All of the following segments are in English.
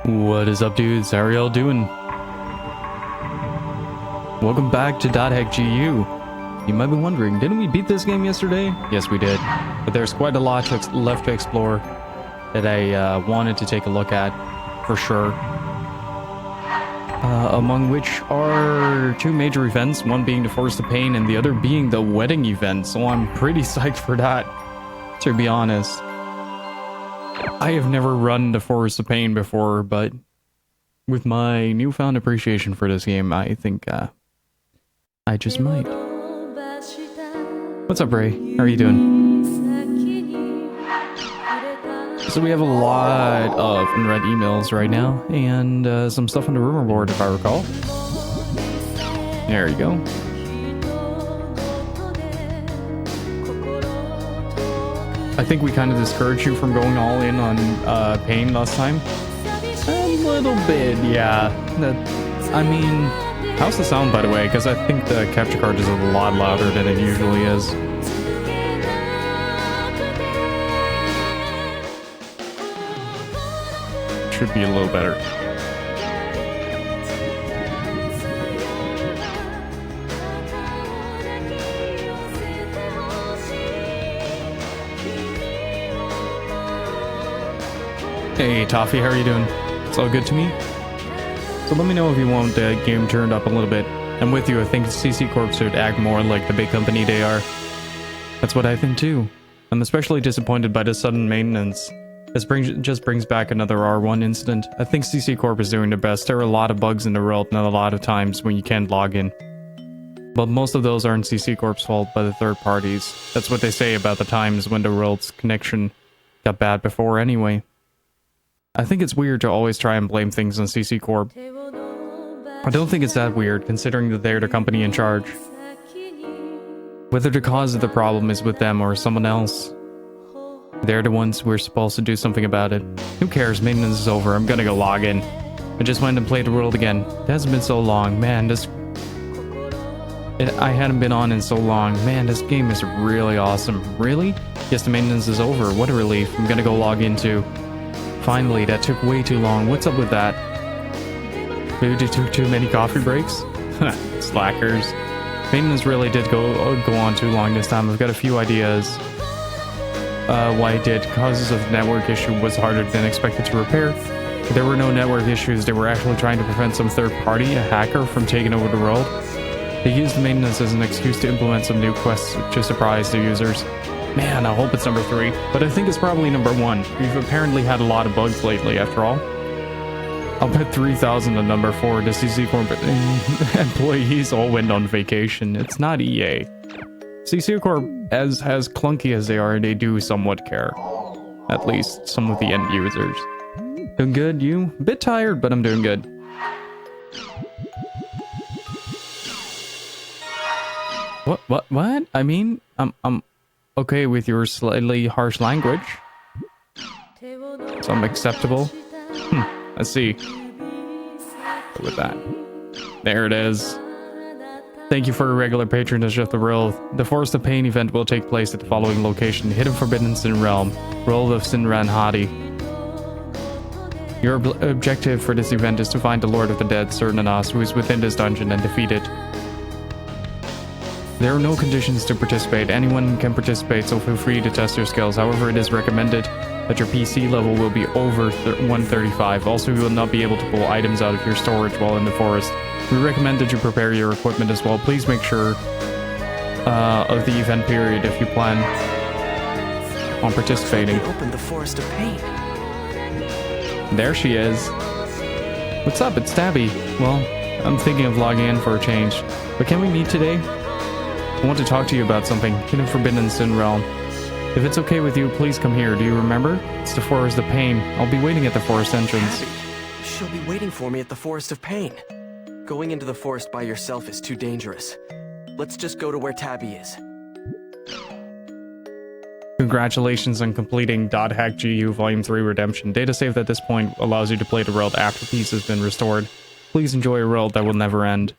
What is up, dudes? How are y'all doing? Welcome back to .heckgu. You might be wondering, didn't we beat this game yesterday? Yes, we did. But there's quite a lot left to explore that I wanted to take a look at, for sure. Among which are two major events, one being the Forest of Pain and the other being the wedding event, so I'm pretty psyched for that, to be honest. I have never run the Forest of Pain before, but with my newfound appreciation for this game, I think I just might. What's up, Ray? How are you doing? So we have a lot of unread emails right now, and some stuff on the rumor board, if I recall. There you go. I think we kind of discouraged you from going all in on Pain last time. A little bit, yeah. I mean, how's the sound, by the way? Because I think the capture card is a lot louder than it usually is. Should be a little better. Hey Toffee, how are you doing? It's all good to me. So let me know if you want the game turned up a little bit. I'm with you. I think CC Corp should act more like the big company they are. That's what I think too. I'm especially disappointed by the sudden maintenance. This just brings back another R1 incident. I think CC Corp is doing their best. There are a lot of bugs in the world and a lot of times when you can't log in. But most of those aren't CC Corp's fault, but the third parties. That's what they say about the times when the world's connection got bad before anyway. I think it's weird to always try and blame things on CC Corp. I don't think it's that weird, considering that they're the company in charge. Whether the cause of the problem is with them or someone else, they're the ones who are supposed to do something about it. Who cares? Maintenance is over. I'm gonna go log in. I just went and played the world again. It hasn't been so long. Man, I hadn't been on in so long. Man, this game is really awesome. Really? Yes, the maintenance is over. What a relief. I'm gonna go log in too. Finally, that took way too long. What's up with that? Maybe too many coffee breaks? Slackers. Maintenance really did go on too long this time. I've got a few ideas why it did. Causes of network issue was harder than expected to repair. There were no network issues. They were actually trying to prevent some third party, a hacker, from taking over the world. They used maintenance as an excuse to implement some new quests to surprise the users. Man, I hope it's number 3, but I think it's probably number 1. We've apparently had a lot of bugs lately, after all. I'll bet 3,000 on number 4. The CC Corp employees all went on vacation. It's not EA. CC Corp, as clunky as they do somewhat care. At least some of the end users. Doing good, you? A bit tired, but I'm doing good. What? I mean, I'm okay with your slightly harsh language. Some acceptable. Let's see. Go with that. There it is. Thank you for your regular patronage of the world. The Forest of Pain event will take place at the following location: Hidden Forbidden Sin Realm, World of Sinran Hadi. Your objective for this event is to find the Lord of the Dead, Cernanas, who is within this dungeon, and defeat it. There are no conditions to participate. Anyone can participate, so feel free to test your skills. However, it is recommended that your PC level will be over 135. Also, you will not be able to pull items out of your storage while in the forest. We recommend that you prepare your equipment as well. Please make sure of the event period if you plan on participating. Open the Forest of Pain. There she is. What's up? It's Tabby. Well, I'm thinking of logging in for a change. But can we meet today? I want to talk to you about something. Hidden Forbidden Sin Realm. If it's okay with you, please come here. Do you remember? It's the Forest of Pain. I'll be waiting at the forest entrance. Tabby. She'll be waiting for me at the Forest of Pain. Going into the forest by yourself is too dangerous. Let's just go to where Tabby is. Congratulations on completing .hackgu Volume 3 Redemption. Data save at this point allows you to play the world after peace has been restored. Please enjoy a world that will never end.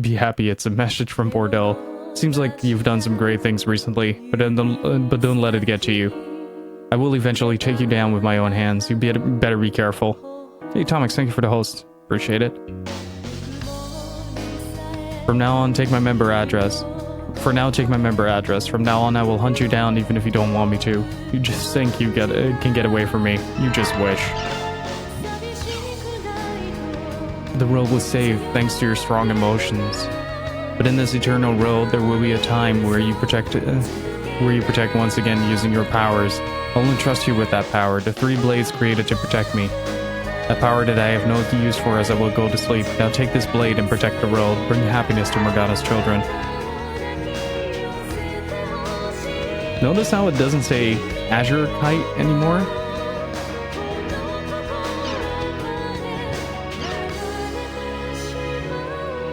Be happy, it's a message from Bordeaux. Seems like you've done some great things recently, but don't let it get to you. I will eventually take you down with my own hands. You better be careful. Hey, Tomix, thank you for the host. Appreciate it. From now on, take my member address. For now, take my member address. From now on, I will hunt you down even if you don't want me to. You just think you can get away from me. You just wish. The world was saved thanks to your strong emotions. But in this eternal road, there will be a time where you protect once again using your powers. I'll entrust you with that power, the 3 blades created to protect me. A power that I have no use for as I will go to sleep. Now take this blade and protect the world. Bring happiness to Morgana's children. Notice how it doesn't say Azure Kite anymore?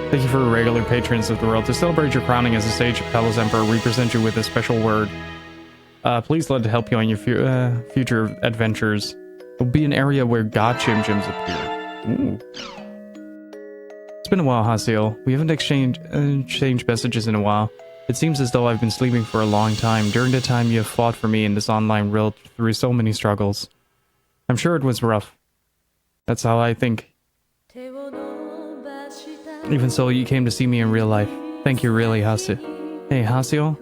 Thank you for regular patrons of the world. To celebrate your crowning as a Sage Palace Emperor, we present you with a special word. Please let it help you on your future adventures. It will be an area where God Chim Chims appear. Ooh. It's been a while, Haseo. We haven't exchanged messages in a while. It seems as though I've been sleeping for a long time. During the time you have fought for me in this online world through so many struggles. I'm sure it was rough. That's how I think. Even so, you came to see me in real life. Thank you, really, Haseo. Hey, Haseo?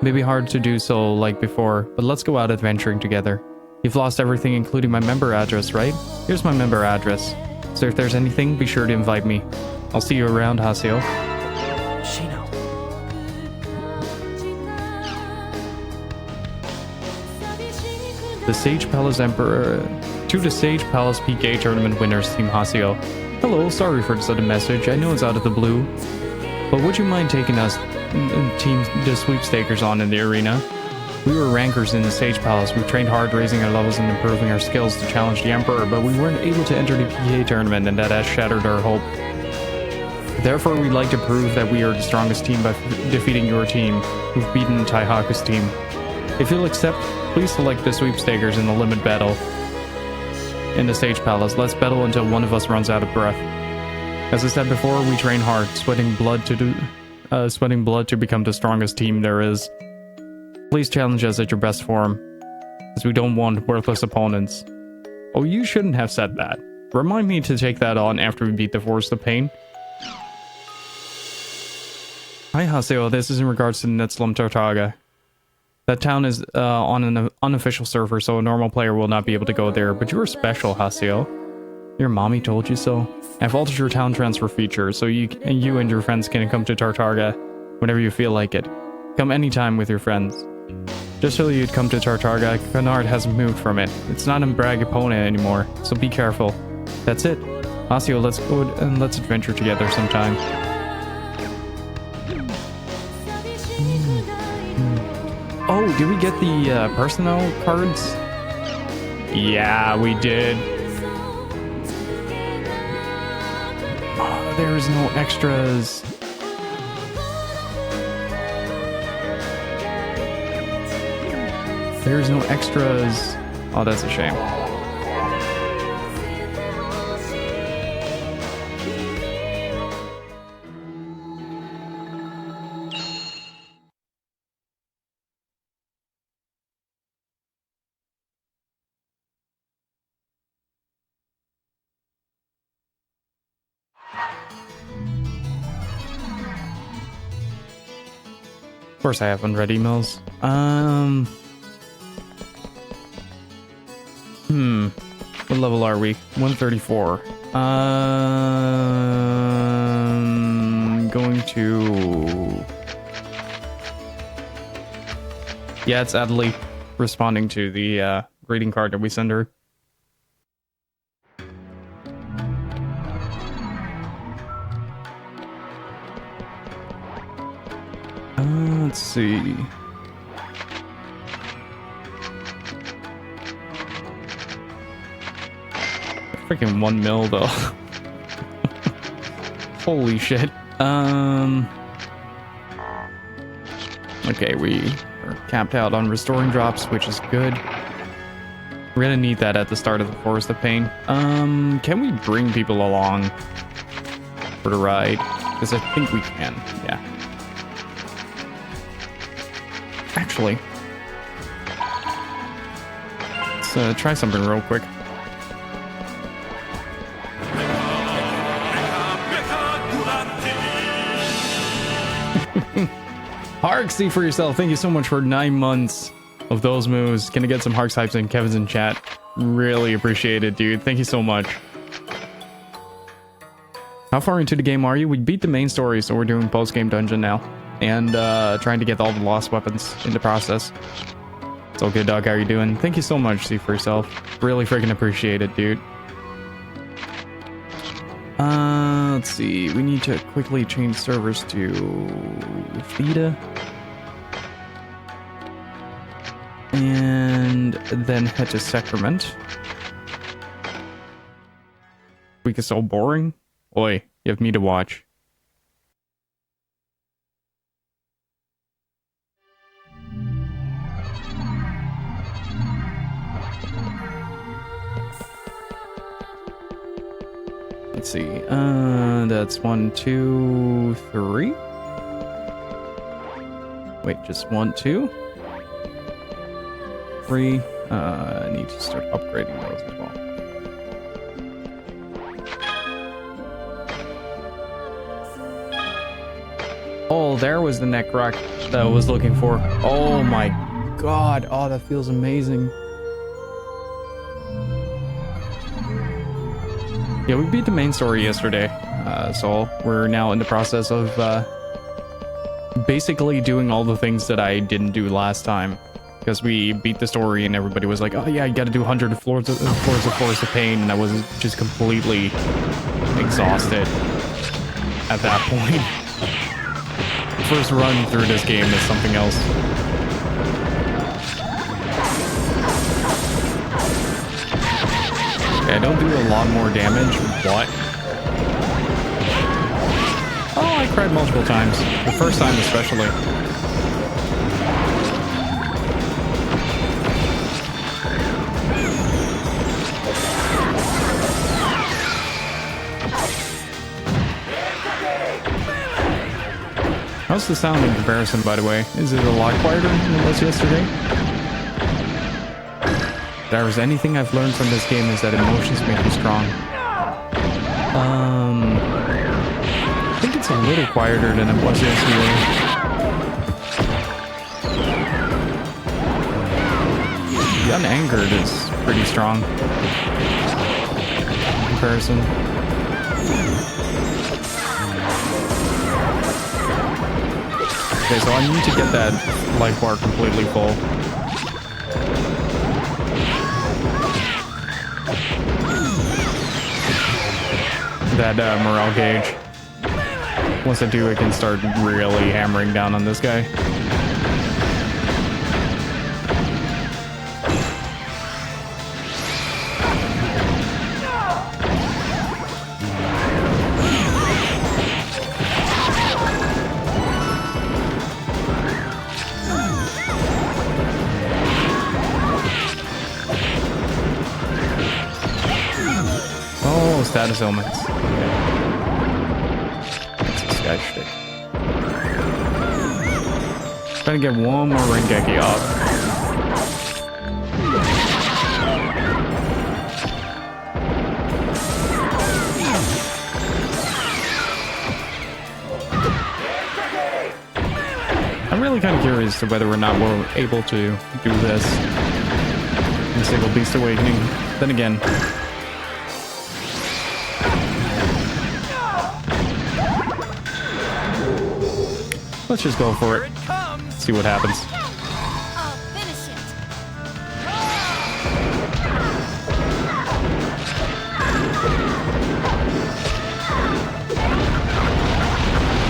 Maybe hard to do so like before, but let's go out adventuring together. You've lost everything, including my member address, right? Here's my member address. So if there's anything, be sure to invite me. I'll see you around, Haseo. Shino. The Sage Palace Emperor... To the Sage Palace PK Tournament winners, Team Haseo. Hello, sorry for the sudden message. I know it's out of the blue. But would you mind taking us, the sweepstakers on in the arena? We were rankers in the Sage Palace. We trained hard, raising our levels and improving our skills to challenge the Emperor, but we weren't able to enter the PK tournament, and that has shattered our hope. Therefore, we'd like to prove that we are the strongest team by defeating your team, who've beaten Taihaku's team. If you'll accept, please select the sweepstakers in the limit battle in the Sage Palace. Let's battle until one of us runs out of breath. As I said before, we train hard, sweating blood to become the strongest team there is. Please challenge us at your best form, as we don't want worthless opponents. Oh, you shouldn't have said that. Remind me to take that on after we beat the Forest of Pain. Hi Haseo, this is in regards to Netslum Tartaga. That town is on an unofficial server, so a normal player will not be able to go there, but you are special, Haseo. Your mommy told you so. I've altered your town transfer feature, so you and your friends can come to Tartaga whenever you feel like it. Come anytime with your friends. Just so you'd come to Tartaga, Canard hasn't moved from it. It's not in Bragapona anymore, so be careful. That's it. Haseo, let's go and let's adventure together sometime. Oh, did we get the personnel cards? Yeah, we did. Oh, there's no extras. There's no extras. Oh, that's a shame. Of course I have unread emails. What level are we? 134. Going to... Yeah, it's Adley responding to the greeting card that we send her. Let's see. Freaking 1 mil though. Holy shit. Okay, we are capped out on restoring drops, which is good. We're gonna need that at the start of the Forest of Pain. Can we bring people along for the ride? Because I think we can, yeah. Let's try something real quick. Hark, see for yourself. Thank you so much for 9 months of those moves. Gonna get some Hark types in Kevin's in chat. Really appreciate it, dude. Thank you so much. How far into the game are you? We beat the main story, so we're doing post-game dungeon now. And trying to get all the lost weapons in the process. It's all good, dog. How are you doing? Thank you so much, see for yourself. Really freaking appreciate it, dude. Let's see. We need to quickly change servers to Theta. And then head to Sacrament. Week is so boring. Oi, you have me to watch. Let's see. That's 1, 2, 3. Wait, just 1, 2, 3. I need to start upgrading those as well. Oh, there was the neck rock that I was looking for. Oh my god. Oh, that feels amazing. Yeah, we beat the main story yesterday, so we're now in the process of basically doing all the things that I didn't do last time, because we beat the story and everybody was like, oh yeah, you gotta do 100 floors of Forest of Pain, and I was just completely exhausted at that point. First run through this game is something else. I don't do a lot more damage. What? Oh, I cried multiple times. The first time especially. How's the sound in comparison, by the way? Is it a lot quieter than it was yesterday? If there was anything I've learned from this game is that emotions make you strong. I think it's a little quieter than it was yesterday. The Unangered is pretty strong in comparison. Okay, so I need to get that life bar completely full. That morale gauge. Once I do, I can start really hammering down on this guy. Oh, status elements. Shit. Trying to get one more Rengeki off. I'm really kind of curious to whether or not we're able to do this in Single Beast Awakening. Then again, let's just go for it. See what happens. I'll finish it.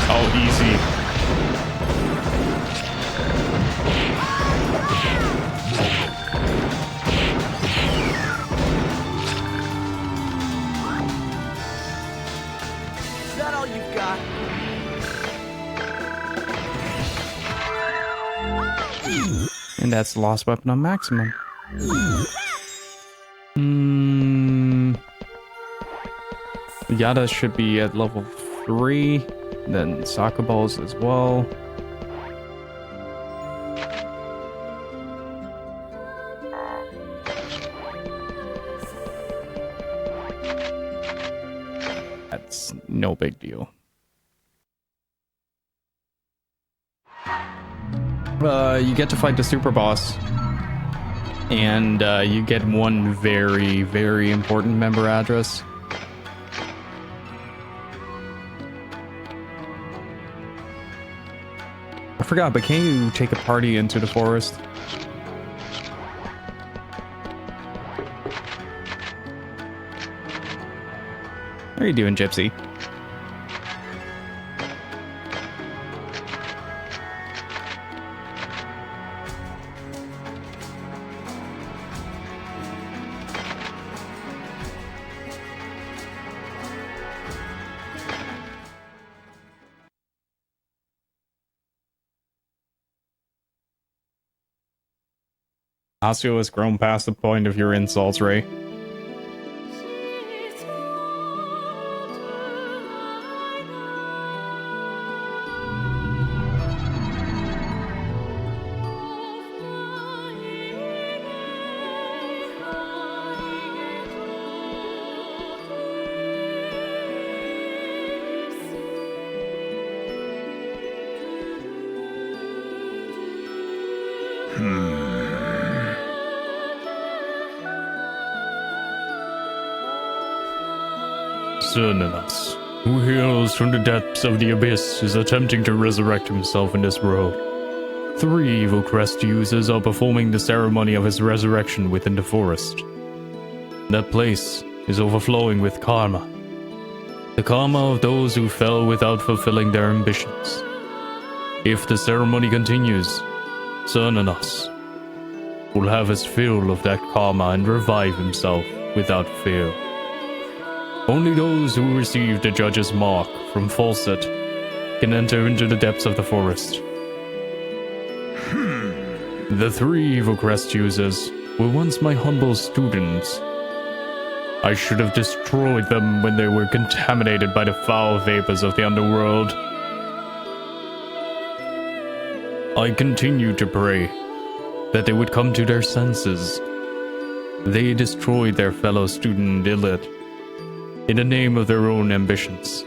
Oh, easy. Is that all you've got? And that's the lost weapon on maximum. Yada should be at level 3. Then soccer balls as well. It's no big deal. You get to fight the super boss. And you get one very, very important member address. I forgot, but can you take a party into the forest? How are you doing, Gypsy? Haseo has grown past the point of your insults, Ray. Shenanigans, who hails from the depths of the abyss, is attempting to resurrect himself in this world. 3 evil crest users are performing the ceremony of his resurrection within the forest. That place is overflowing with karma. The karma of those who fell without fulfilling their ambitions. If the ceremony continues, Shenanigans will have his fill of that karma and revive himself without fail. Only those who receive the judge's mark from Falset can enter into the depths of the forest. The 3 evil crest users were once my humble students. I should have destroyed them when they were contaminated by the foul vapors of the underworld. I continue to pray that they would come to their senses. They destroyed their fellow student Illit in the name of their own ambitions.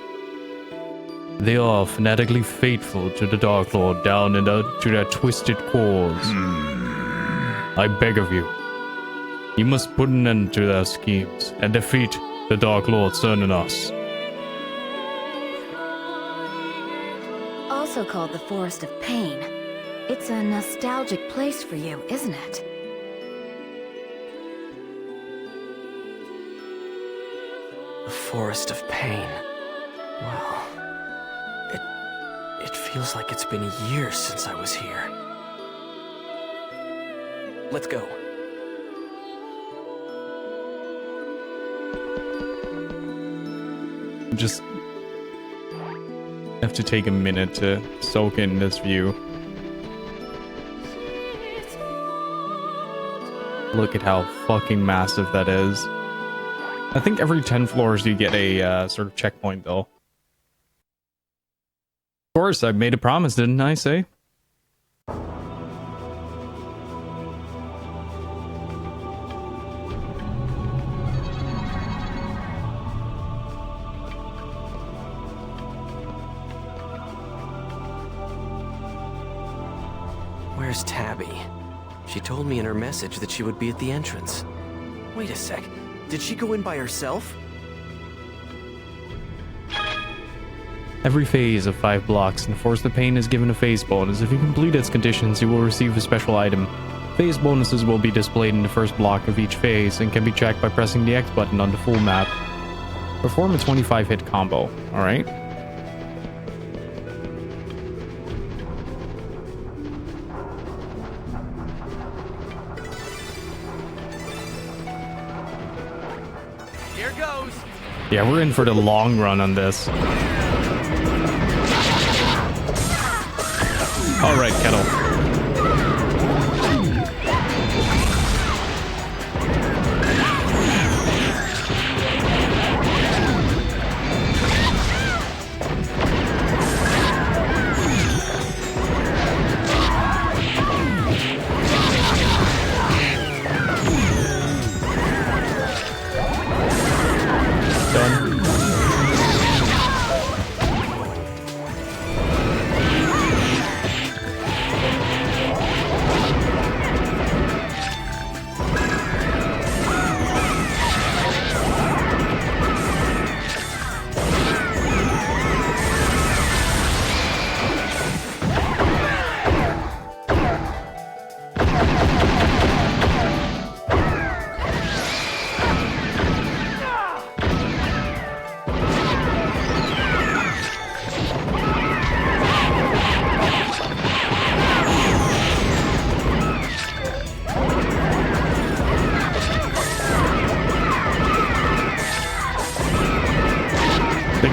They are fanatically faithful to the Dark Lord down to their twisted cores. I beg of you, you must put an end to their schemes and defeat the Dark Lord Shenanigans. Also called the Forest of Pain. It's a nostalgic place for you, isn't it? The Forest of Pain. Wow. It feels like it's been years since I was here. Let's go. Just have to take a minute to soak in this view. Look at how fucking massive that is. I think every 10 floors you get a sort of checkpoint, though. Of course, I made a promise, didn't I say? Where's Tabby? She told me in her message that she would be at the entrance. Wait a sec. Did she go in by herself? Every phase of 5 blocks in Forest of Pain is given a phase bonus. If you complete its conditions, you will receive a special item. Phase bonuses will be displayed in the first block of each phase and can be checked by pressing the X button on the full map. Perform a 25 hit combo, alright? Here goes! Yeah, we're in for the long run on this. Alright, Kettle. Done.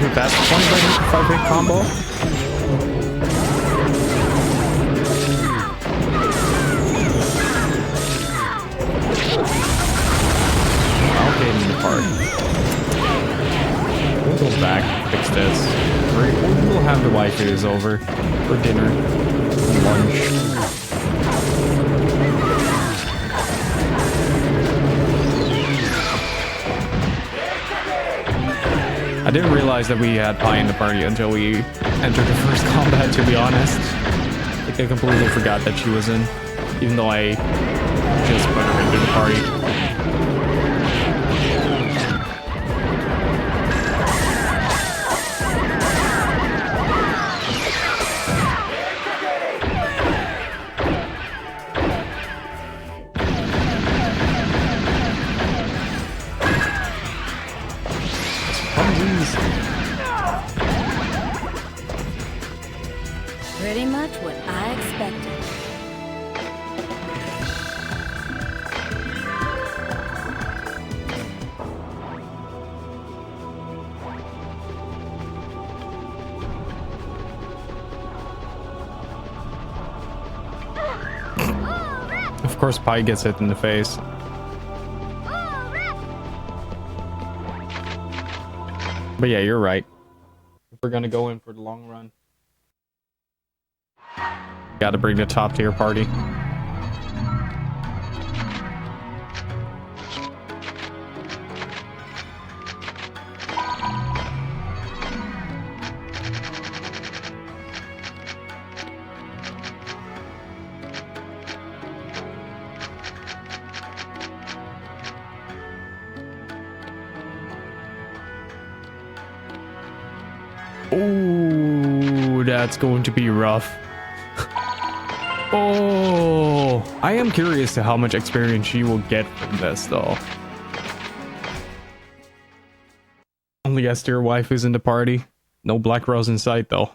the best 25-hit combo. I'll get in the party. We'll go back, fix this. We'll have the waifus over for dinner, lunch. I didn't realize that we had Pi in the party until we entered the first combat, to be honest. Like, I completely forgot that she was in, even though I just put her into the party. Pretty much what I expected. Of course, Pi gets hit in the face. But yeah, you're right. If we're gonna go in for the long run, gotta bring the top tier party. Oh, that's going to be rough. Oh, I am curious to how much experience she will get from this, though. Only S tier waifus in the party. No Black Rose in sight, though.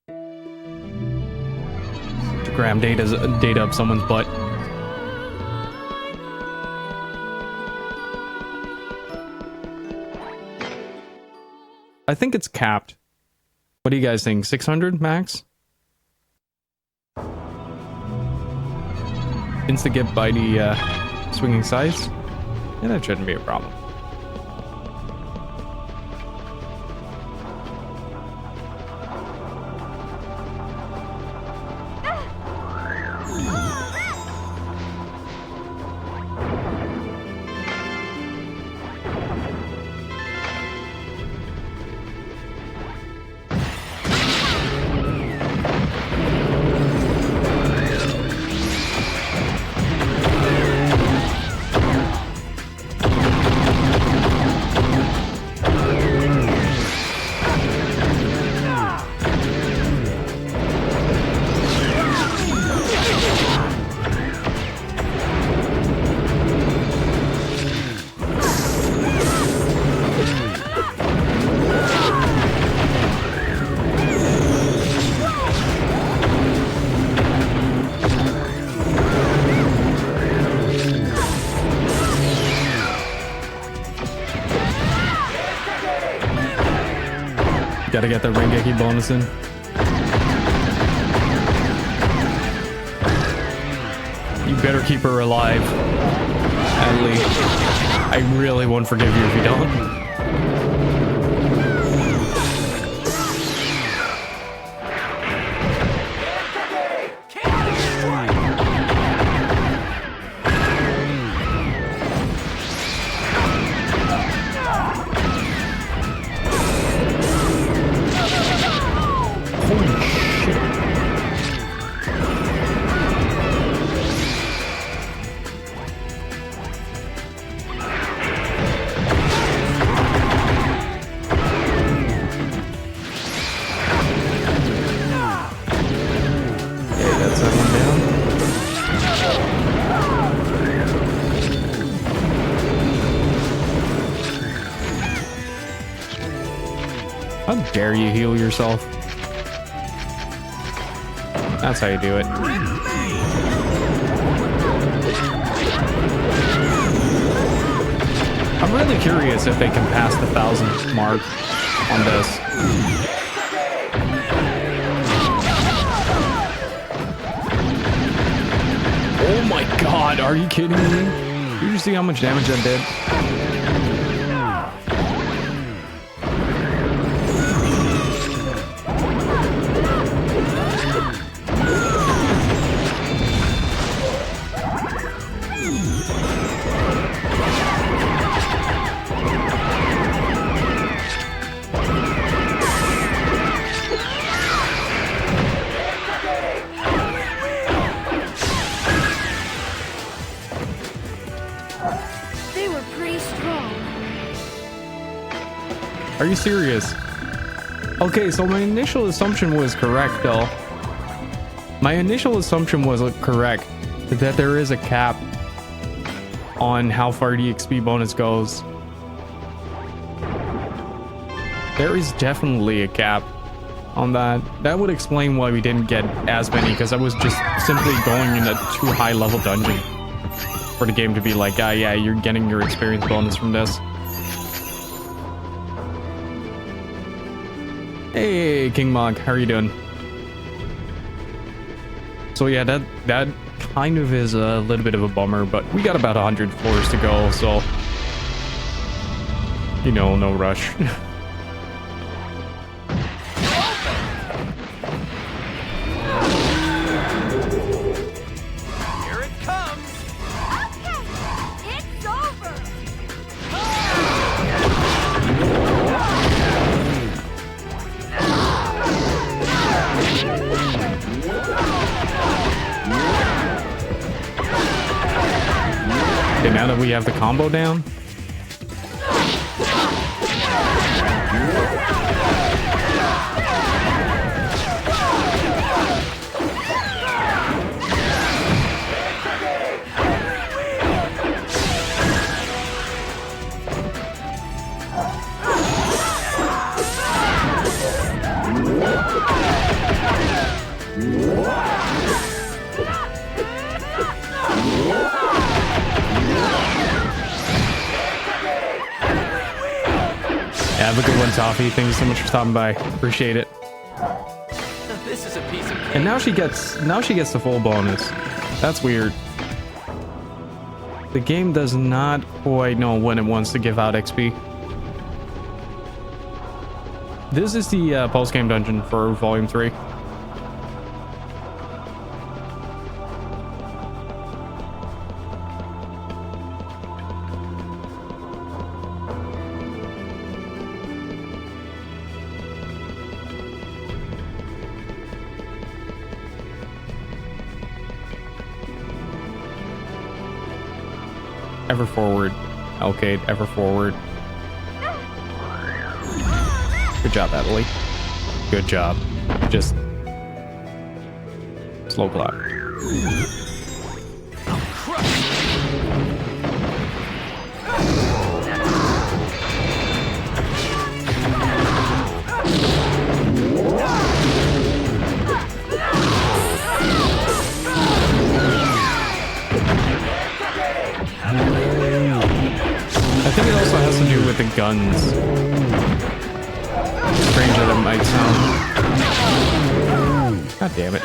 To cram data up someone's butt. I think it's capped. What do you guys think? 600 max? Insta-get by the swinging sides? Yeah, that shouldn't be a problem. Gotta get that Rengeki bonus in. You better keep her alive. At least. I really won't forgive you if you don't. How dare you heal yourself? That's how you do it. I'm really really curious if they can pass the 1,000 mark on this. Oh my god, are you kidding me? Did you see how much damage that did? They were pretty strong. Are you serious? Okay, so my initial assumption was correct, though. My initial assumption was correct, that there is a cap on how far the XP bonus goes. There is definitely a cap on that. That would explain why we didn't get as many, because I was just simply going in a too high level dungeon for the game to be like, ah, yeah, you're getting your experience bonus from this. Hey, King Mog, how are you doing? So yeah, that kind of is a little bit of a bummer, but we got about 100 floors to go, so you know, no rush. Here it comes! Okay, it's over. Okay, now that we have the combo down. Yeah, have a good one, Toffee. Thank you so much for stopping by. Appreciate it. This is a piece of cake. And now she gets the full bonus. That's weird. The game does not quite know when it wants to give out XP. This is the post-game dungeon for Volume 3. Ever forward. Okay, ever forward. Good job, Adley. Good job. Just slow clap. I think it also has to do with the guns. Strange that it might sound. God damn it.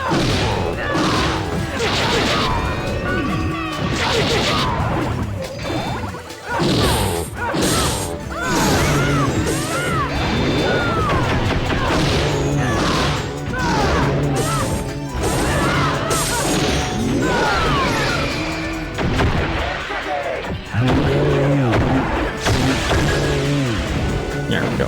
There we go.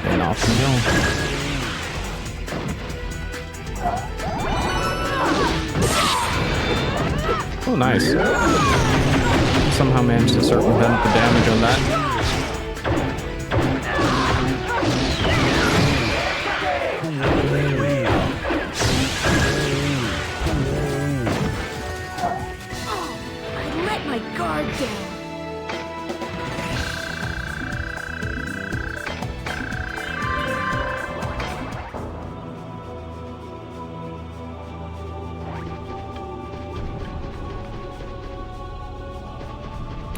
And off we go. Oh, nice. Somehow managed to circumvent the damage on that.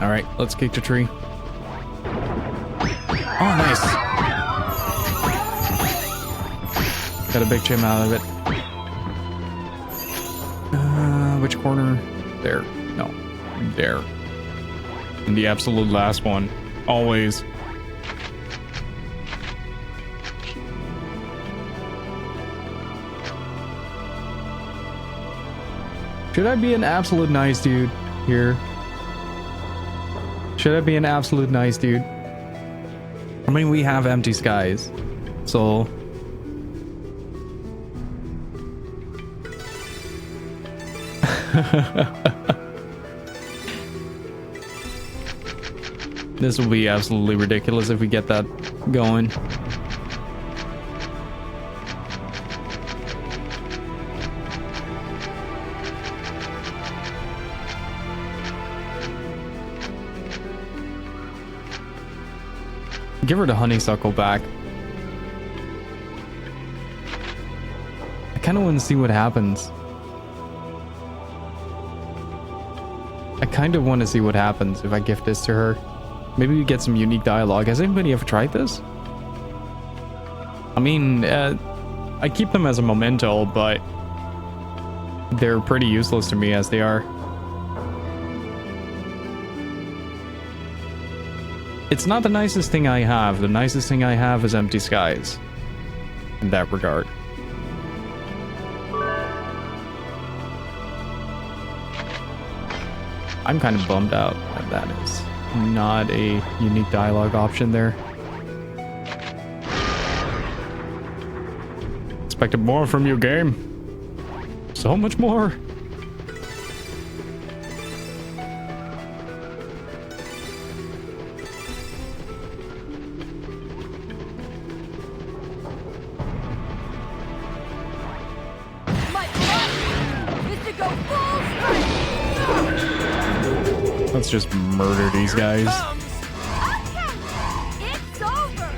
All right, let's kick the tree. Oh, nice. Got a big gem out of it. Which corner? There. No. There. And the absolute last one. Always. Should I be an absolute nice dude here? Should I be an absolute nice dude? I mean, we have empty skies, so... This will be absolutely ridiculous if we get that going. Give her the honeysuckle back. I kind of want to see what happens. I kind of want to see what happens if I gift this to her. Maybe we get some unique dialogue. Has anybody ever tried this? I mean, I keep them as a memento, but they're pretty useless to me as they are. It's not the nicest thing I have. The nicest thing I have is empty skies. In that regard. I'm kind of bummed out that that is not a unique dialogue option there. Expected more from you, game. So much more. Let's just murder these guys. It's over.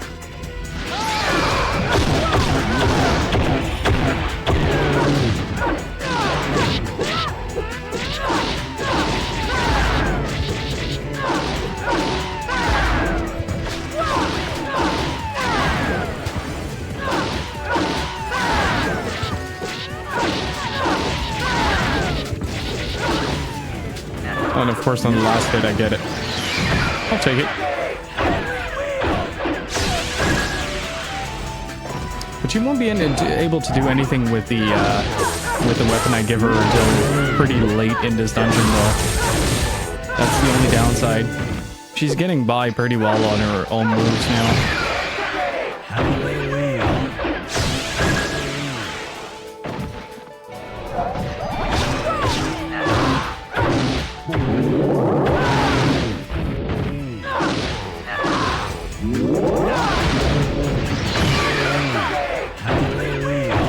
And of course on the last hit I get it. I'll take it. But she won't be able to do anything with the weapon I give her until pretty late in this dungeon though. That's the only downside. She's getting by pretty well on her own moves now.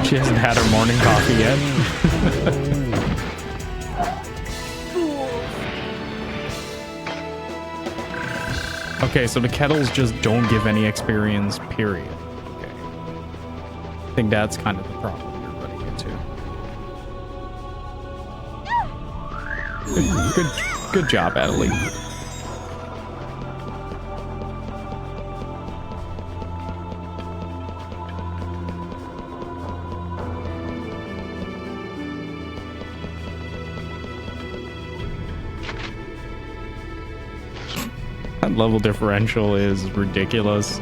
She hasn't had her morning coffee yet. Okay, so the kettles just don't give any experience, period. Okay. I think that's kind of the problem you're running into. Good job, Adelie. That level differential is ridiculous.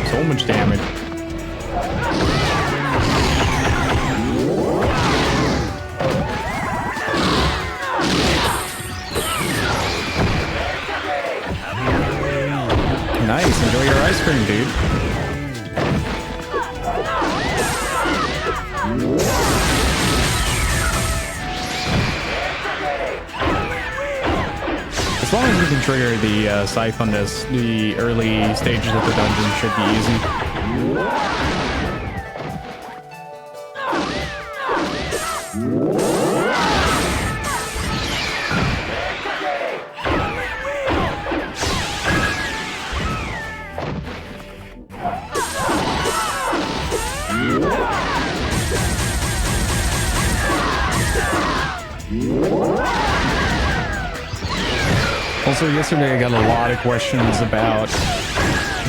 So much damage. Nice, enjoy your ice cream, dude. As long as we can trigger the scythe on this, the early stages of the dungeon should be easy. Also, yesterday I got a lot of questions about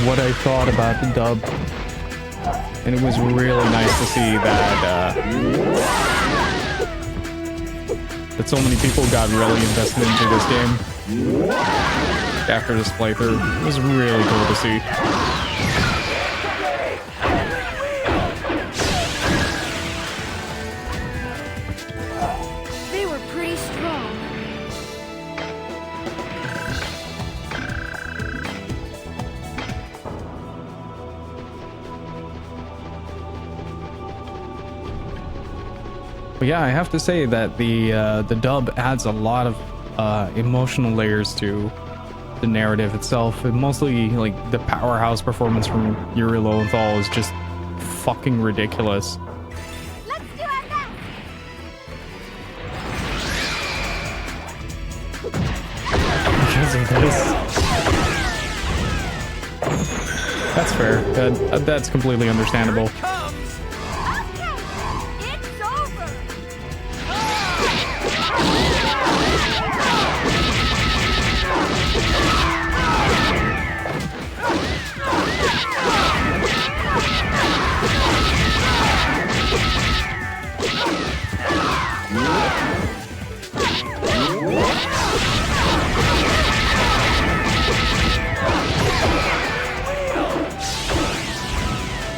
what I thought about the dub, and it was really nice to see that so many people got really invested into this game after this playthrough. It was really cool to see. They were pretty strong. But yeah, I have to say that the dub adds a lot of emotional layers to the narrative itself. And mostly, like, the powerhouse performance from Yuri Lowenthal is just fucking ridiculous. Let's do our best. Because of this. That's fair. That's completely understandable. It's over.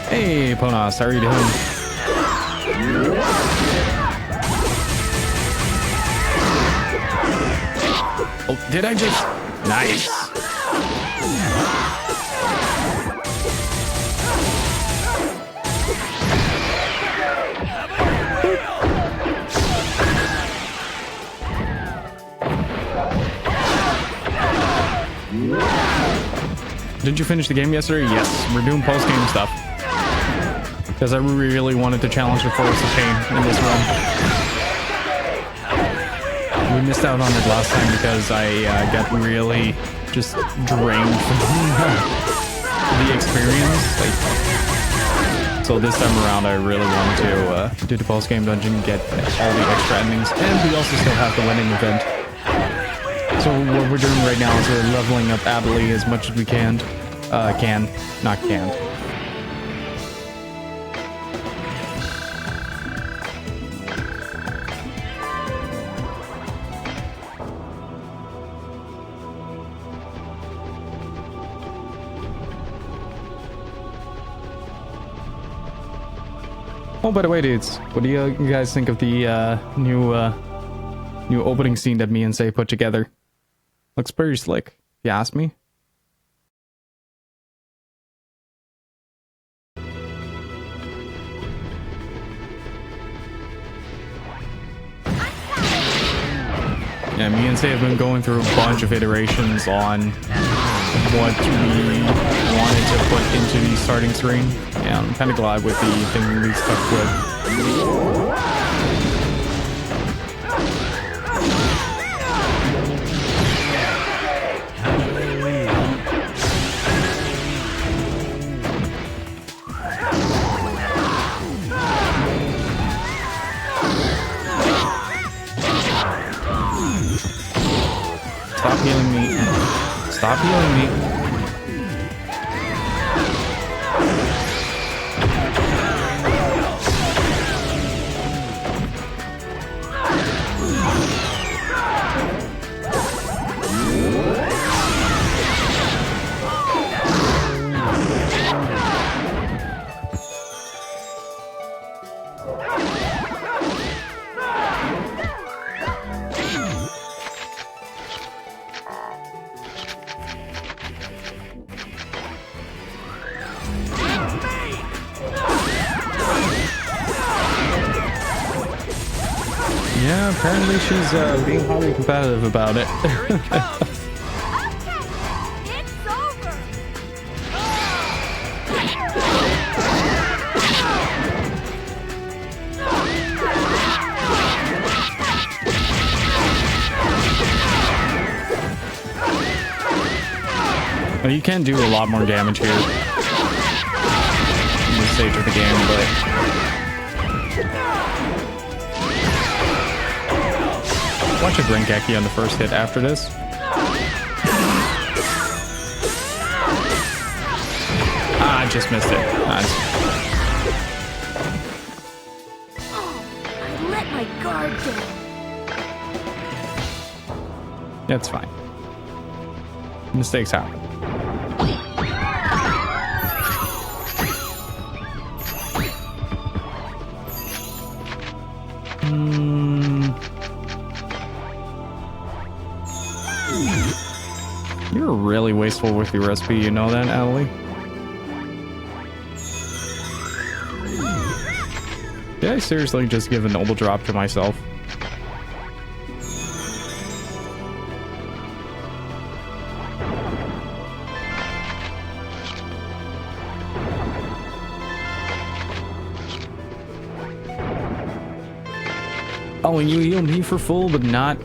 Hey, Ponas, how are you doing? Oh, did I just... Nice. Did you finish the game yesterday? Yes, we're doing post-game stuff. Because I really wanted to challenge the Forest of Pain in this run. We missed out on it last time because I got really just drained from the experience. So this time around, I really wanted to do the post-game dungeon, get all the extra endings, and we also still have the wedding event. So what we're doing right now is we're leveling up Adelie as much as we can. Not can't. Oh, by the way, dudes, what do you guys think of the new opening scene that me and Say put together? Looks pretty slick, if you ask me. Yeah, me and Say have been going through a bunch of iterations on what we wanted to put into the starting screen. Yeah, I'm kind of glad with the thing we stuck with. Stop healing me. Stop healing me. Yeah, apparently she's being highly competitive about it. Well, you can do a lot more damage here in this stage of the game, but watch a Grinkeki on the first hit after this. Ah, I just missed it. Nice. Oh, I let my guard down. That's fine. Mistakes happen. You're really wasteful with your recipe, you know that, Allie? Did I seriously just give a noble drop to myself? Oh, and you heal me for full, but not...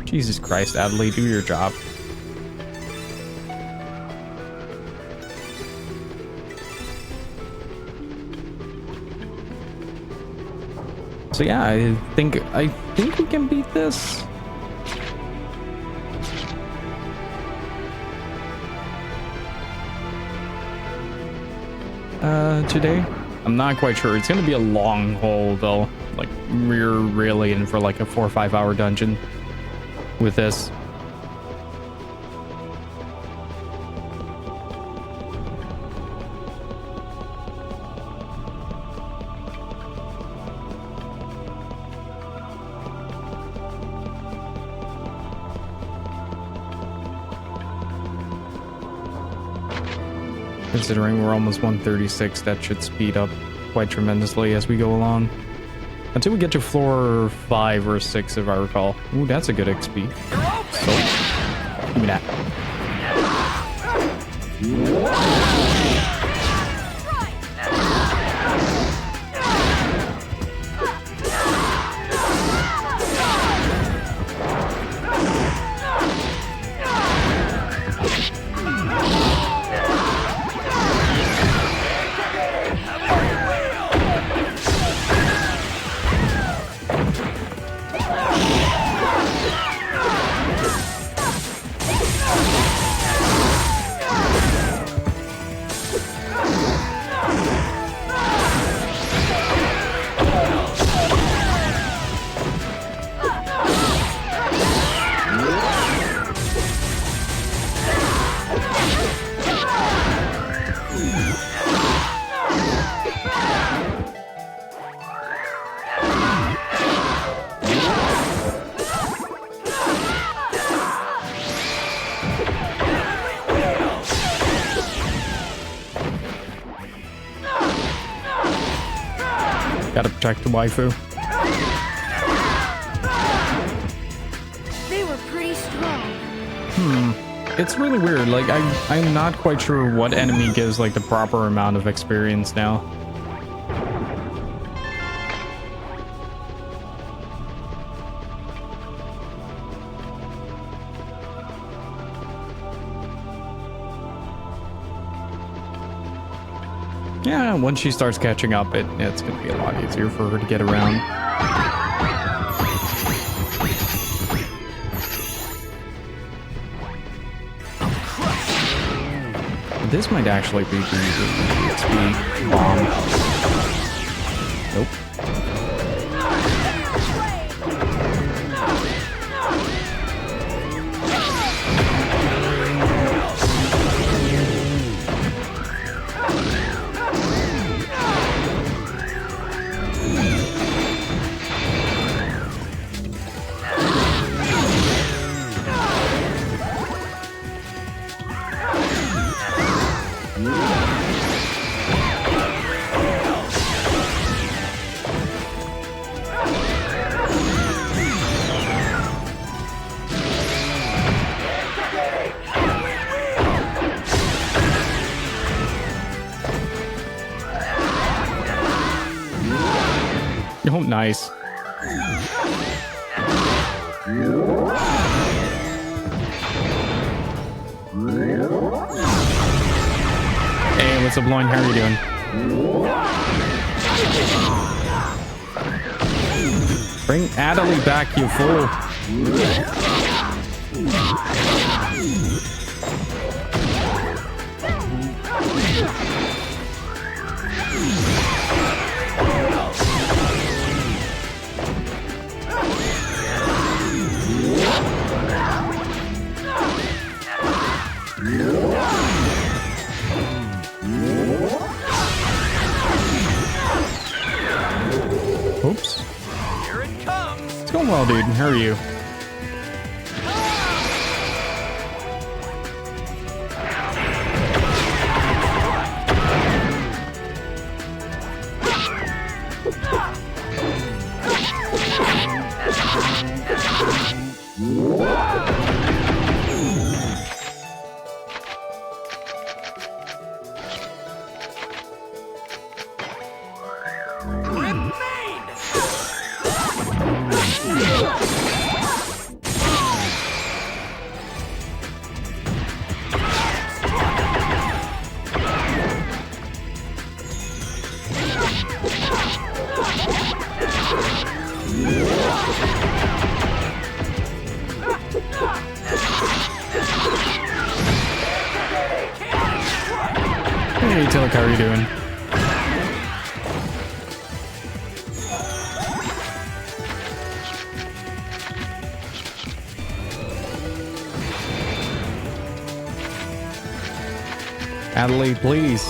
Jesus Christ, Adley, do your job. So yeah, I think we can beat this. Today? I'm not quite sure. It's gonna be a long haul though. Like, we're really in for like a 4 or 5 hour dungeon with this. Considering we're almost 136, that should speed up quite tremendously as we go along. Until we get to floor 5 or 6, if I recall. Ooh, that's a good XP. So, give me that. Gotta protect the waifu. They were pretty strong. It's really weird. Like, I'm not quite sure what enemy gives like the proper amount of experience now. Yeah, once she starts catching up, it's gonna be a lot easier for her to get around. This might actually be the XP bomb. Nope. Oh, nice. Hey, what's up, Loin? How are you doing? Bring Adelie back, you fool. Oops. Here it comes. It's going well, dude. How are you? Hey, Tillich, how are you doing? Adelie, please.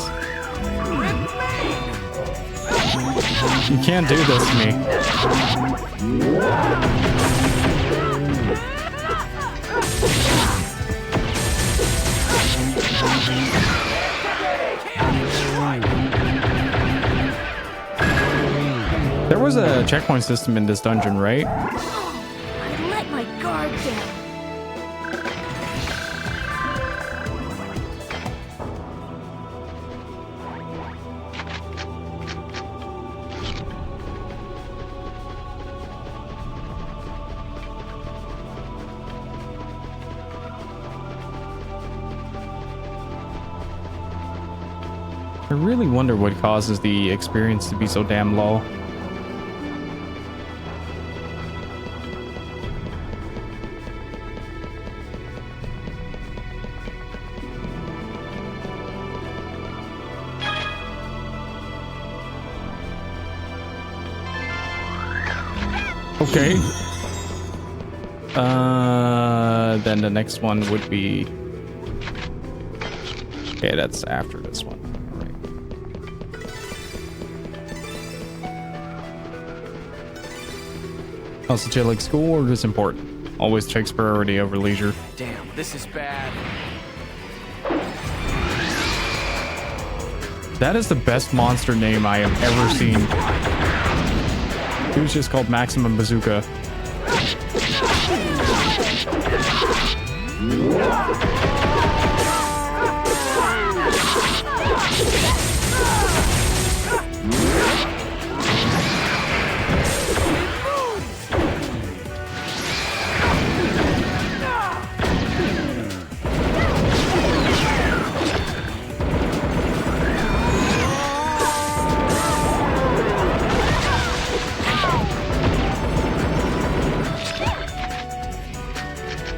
You can't do this to me. There was a checkpoint system in this dungeon, right? I let my guard down. I really wonder what causes the experience to be so damn low. Okay. Then the next one would be... Okay, that's after this one. Alright. Also, Tillich, schoolwork is important. Always takes priority over leisure. Damn, this is bad. That is the best monster name I have ever seen. He was just called Maximum Bazooka.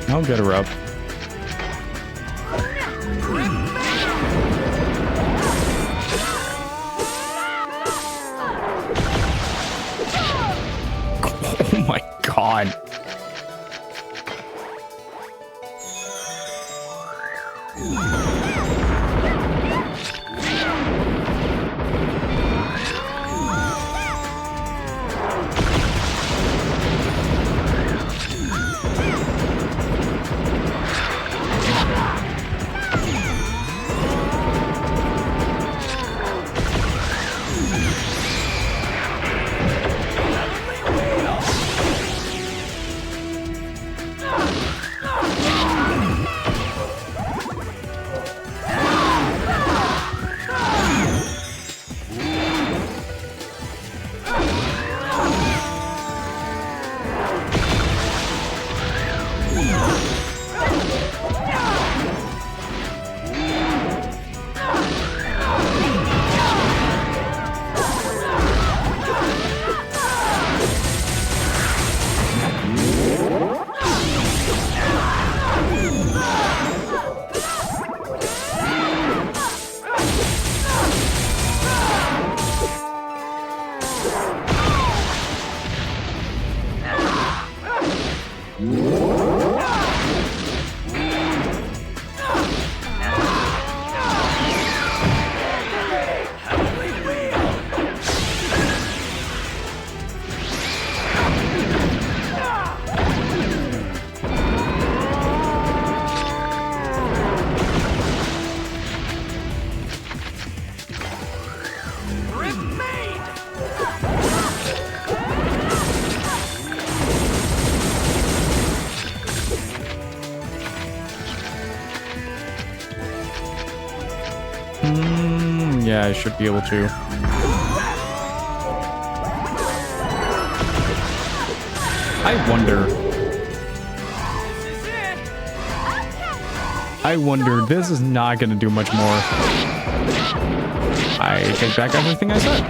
I'll get her up. Oh my god. Yeah, I should be able to. I wonder, this is not going to do much more. I take back everything I said.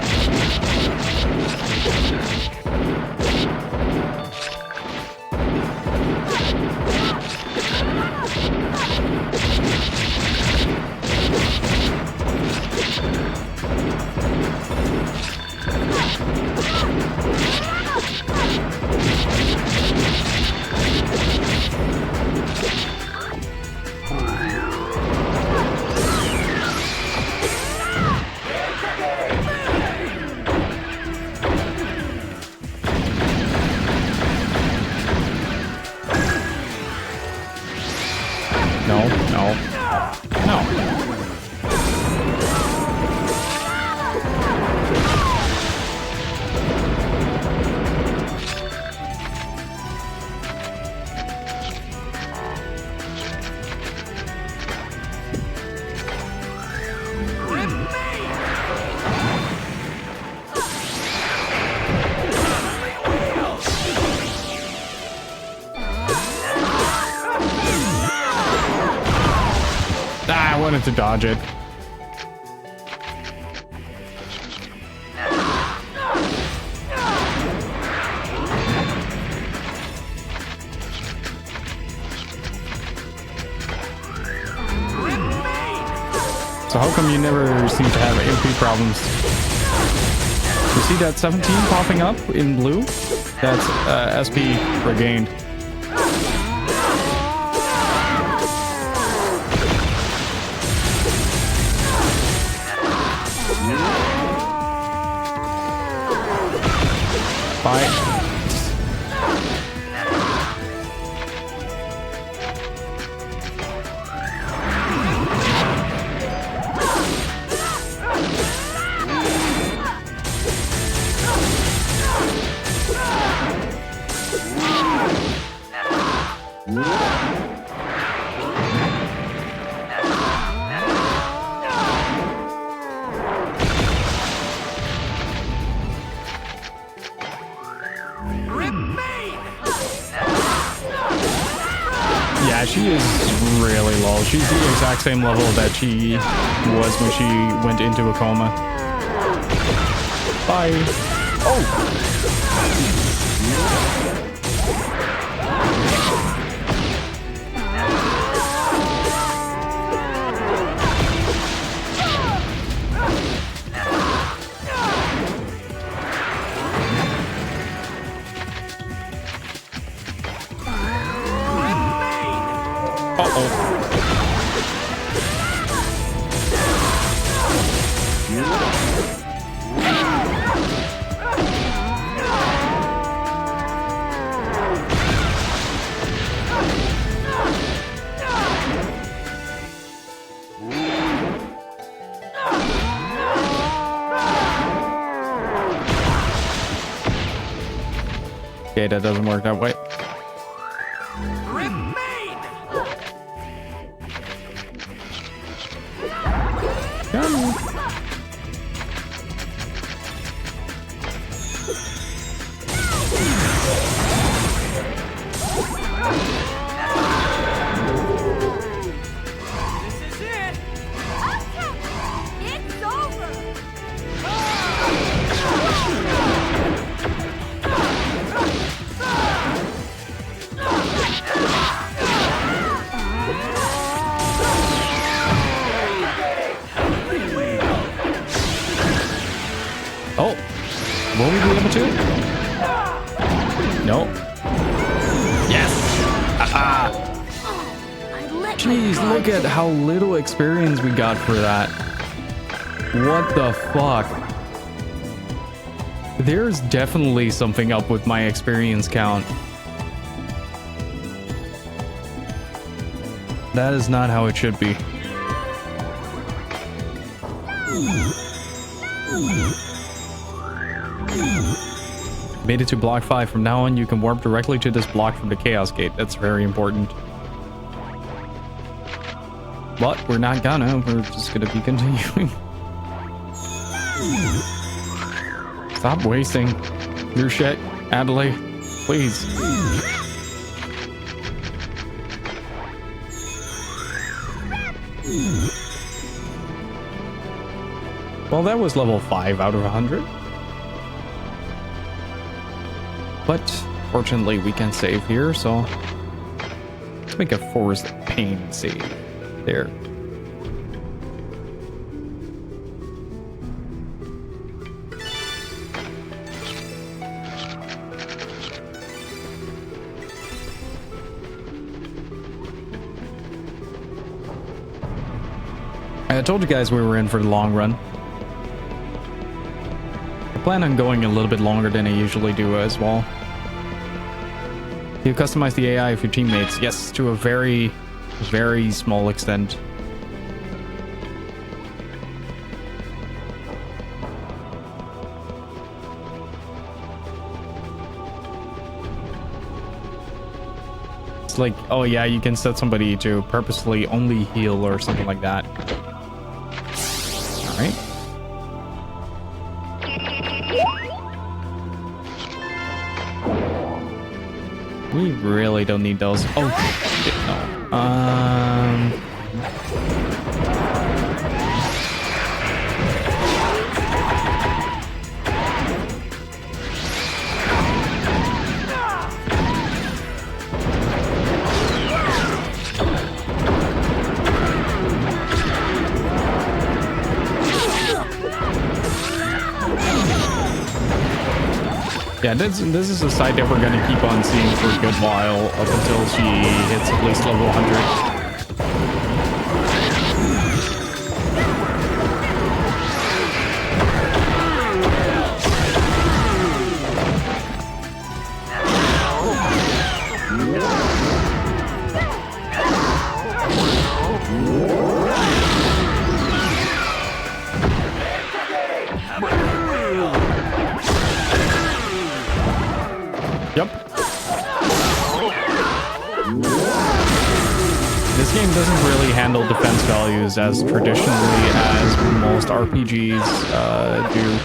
I wanted to dodge it. So how come you never seem to have AP problems? You see that 17 popping up in blue? That's SP regained. Bye. Yeah, she is really low. She's the exact same level that she was when she went into a coma. Bye. Oh! Okay, that doesn't work that way. Oh, will we be able to? No. Yes. Jeez, look at how little experience we got for that. What the fuck? There's definitely something up with my experience count. That is not how it should be. Made it to block 5. From now on, you can warp directly to this block from the Chaos Gate. That's very important. But we're not gonna. We're just gonna be continuing. Stop wasting your shit, Adelaide. Please. Well, that was level 5 out of 100. But fortunately, we can save here, so let's make a Forest of Pain save. There. I told you guys we were in for the long run. I plan on going a little bit longer than I usually do as well. You customize the AI of your teammates. Yes, to a very, very small extent. It's like, oh yeah, you can set somebody to purposely only heal or something like that. All right. We really don't need those. Oh, shit, no. Yeah, this is a site that we're going to keep on seeing for a good while, up until she hits at least level 100. Yep. This game doesn't really handle defense values as traditionally as most RPGs do.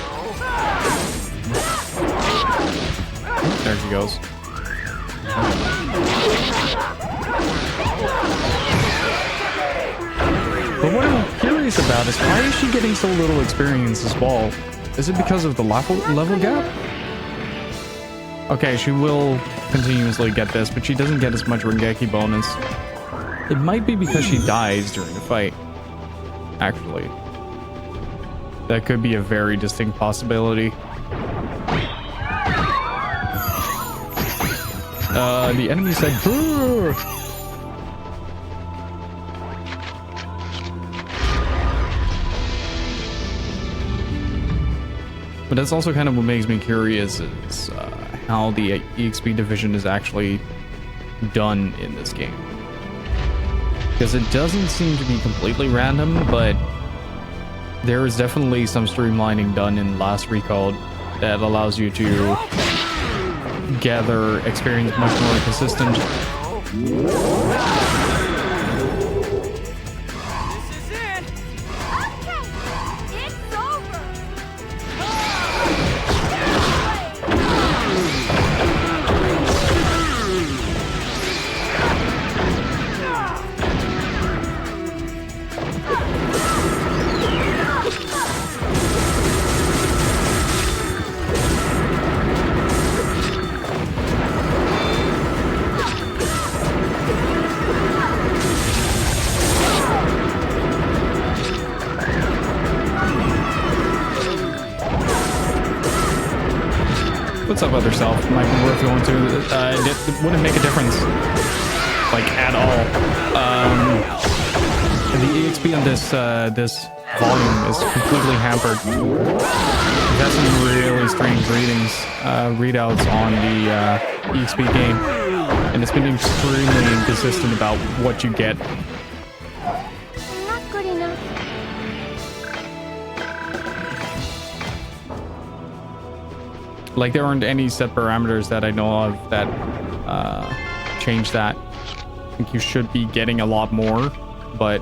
Oh, there she goes. But what I'm curious about is why is she getting so little experience as well? Is it because of the level gap? Okay, she will continuously get this, but she doesn't get as much Rengeki bonus. It might be because she dies during the fight. Actually. That could be a very distinct possibility. The enemy said, "Brrr!" But that's also kind of what makes me curious is how the EXP division is actually done in this game. Because it doesn't seem to be completely random, but there is definitely some streamlining done in Last Recall that allows you to gather experience much more consistent. What's up, other self? Might be worth going to. It wouldn't make a difference. like at all. And the EXP on this volume is completely hampered. We've had some really strange readouts on the EXP game, and it's been extremely inconsistent about what you get. Not good enough. Like, there aren't any set parameters that I know of that change that. I think you should be getting a lot more, but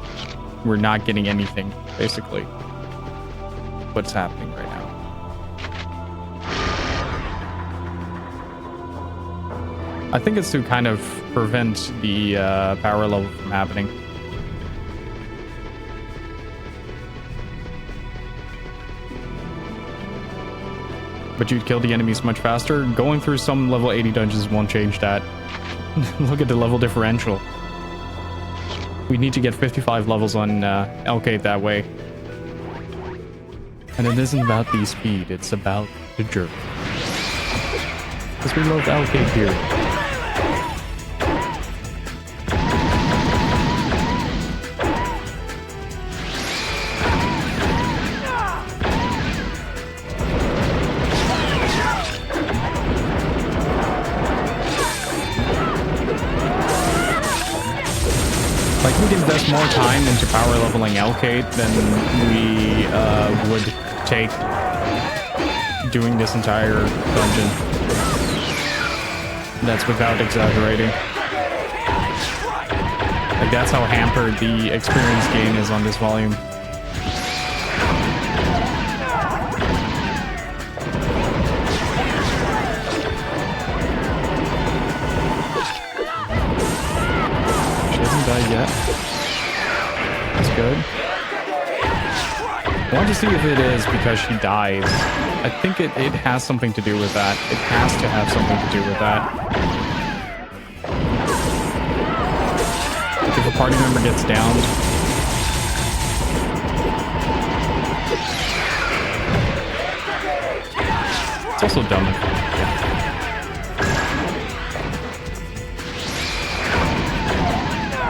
we're not getting anything, basically. What's happening right now. I think it's to kind of prevent the power level from happening. But you'd kill the enemies much faster. Going through some level 80 dungeons won't change that. Look at the level differential. We need to get 55 levels on L-Kate that way. And it isn't about the speed, it's about the journey. Because we love L-Kate here. Like, we'd invest more time into power leveling L-Kate than we would take doing this entire dungeon. That's without exaggerating. Like, that's how hampered the experience gain is on this volume. Yet. That's good. I want to see if it is because she dies. I think it has something to do with that. It has to have something to do with that. Like, if a party member gets downed, it's also dumb.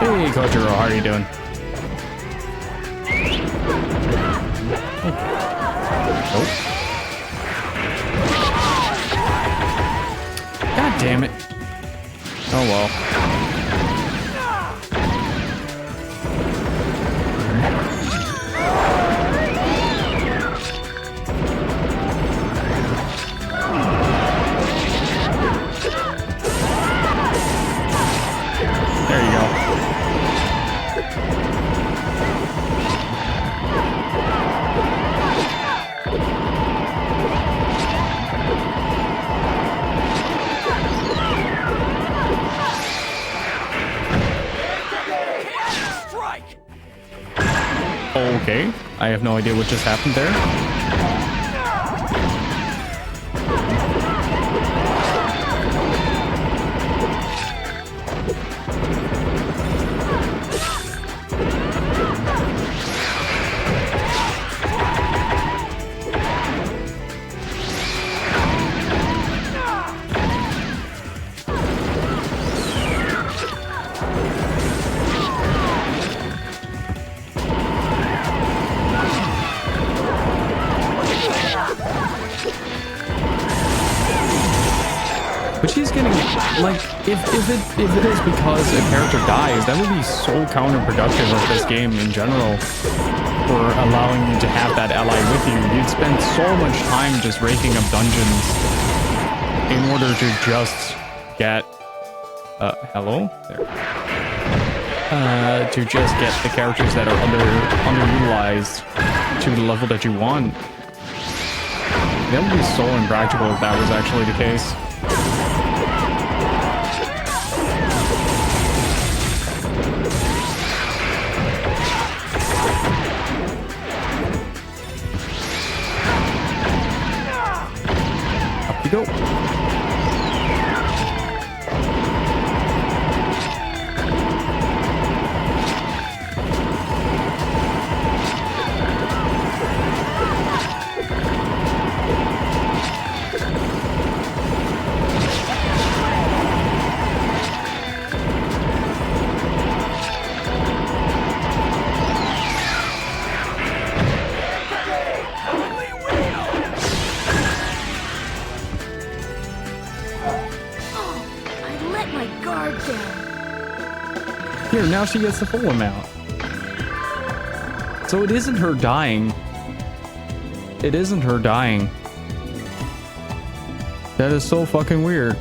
Hey, Kojiro, how are you doing? Oh. God damn it. Oh well. There you go. Okay, I have no idea what just happened there. Like, if it is because a character dies, that would be so counterproductive of this game in general for allowing you to have that ally with you. You'd spend so much time just raking up dungeons in order to just get hello? There. To just get the characters that are underutilized to the level that you want. That would be so impractical if that was actually the case. Go. card game. Here, now she gets the full amount. So it isn't her dying. It isn't her dying. That is so fucking weird.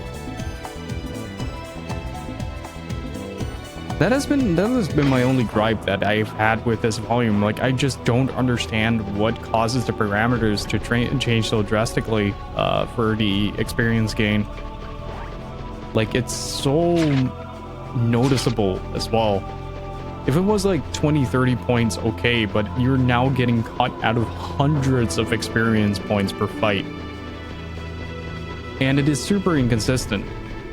That has been my only gripe that I've had with this volume. Like, I just don't understand what causes the parameters to change so drastically for the experience gain. Like, it's so noticeable as well. If it was like 20-30 points, okay, but you're now getting cut out of hundreds of experience points per fight. And it is super inconsistent.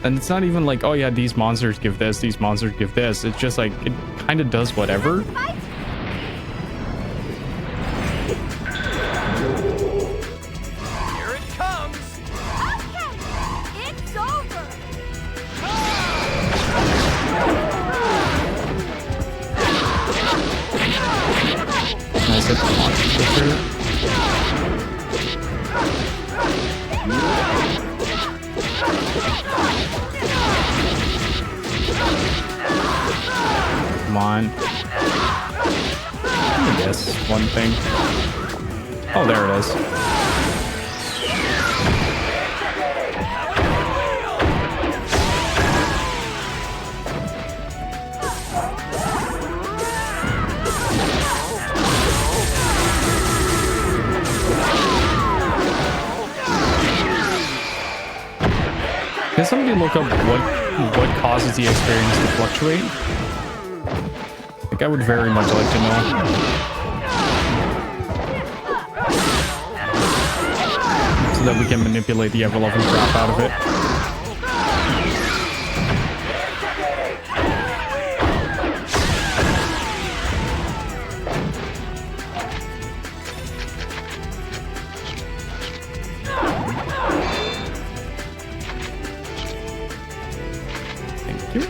And it's not even like, oh yeah, these monsters give this, these monsters give this. It's just like, it kind of does whatever. Here it comes! Okay, it's over. Nice hit the monster picture. Come on. Let me guess one thing. Oh, there it is. Can somebody look up what causes the experience to fluctuate? Like, I would very much like to know. So that we can manipulate the ever-loving crap out of it. Thank you.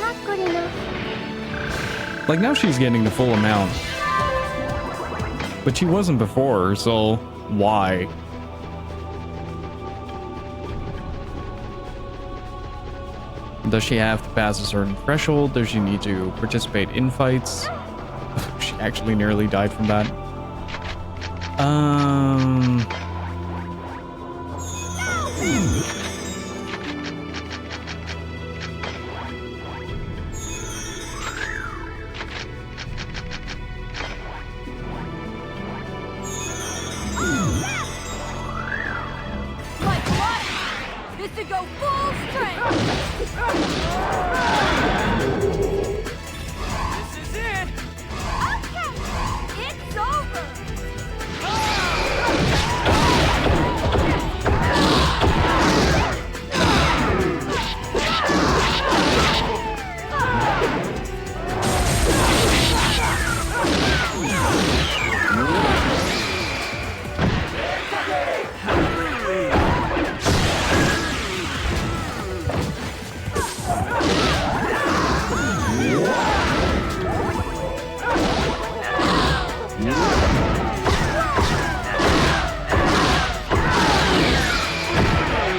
Not good enough. Like, now she's getting the full amount. But she wasn't before, so why? Does she have to pass a certain threshold? Does she need to participate in fights? She actually nearly died from that. Like what? This to go full strength. This is it! Okay, it's over.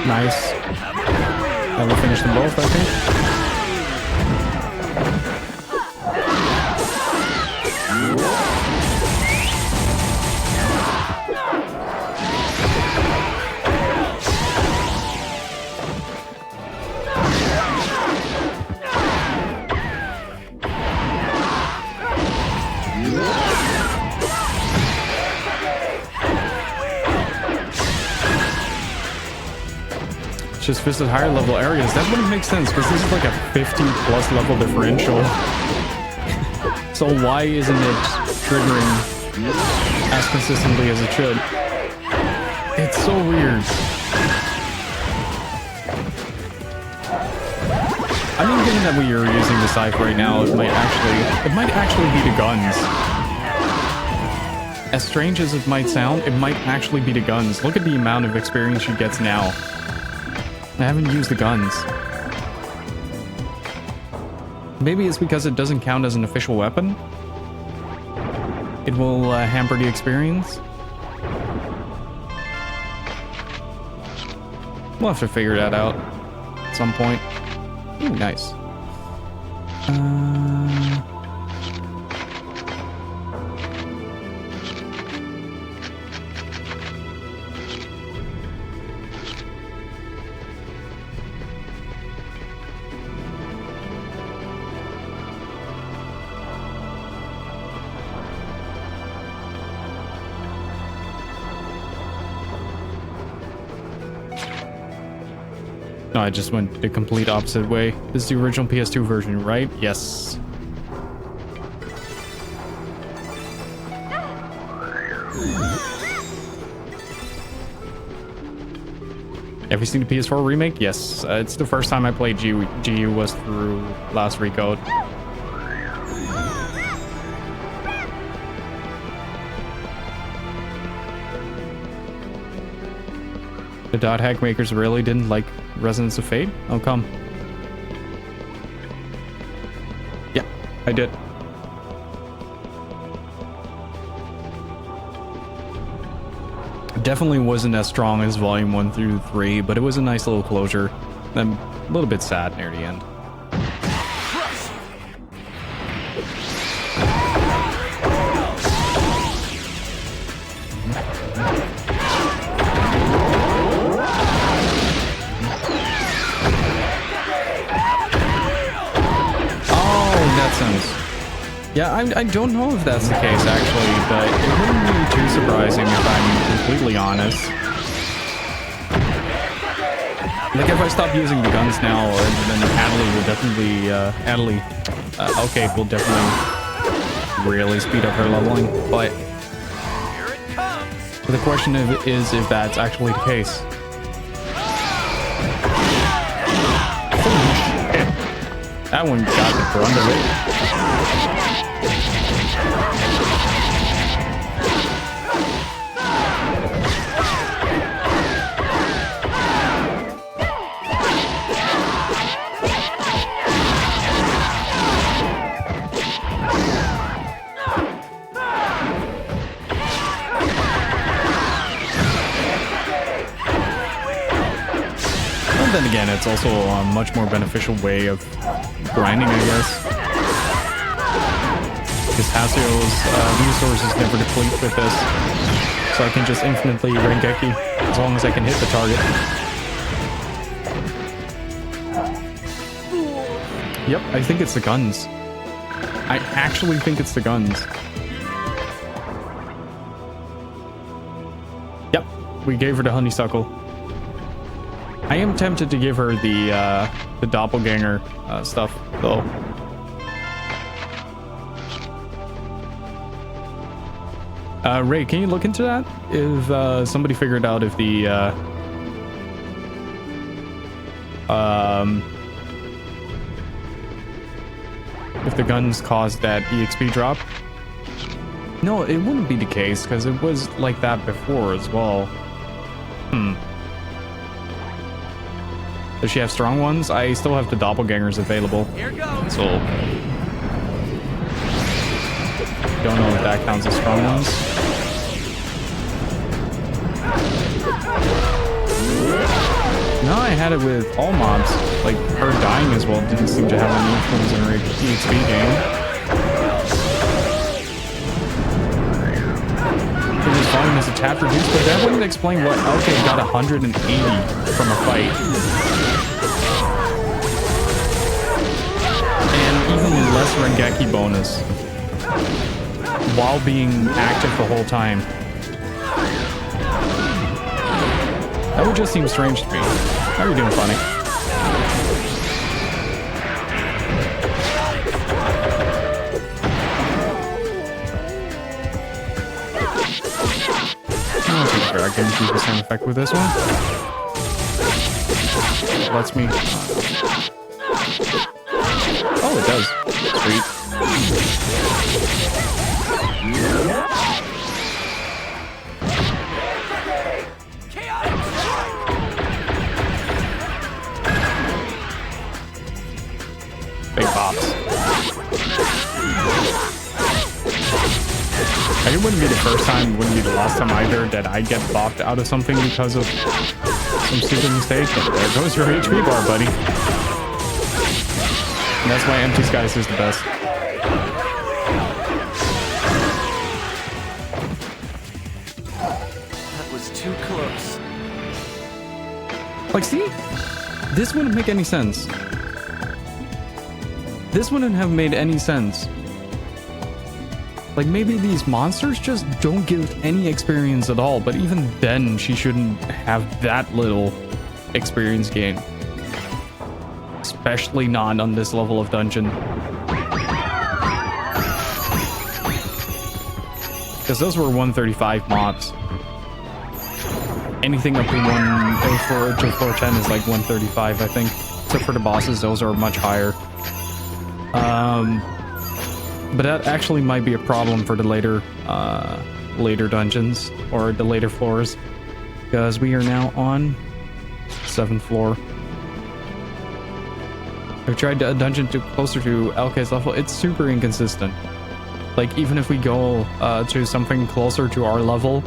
Nice. That will finish them both, I think. Just visit higher level areas. That wouldn't make sense because this is like a 50+ level differential. So why isn't it triggering as consistently as it should? It's so weird. I mean, given that we are using the scythe right now, it might actually be the guns. As strange as it might sound, it might actually be the guns. Look at the amount of experience she gets now. I haven't used the guns. Maybe it's because it doesn't count as an official weapon. It will hamper the experience. We'll have to figure that out at some point. Ooh, nice. No, I just went the complete opposite way. This is the original PS2 version, right? Yes. Have you seen the PS4 remake? Yes. It's the first time I played GU was through last recode. The dot hack makers really didn't like Resonance of Fate? Oh, come. Yeah, I did. Definitely wasn't as strong as Volume 1 through 3, but it was a nice little closure. I'm a little bit sad near the end. Yeah, I don't know if that's the case, actually, but it wouldn't be too surprising if I'm completely honest. Like, if I stop using the guns now, then Adelie will definitely, will definitely really speed up her leveling, but the question is if that's actually the case. That one got the brunt of it. Then again, it's also a much more beneficial way of grinding, I guess. Because Haseo's resources never deplete with this. So I can just infinitely Rengeki as long as I can hit the target. Yep, I think it's the guns. I actually think it's the guns. Yep, we gave her the honeysuckle. I am tempted to give her the doppelganger stuff, though. Ray, can you look into that? If somebody figured out if the guns caused that EXP drop? No, it wouldn't be the case because it was like that before as well. Does she have strong ones? I still have the doppelgangers available. Here goes. So don't know if that counts as strong ones. No, I had it with all mobs. Like her dying as well didn't seem to have any influence in her EXP game. His volume is a tad reduced, but that wouldn't explain what LK got 180 from a fight. Even less Rengeki bonus while being active the whole time. That would just seem strange to me. How are you doing, Funny? sure I can do the same effect with this one. It lets me... Oh, it does. Sweet. Big pops. Like, it wouldn't be the first time, it wouldn't be the last time either that I get bopped out of something because of some stupid mistake. And there goes your HP bar, buddy. And that's why Empty Skies is the best. That was too close. Like, see? This wouldn't make any sense. This wouldn't have made any sense. Like, maybe these monsters just don't give any experience at all, but even then, she shouldn't have that little experience gain. Especially not on this level of dungeon. Because those were 135 mobs. Anything up to 410 is like 135, I think. Except for the bosses, those are much higher. But that actually might be a problem for the later dungeons or the later floors, because we are now on 7th floor. I've tried a dungeon closer to LK's level. It's super inconsistent. Like, even if we go to something closer to our level,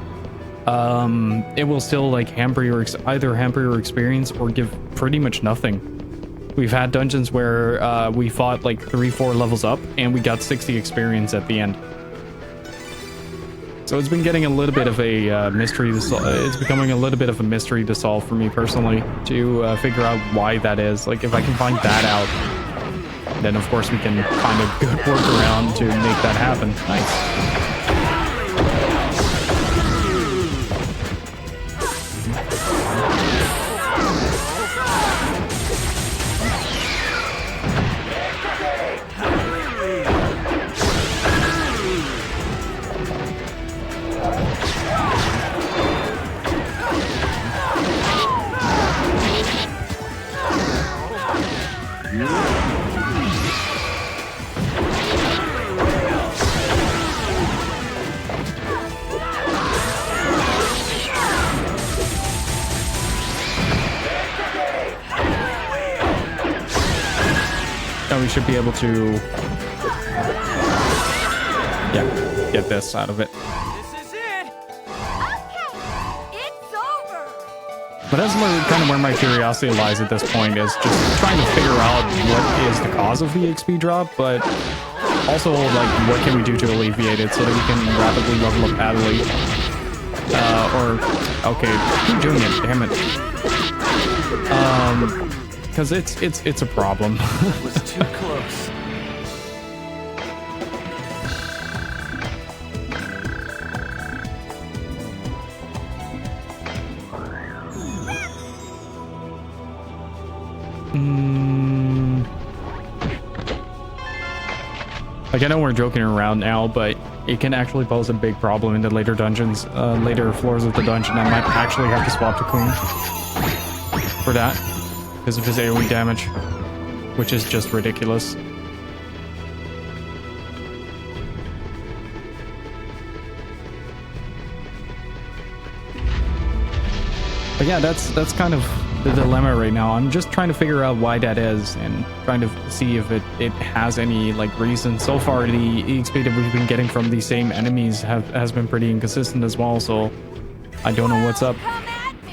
it will still like either hamper your experience or give pretty much nothing. We've had dungeons where we fought like 3-4 levels up and we got 60 experience at the end. So it's been getting a little bit of a mystery to solve. It's becoming a little bit of a mystery to solve for me personally, to figure out why that is. Like, if I can find that out, then of course we can find a good workaround to make that happen. Nice. Now we should be able to, yeah, get this out of it. This is it! Okay, it's over. But that's kind of where my curiosity lies at this point, is just trying to figure out what is the cause of the XP drop, but also, like, what can we do to alleviate it so that we can rapidly level up Adley. Okay, keep doing it, damn it. Because it's a problem. That was too close. Like, I know we're joking around now, but it can actually pose a big problem in the later dungeons, later floors of the dungeon. I might actually have to swap to Kun for that, because of his AoE damage, which is just ridiculous. But yeah, that's kind of the dilemma right now. I'm just trying to figure out why that is, and trying to see if it has any like reason. So far, the EXP that we've been getting from these same enemies has been pretty inconsistent as well. So I don't know what's up.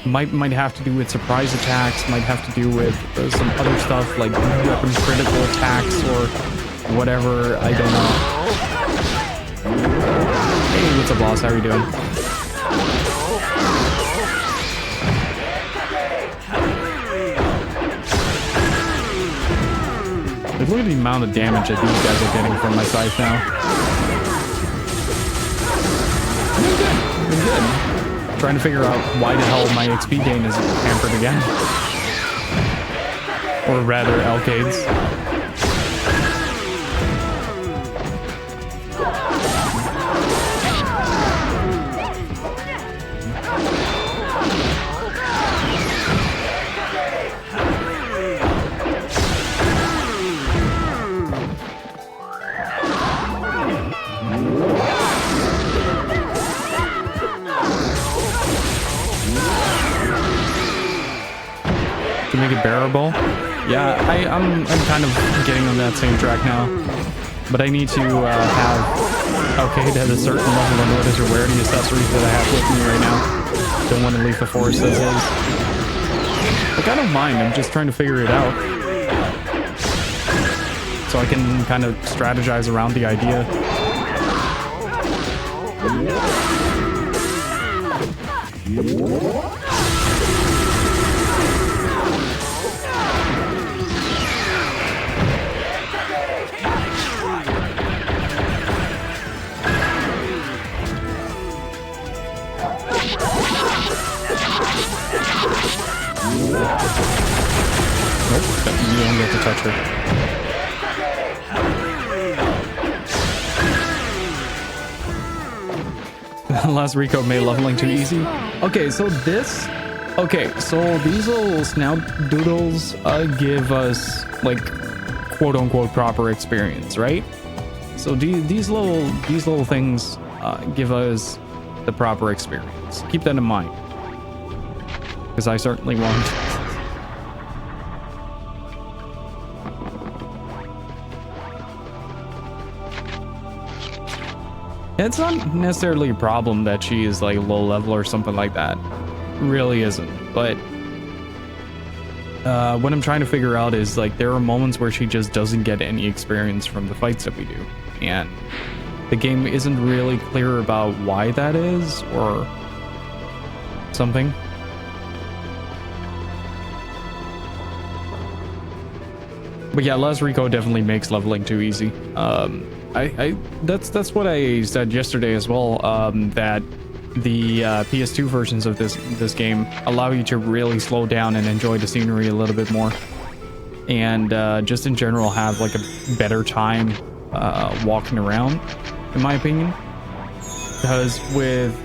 Might have to do with surprise attacks. Might have to do with some other stuff like weapon critical attacks or whatever. I don't know. Hey, what's up, boss? How are you doing? Like, look at the amount of damage that these guys are getting from my scythe now. Pretty good. Trying to figure out why the hell my XP gain is hampered again. Or rather, Alcade's. bearable. Yeah, I'm kind of getting on that same track now. But I need to have okay at a certain level in order to wear the accessories that I have with me right now. Don't want to leave the forest as is. Like, I don't mind, I'm just trying to figure it out. So I can kind of strategize around the idea. Nope, you don't get to touch her. Last Rico made leveling too easy. Okay, so this... Okay, so these little snout doodles give us, like, quote-unquote proper experience, right? So these little things give us the proper experience. Keep that in mind. Because I certainly won't. It's not necessarily a problem that she is like low level or something like that. It really isn't. But what I'm trying to figure out is like there are moments where she just doesn't get any experience from the fights that we do. And the game isn't really clear about why that is or something. But yeah, Les Rico definitely makes leveling too easy. That's what I said yesterday as well. That the PS2 versions of this game allow you to really slow down and enjoy the scenery a little bit more, and just in general have like a better time walking around, in my opinion. Because with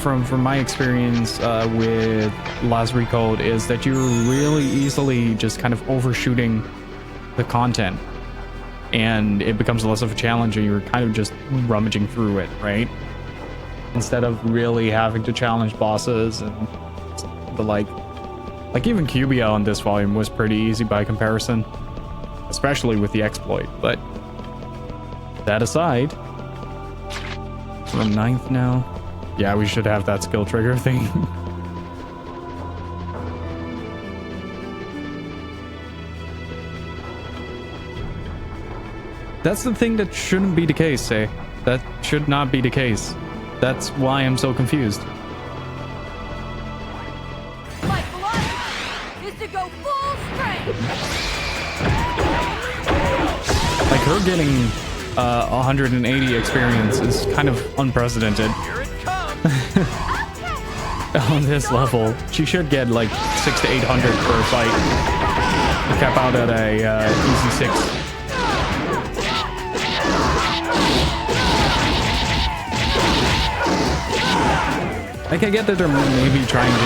from my experience with Las Recode is that you're really easily just kind of overshooting the content, and it becomes less of a challenge and you're kind of just rummaging through it, right? Instead of really having to challenge bosses and the like even Cubia on this volume was pretty easy by comparison, especially with the exploit. But that aside, we're 9th now. Yeah, we should have that skill trigger thing. That's the thing that shouldn't be the case, eh? That should not be the case. That's why I'm so confused. My philosophy is to go full strength. Like, her getting 180 experience is kind of unprecedented. Here it comes. On this level. She should get like 600 to 800 per fight. To cap out at a easy 6. Like, I get that they're maybe trying to,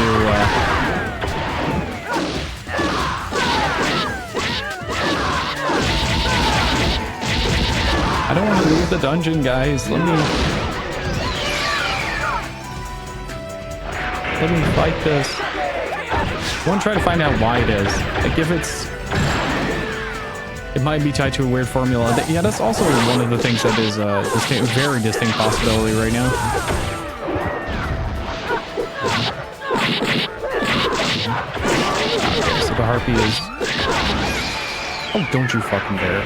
I don't want to leave the dungeon, guys. Let me fight this. I want to try to find out why it is. Like, if it might be tied to a weird formula. Yeah, that's also one of the things that is a very distinct possibility right now. So the harpy is... Oh, don't you fucking dare.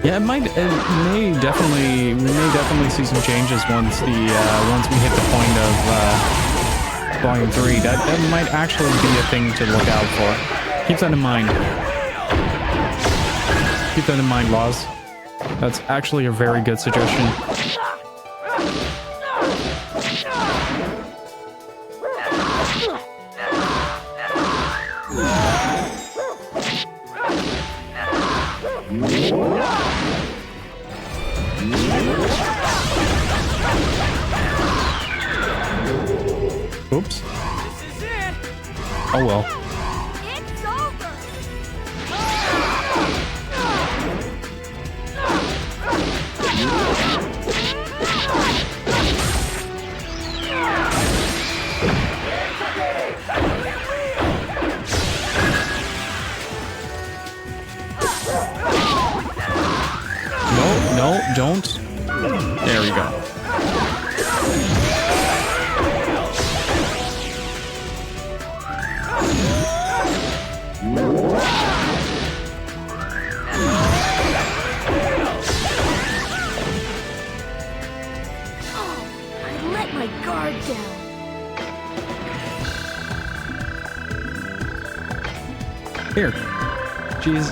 Yeah, we may definitely see some changes once we hit the point of Volume 3. That might actually be a thing to look out for. Keep that in mind. Keep that in mind, Laws. That's actually a very good suggestion. Oops. This is it. Oh well. It's over. No, no, don't. There we go. I let my guard down. Here.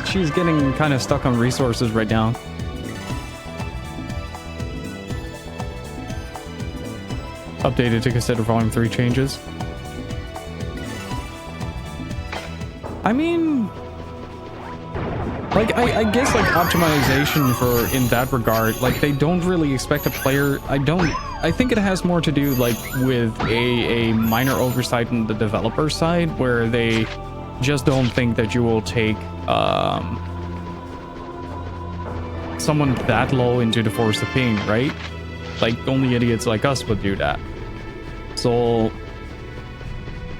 She's getting kind of stuck on resources right now. Updated to consider Volume 3 changes. I mean, like, I guess, like, optimization for, in that regard, like, they don't really expect a player, I think it has more to do, like, with a minor oversight on the developer side, where they just don't think that you will take, someone that low into the Forest of Pain, right? Like, only idiots like us would do that. So,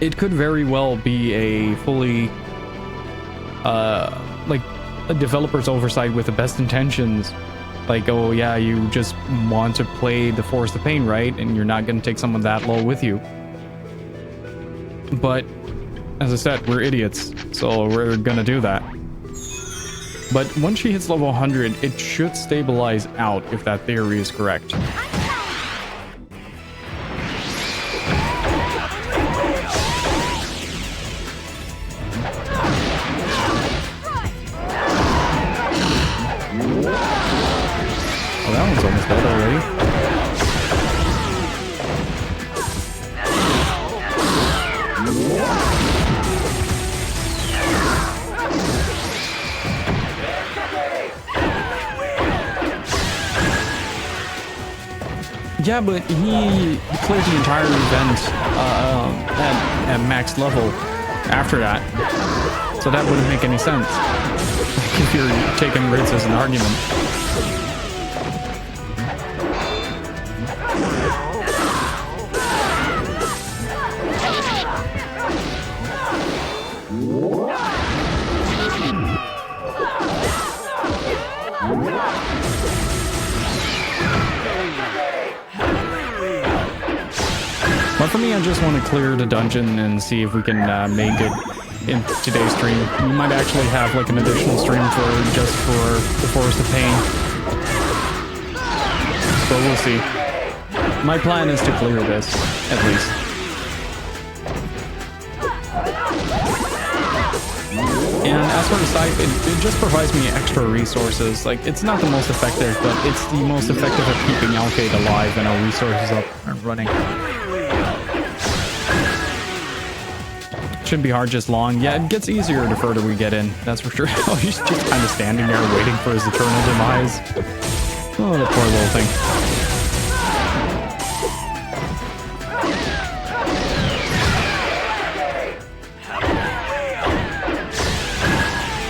it could very well be a fully, like, a developer's oversight with the best intentions. Like, oh yeah, you just want to play the Forest of Pain, right? And you're not going to take someone that low with you. But, as I said, we're idiots, so we're going to do that. But once she hits level 100, it should stabilize out if that theory is correct. Oh, that one's almost dead already. Yeah, but he cleared the entire event at max level after that. So that wouldn't make any sense. Like, if you're taking Ritz as an argument. But for me, I just want to clear the dungeon and see if we can make it in today's stream. We might actually have like an additional stream for just for the Forest of Pain. So we'll see. My plan is to clear this, at least. And as for the site, it just provides me extra resources. Like, it's not the most effective, but it's the most effective at keeping Alcade alive and our resources up and running. Shouldn't be hard, just long. Yeah, it gets easier the further we get in, that's for sure. Oh, he's just kind of standing there waiting for his eternal demise. Oh, the poor little thing.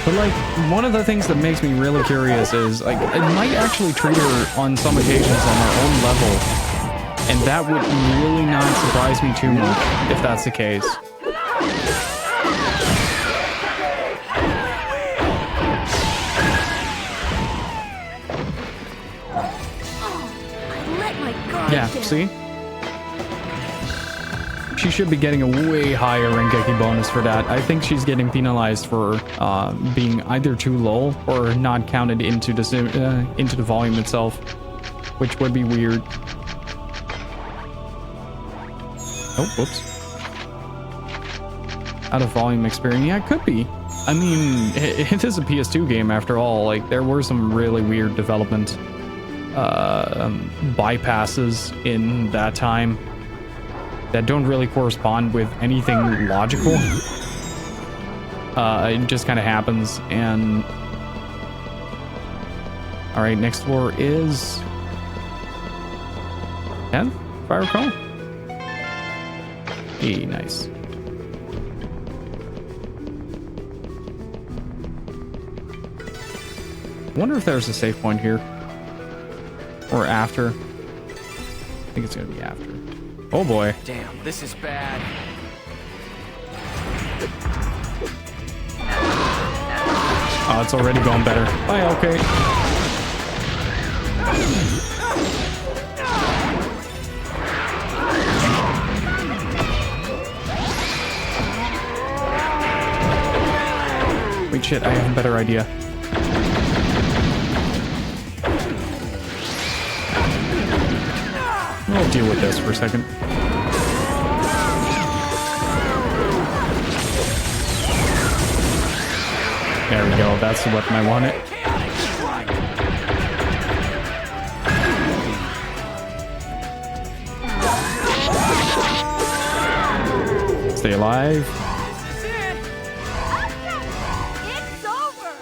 But like, one of the things that makes me really curious is, like, I might actually treat her on some occasions on her own level. And that would really not surprise me too much if that's the case. Yeah, see? She should be getting a way higher Rengeki bonus for that. I think she's getting penalized for being either too low or not counted into the volume itself, which would be weird. Oh, whoops. Out of volume experience. Yeah, it could be. I mean, it is a PS2 game after all. Like, there were some really weird development bypasses in that time that don't really correspond with anything logical. It just kind of happens, and All right, next floor is 10, if I recall. Hey, nice. Wonder if there's a save point here. Or after. I think it's gonna be after. Oh boy. Damn, this is bad. Oh, it's already going better. Bye, okay. Wait, shit, I have a better idea. I'll deal with this for a second. There we go, that's the weapon I wanted. Stay alive. This is it. It's over.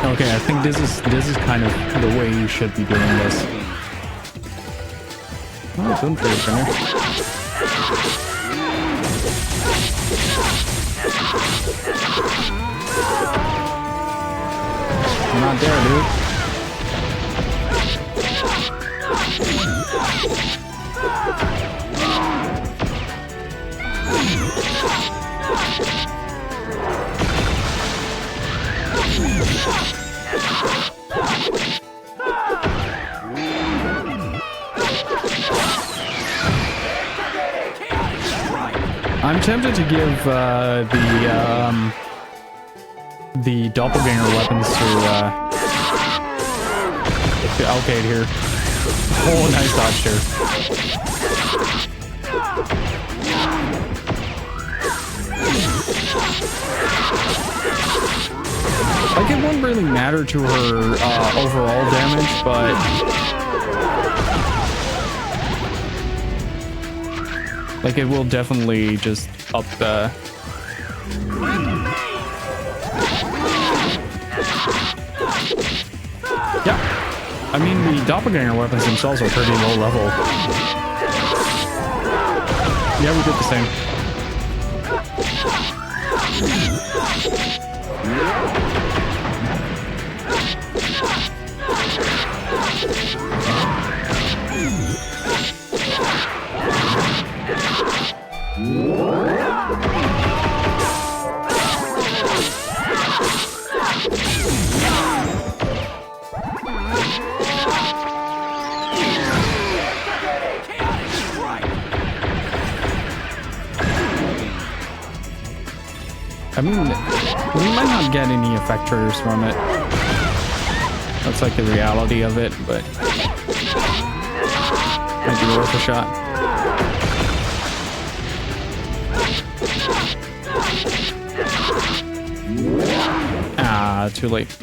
Okay, I think this is kind of the way you should be doing this. Oh, don't trade finish. I'm not there, dude. I'm tempted to give the doppelganger weapons to Alcade here. Oh, nice dodge here. Like, it wouldn't really matter to her overall damage, but like, it will definitely just up the... Yeah. I mean, the doppelganger weapons themselves are pretty low level. Yeah, we did the same. I mean, we might not get any effect triggers from it. That's like the reality of it, but might be worth a shot. Ah, too late.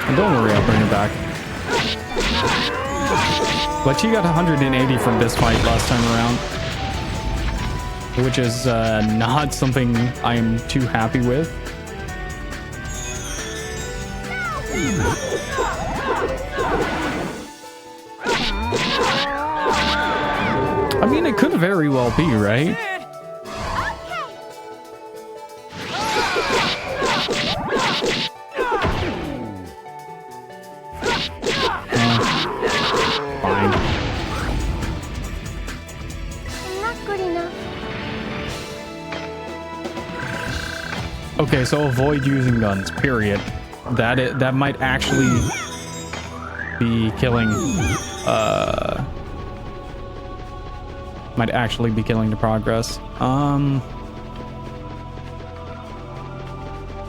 And don't worry, I'll bring it back. But you got 180 from this fight last time around, which is not something I'm too happy with. I mean, it could very well be, right? Okay, so avoid using guns, period. That might actually be killing Might actually be killing the progress.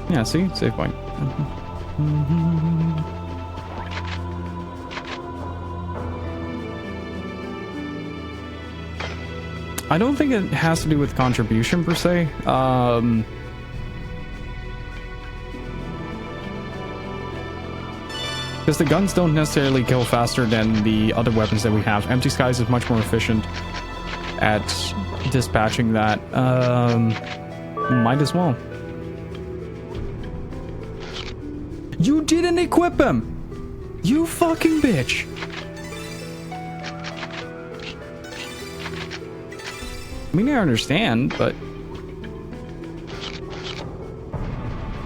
Yeah, see? Save point. I don't think it has to do with contribution per se. Because the guns don't necessarily kill faster than the other weapons that we have. Empty Skies is much more efficient at dispatching that. Might as well. You didn't equip him! You fucking bitch! I mean, I understand, but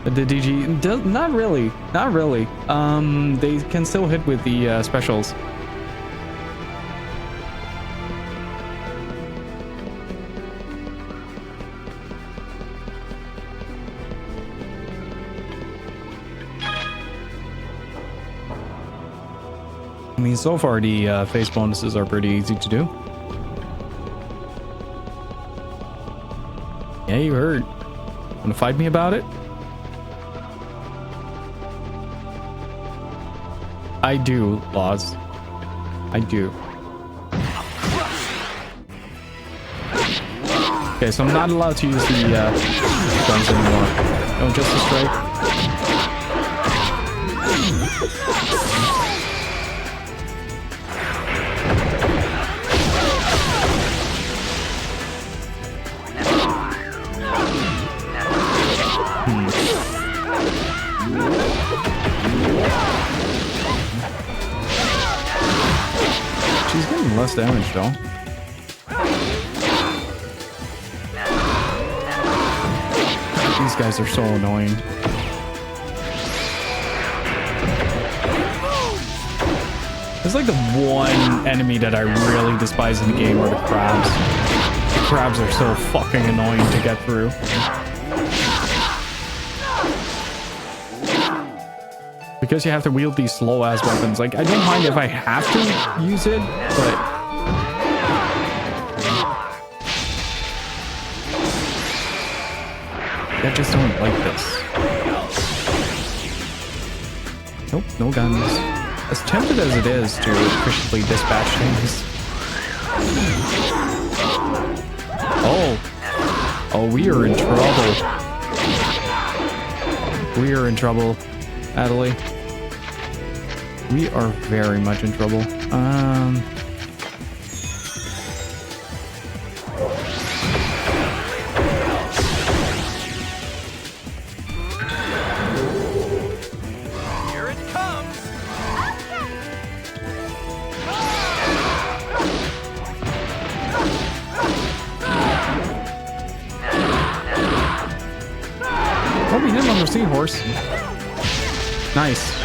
the DG does not really. They can still hit with the specials. I mean, so far the face bonuses are pretty easy to do. Yeah, you heard. Wanna fight me about it? I do, Laws. I do. Okay, so I'm not allowed to use the guns anymore. No, just a strike. She's getting less damage though. These guys are so annoying. It's like the one enemy that I really despise in the game are the crabs. The crabs are so fucking annoying to get through. Because you have to wield these slow ass weapons. Like, I don't mind if I have to use it, but I just don't like this. Nope, no guns. As tempted as it is to efficiently dispatch things. Oh, we are in trouble. We are in trouble, Adelaide. We are very much in trouble. Here it comes. Oh, we hit him on the seahorse. Nice.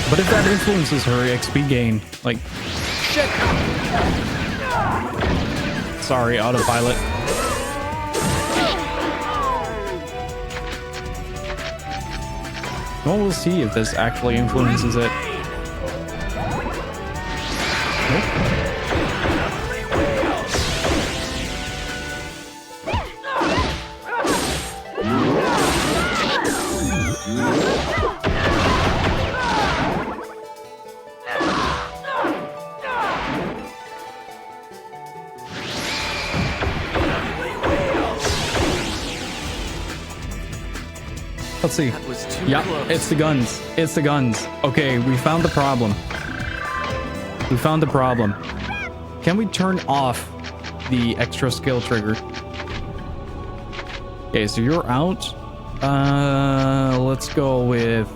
But if that influences her XP gain, like, shit. Sorry, autopilot. Well, we'll see if this actually influences it. Nope. Let's see. Yeah, it's the guns. It's the guns. Okay, we found the problem. We found the problem. Can we turn off the extra skill trigger. Okay, so you're out. Let's go with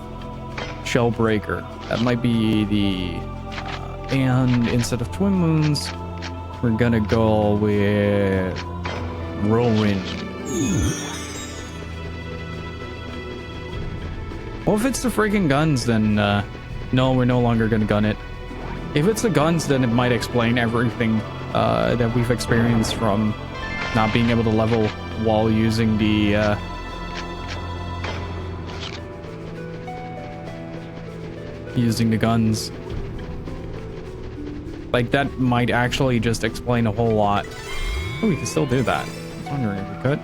Shellbreaker. That might be the... and instead of Twin Moons, we're gonna go with Whirlwind. Well, if it's the freaking guns, then no, we're no longer gonna gun it. If it's the guns, then it might explain everything that we've experienced from not being able to level while using the guns. Like, that might actually just explain a whole lot. Oh, we can still do that. I was wondering if we could.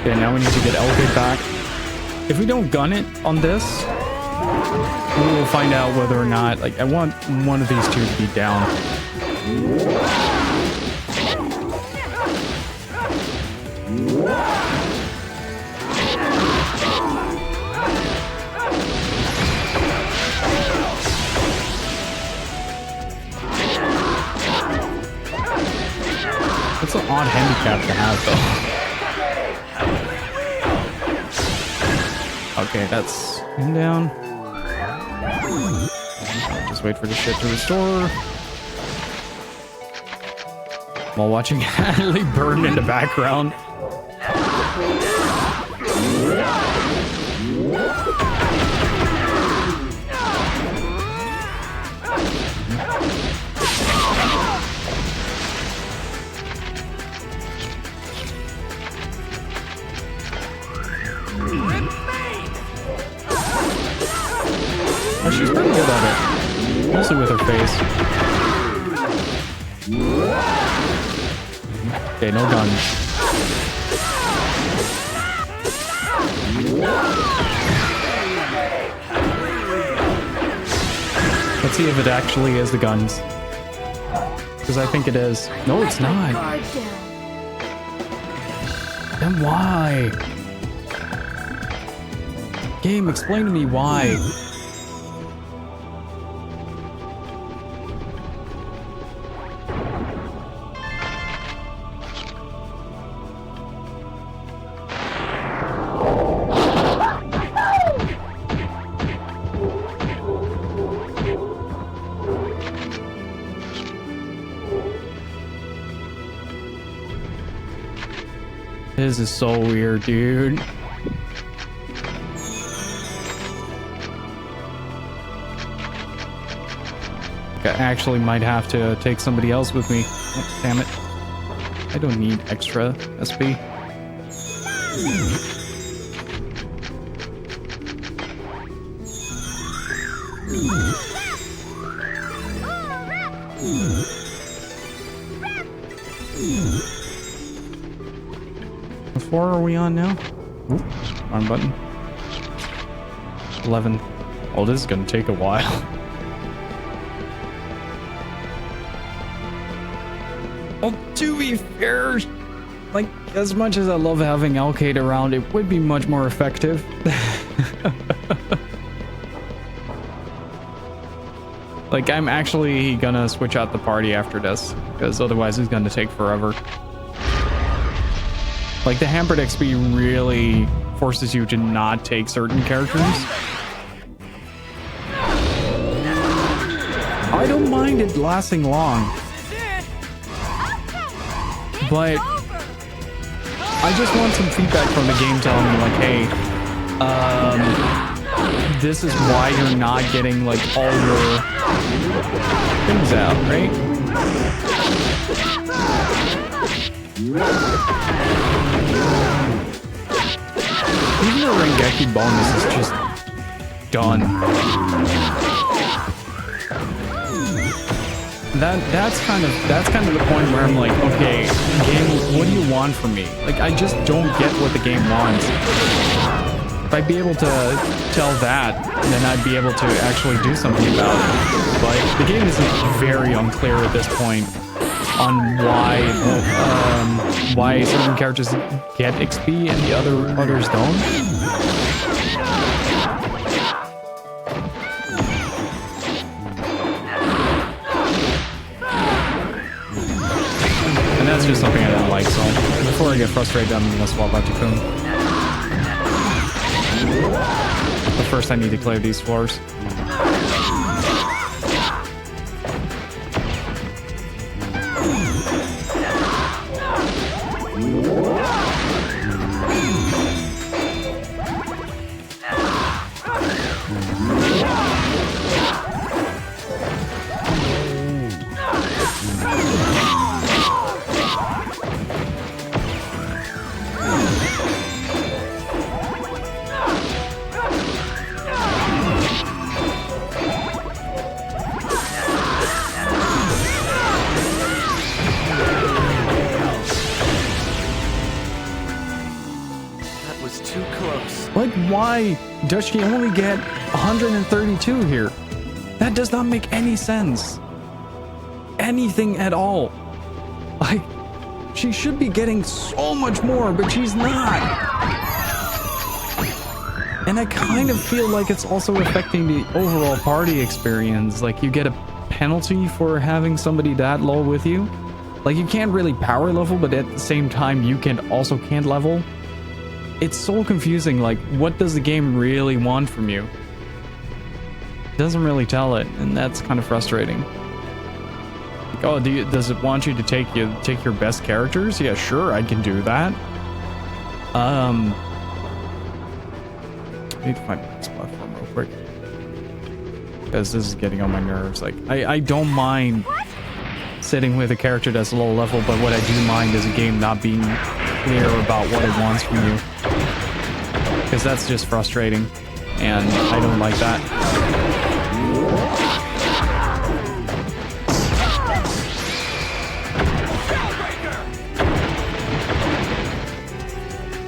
Okay, now we need to get Elgate back. If we don't gun it on this, we will find out whether or not, like, I want one of these two to be down. That's an odd handicap to have, though. Okay, that's him down. Just wait for the shit to restore. While watching Hadley burn in the background. Oh, she's pretty good at it. Mostly with her face. Okay, no guns. Let's see if it actually is the guns. Because I think it is. No, it's not. Then why? Game, explain to me why. This is so weird, dude. I actually might have to take somebody else with me. Oh, damn it. I don't need extra SP. What floor are we on now? Oop, wrong button. 11. Oh, this is gonna take a while. Well, to be fair, like, as much as I love having Alcade around, it would be much more effective. Like, I'm actually gonna switch out the party after this, because otherwise it's gonna take forever. Like, the hampered XP really forces you to not take certain characters. I don't mind it lasting long, but I just want some feedback from the game telling me, like, hey, this is why you're not getting, like, all your things out, right? Even the Rengeki bonus is just done. That's kind of the point where I'm like, okay, game, what do you want from me? Like, I just don't get what the game wants. If I'd be able to tell that, then I'd be able to actually do something about it. But the game is very unclear at this point on why certain characters get XP and the others don't. And that's just something I don't like, so before I get frustrated, I'm gonna swap out to Kun. But first I need to clear these floors. Like, why does she only get 132 here? That does not make any sense. Anything at all. Like, she should be getting so much more, but she's not. And I kind of feel like it's also affecting the overall party experience. Like, you get a penalty for having somebody that low with you. Like, you can't really power level, but at the same time, you can't level. It's so confusing. Like, what does the game really want from you? It doesn't really tell it, and that's kind of frustrating. Like, oh, does it want you to take your best characters? Yeah, sure, I can do that. I need to find this platform real quick, because this is getting on my nerves. Like, I don't mind sitting with a character that's low level, but what I do mind is a game not being clear about what it wants from you, because that's just frustrating, and I don't like that.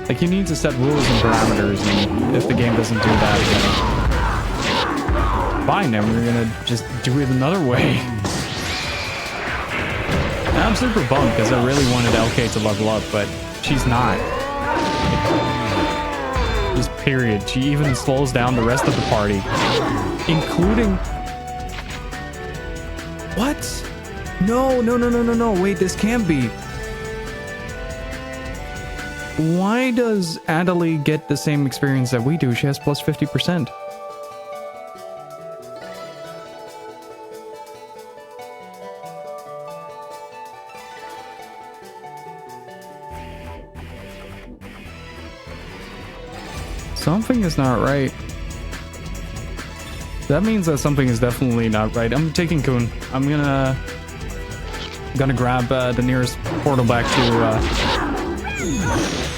Like, you need to set rules and parameters, and if the game doesn't do that, then fine, then we're gonna just do it another way. And I'm super bummed because I really wanted LK to level up, but she's not. Just period. She even slows down the rest of the party, including... What? No. Wait, this can't be. Why does Adelie get the same experience that we do? She has plus 50%. Something is not right. That means that something is definitely not right. I'm taking Kun. I'm gonna grab the nearest portal back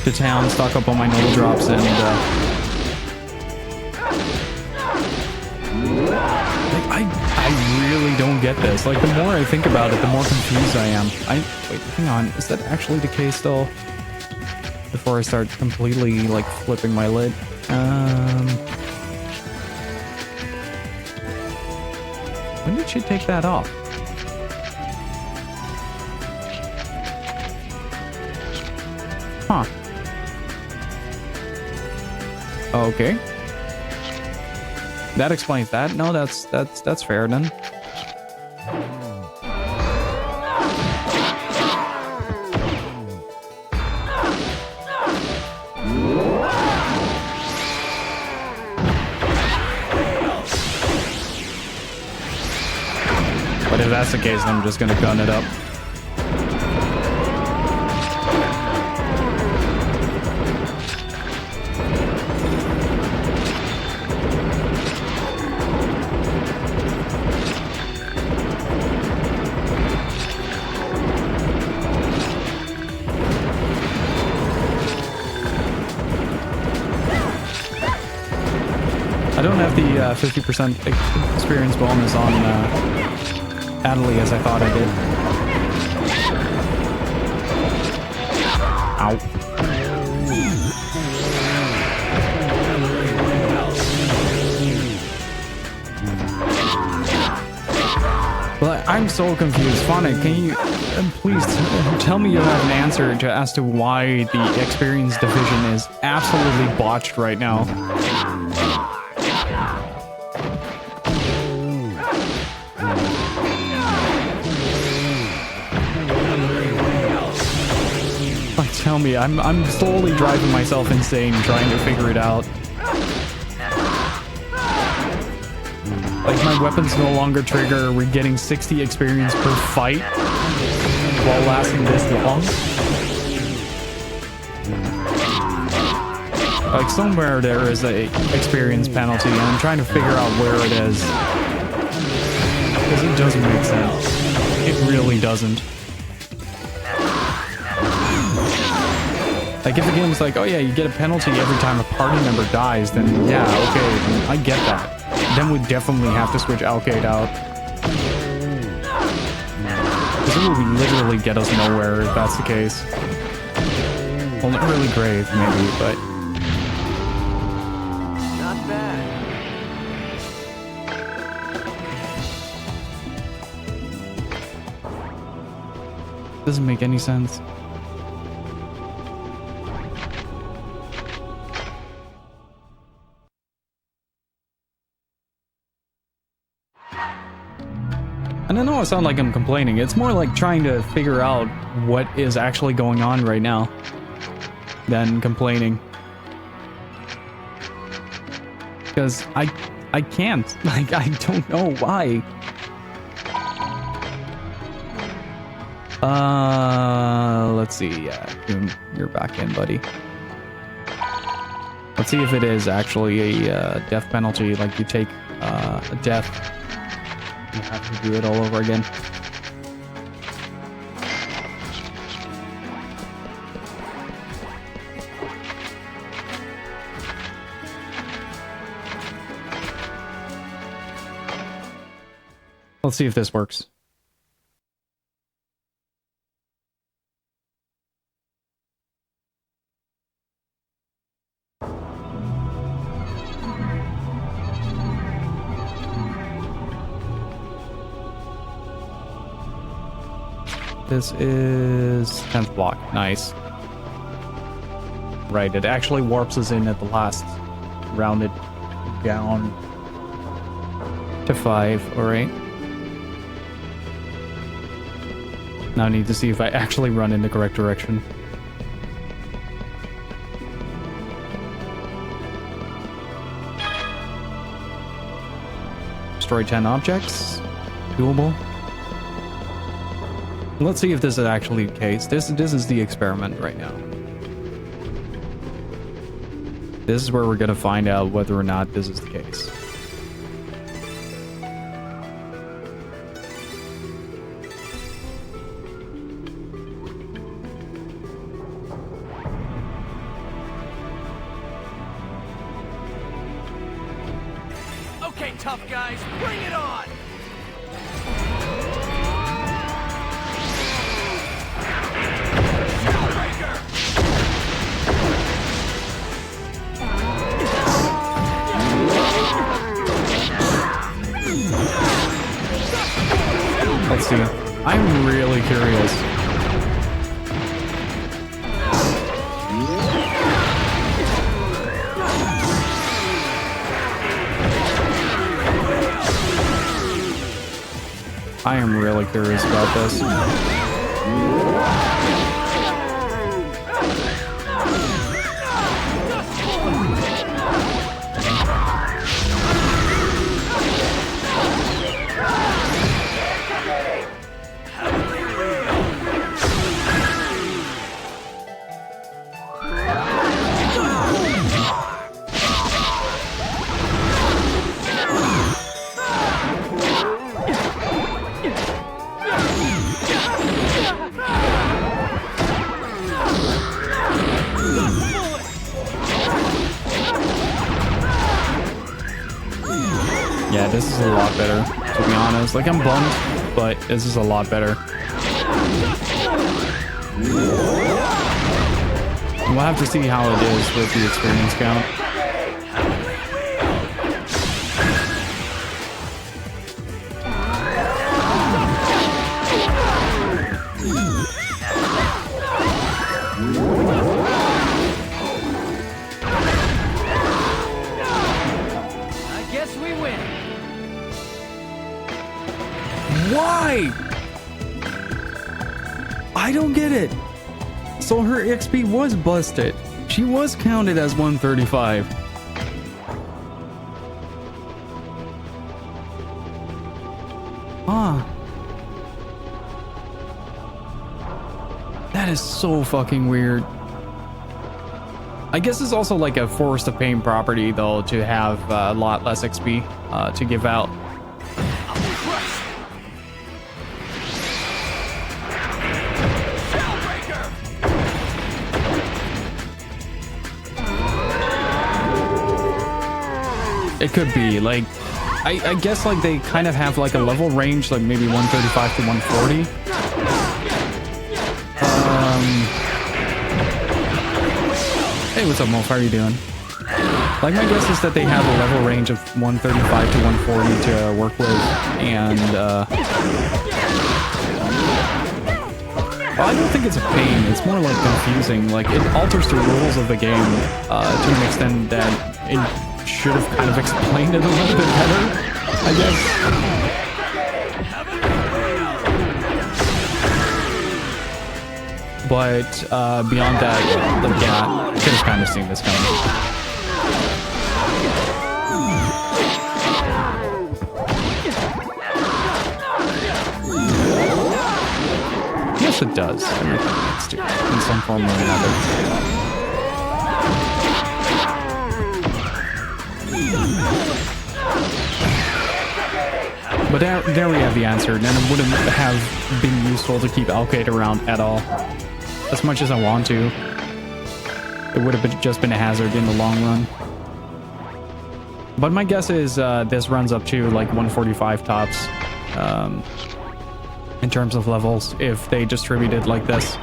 to town, stock up on my noble drops, and like, I really don't get this. Like, the more I think about it, the more confused I am. Wait, hang on. Is that actually the case though? Before I start completely like flipping my lid. When did she take that off? Huh. Okay. That explains that. No, that's fair then. But if that's the case, I'm just gonna gun it up. I don't have the 50% experience bonus on Adelie as I thought I did. Ow. But I'm so confused. Phonic, can you please tell me you have an answer as to why the experience division is absolutely botched right now? Tell me, I'm slowly driving myself insane trying to figure it out. Like, my weapons no longer trigger. We're getting 60 experience per fight while lasting this long. Like, somewhere there is a experience penalty, and I'm trying to figure out where it is. Because it doesn't make sense. It really doesn't. Like, if the game was like, oh yeah, you get a penalty every time a party member dies, then yeah, okay, I get that. Then we definitely have to switch Alcade out. Because it will literally get us nowhere if that's the case. Well, not really grave, maybe, but... Not bad. Doesn't make any sense. And I know it sounds like I'm complaining. It's more like trying to figure out what is actually going on right now than complaining. Because I can't. Like, I don't know why. Let's see. Yeah, you're back in, buddy. Let's see if it is actually a death penalty. Like, you take a death. You have to do it all over again. Let's see if this works. This is 10th block. Nice. Right, it actually warps us in at the last, rounded down to 5. Alright. Now I need to see if I actually run in the correct direction. Destroy 10 objects. Doable. Let's see if this is actually the case. This is the experiment right now. This is where we're gonna find out whether or not this is the case. Okay, tough guys, bring it on! Let's see. I'm really curious. I am really curious about this. Yeah, this is a lot better, to be honest. Like, I'm bummed, but this is a lot better. We'll have to see how it is with the experience count. I guess we win. Why? I don't get it. So her XP was busted. She was counted as 135. Ah. That is so fucking weird. I guess it's also like a Forest of Pain property, though, to have a lot less XP to give out. It could be like, I guess like they kind of have like a level range, like maybe 135 to 140. Hey, what's up, Wolf? How are you doing? Like, my guess is that they have a level range of 135 to 140 to work with, and well, I don't think it's a pain. It's more like confusing. Like, it alters the rules of the game to an extent that it should have kind of explained it a little bit better, I guess. But beyond that, like, yeah, I could have kind of seen this coming. Yes, it does. Everything needs to, in some form or another. But there we have the answer, and it wouldn't have been useful to keep Alkate around at all. As much as I want to. It would have just been a hazard in the long run. But my guess is this runs up to like 145 tops in terms of levels if they distribute it like this.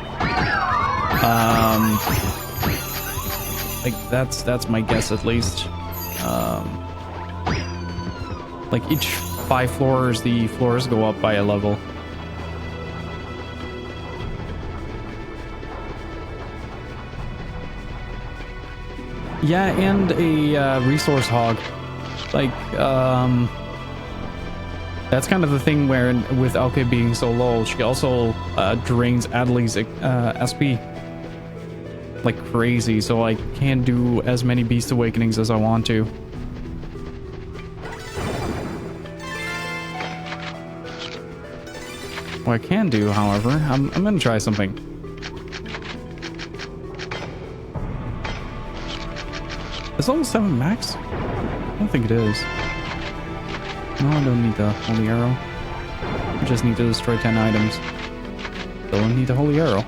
Like that's my guess at least. Like each 5 floors, the floors go up by a level. Yeah, and a resource hog. Like, that's kind of the thing where with Alke being so low, she also drains Adley's SP like crazy, so I can't do as many Beast Awakenings as I want to. What I can do, however, I'm gonna try something. Is level 7 max? I don't think it is. No, I don't need the Holy Arrow. I just need to destroy 10 items. Don't need the Holy Arrow.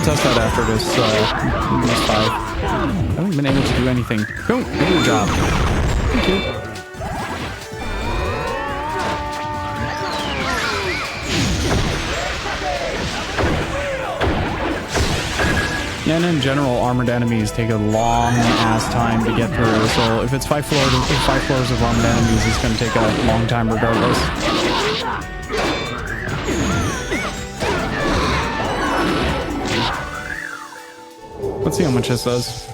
Test that after this 5. I haven't been able to do anything. Go, do your job. Thank you. And in general, armored enemies take a long ass time to get through. So if it's 5 floors of armored enemies, it's going to take a long time regardless. Let's see how much this does.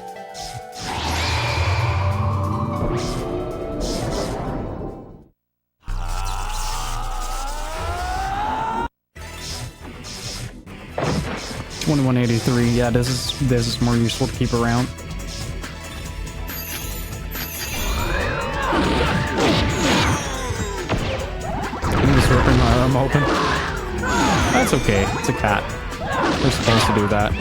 $21.83. Yeah, this is more useful to keep around. I'm just ripping my arm open. That's okay. It's a cat. They're supposed to do that.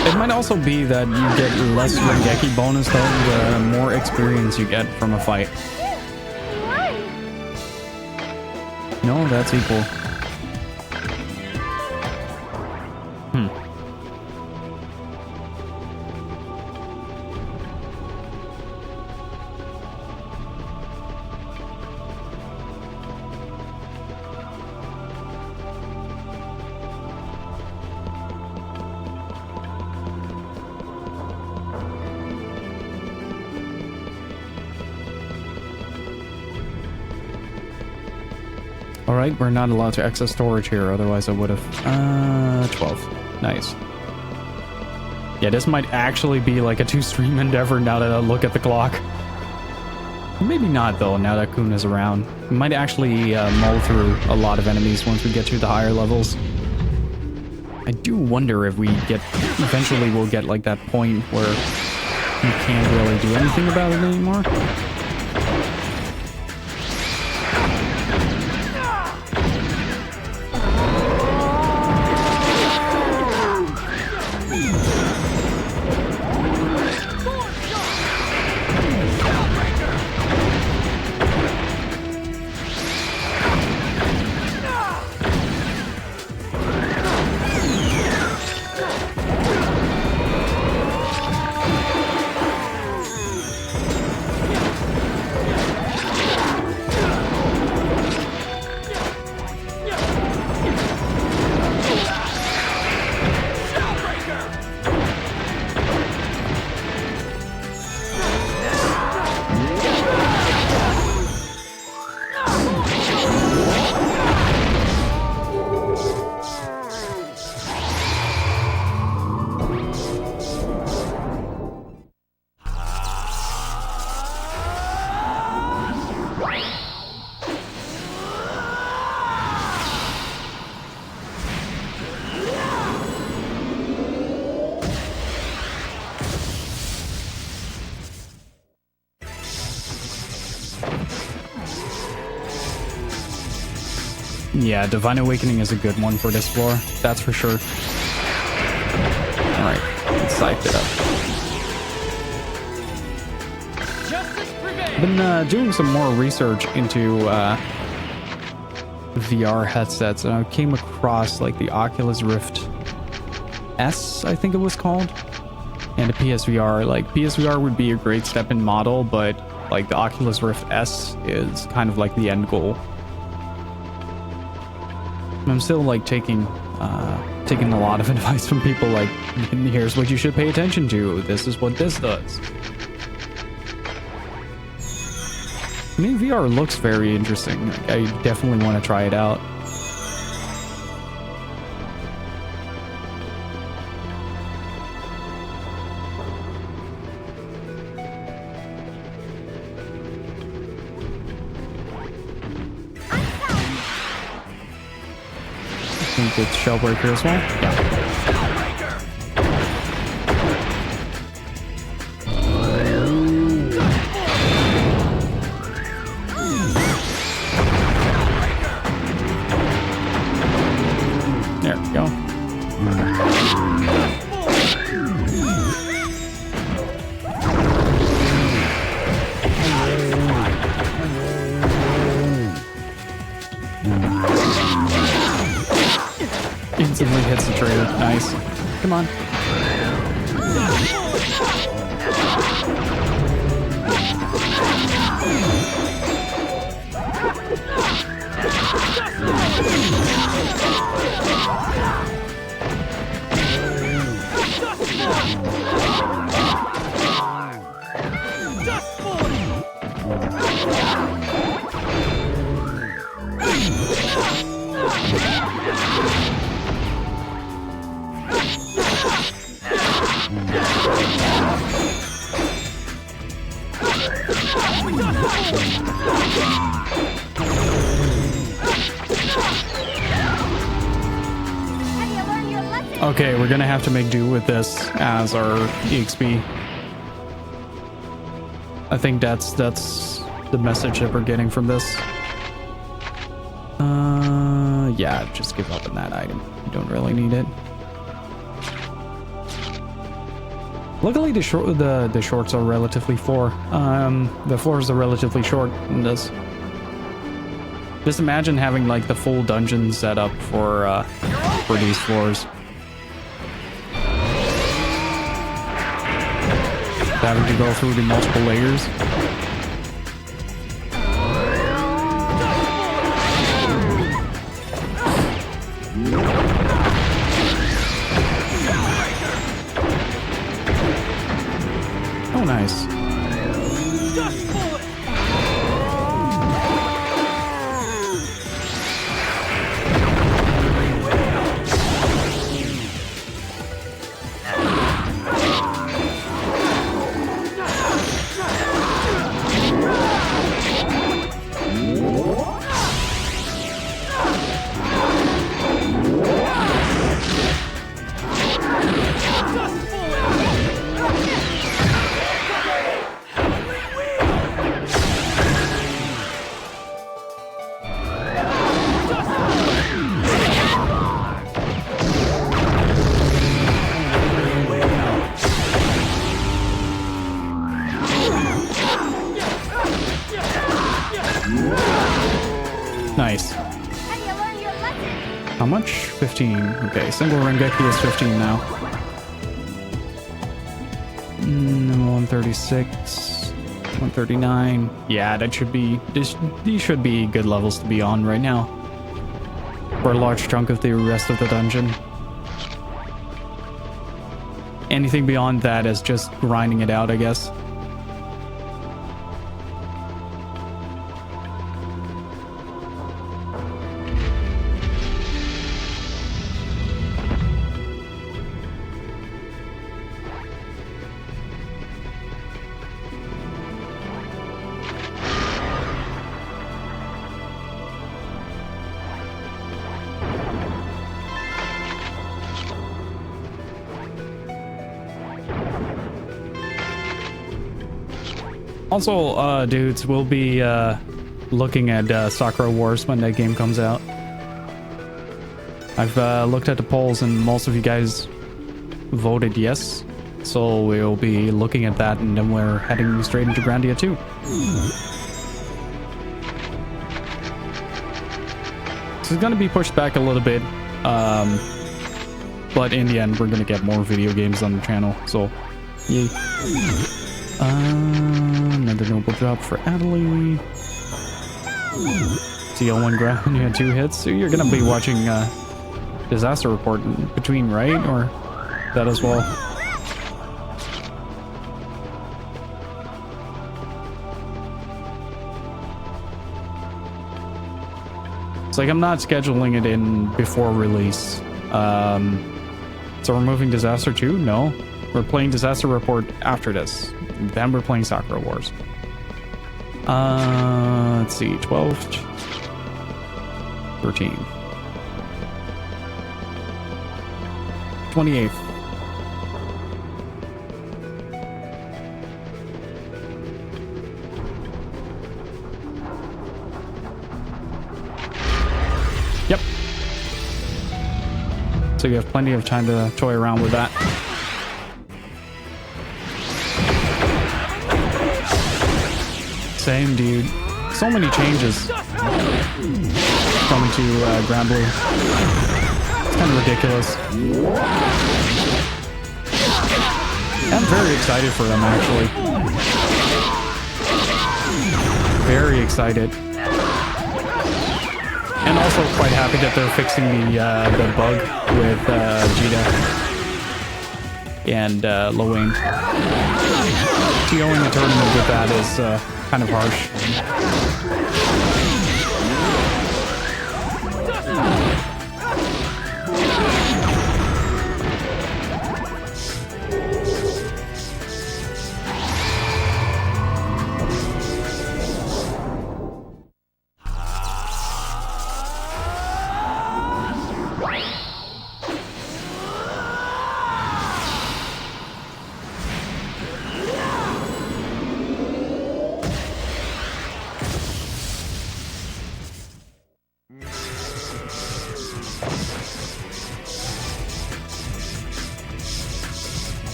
It might also be that you get less Rengeki bonus though, the more experience you get from a fight. No, that's equal. Alright, we're not allowed to access storage here, otherwise I would have... 12. Nice. Yeah, this might actually be like a 2-stream endeavor now that I look at the clock. Maybe not though, now that Kun is around. We might actually mull through a lot of enemies once we get to the higher levels. I do wonder if we get... Eventually we'll get like that point where you can't really do anything about it anymore. Yeah, Divine Awakening is a good one for this floor, that's for sure. Alright, let's psych it up. I've been doing some more research into VR headsets, and I came across like the Oculus Rift S, I think it was called, and the PSVR. Like, PSVR would be a great step in model, but like the Oculus Rift S is kind of like the end goal. I'm still like taking a lot of advice from people like, here's what you should pay attention to, this is what this does. I mean, VR looks very interesting. Like, I definitely want to try it out. I think it's Shellbreaker as well. Yeah. There we go. Instantly hits the trailer. Nice. Come on. Okay, we're gonna have to make do with this as our EXP. I think that's the message that we're getting from this. Yeah, just give up on that item. You don't really need it. Luckily, the shorts are relatively the floors are relatively short in this. Just imagine having like the full dungeon set up for these floors. Having to go through the multiple layers. Oh, nice. Nice. How much? 15. Okay, single Rengeku is 15 now. 136. 139. Yeah, that should be... These should be good levels to be on right now. For a large chunk of the rest of the dungeon. Anything beyond that is just grinding it out, I guess. Also, dudes, we'll be looking at Sakura Wars when that game comes out. I've looked at the polls and most of you guys voted yes. So we'll be looking at that and then we're heading straight into Grandia 2. So it's going to be pushed back a little bit. But in the end, we're going to get more video games on the channel. So, yay. Another noble drop for Adelaide. TL1 ground, you had 2 hits. So you're gonna be watching Disaster Report in between, right? Or that as well? It's like I'm not scheduling it in before release. So we're moving Disaster 2? No. We're playing Disaster Report after this. Then we're playing Sakura Wars. Let's see, 12th, 13, 28th. Yep. So you have plenty of time to toy around with that. Same, dude. So many changes coming to Grand Blue. It's kind of ridiculous. I'm very excited for them, actually. Very excited. And also quite happy that they're fixing the bug with Jita and Lowain. TOing a tournament with that is kind of harsh.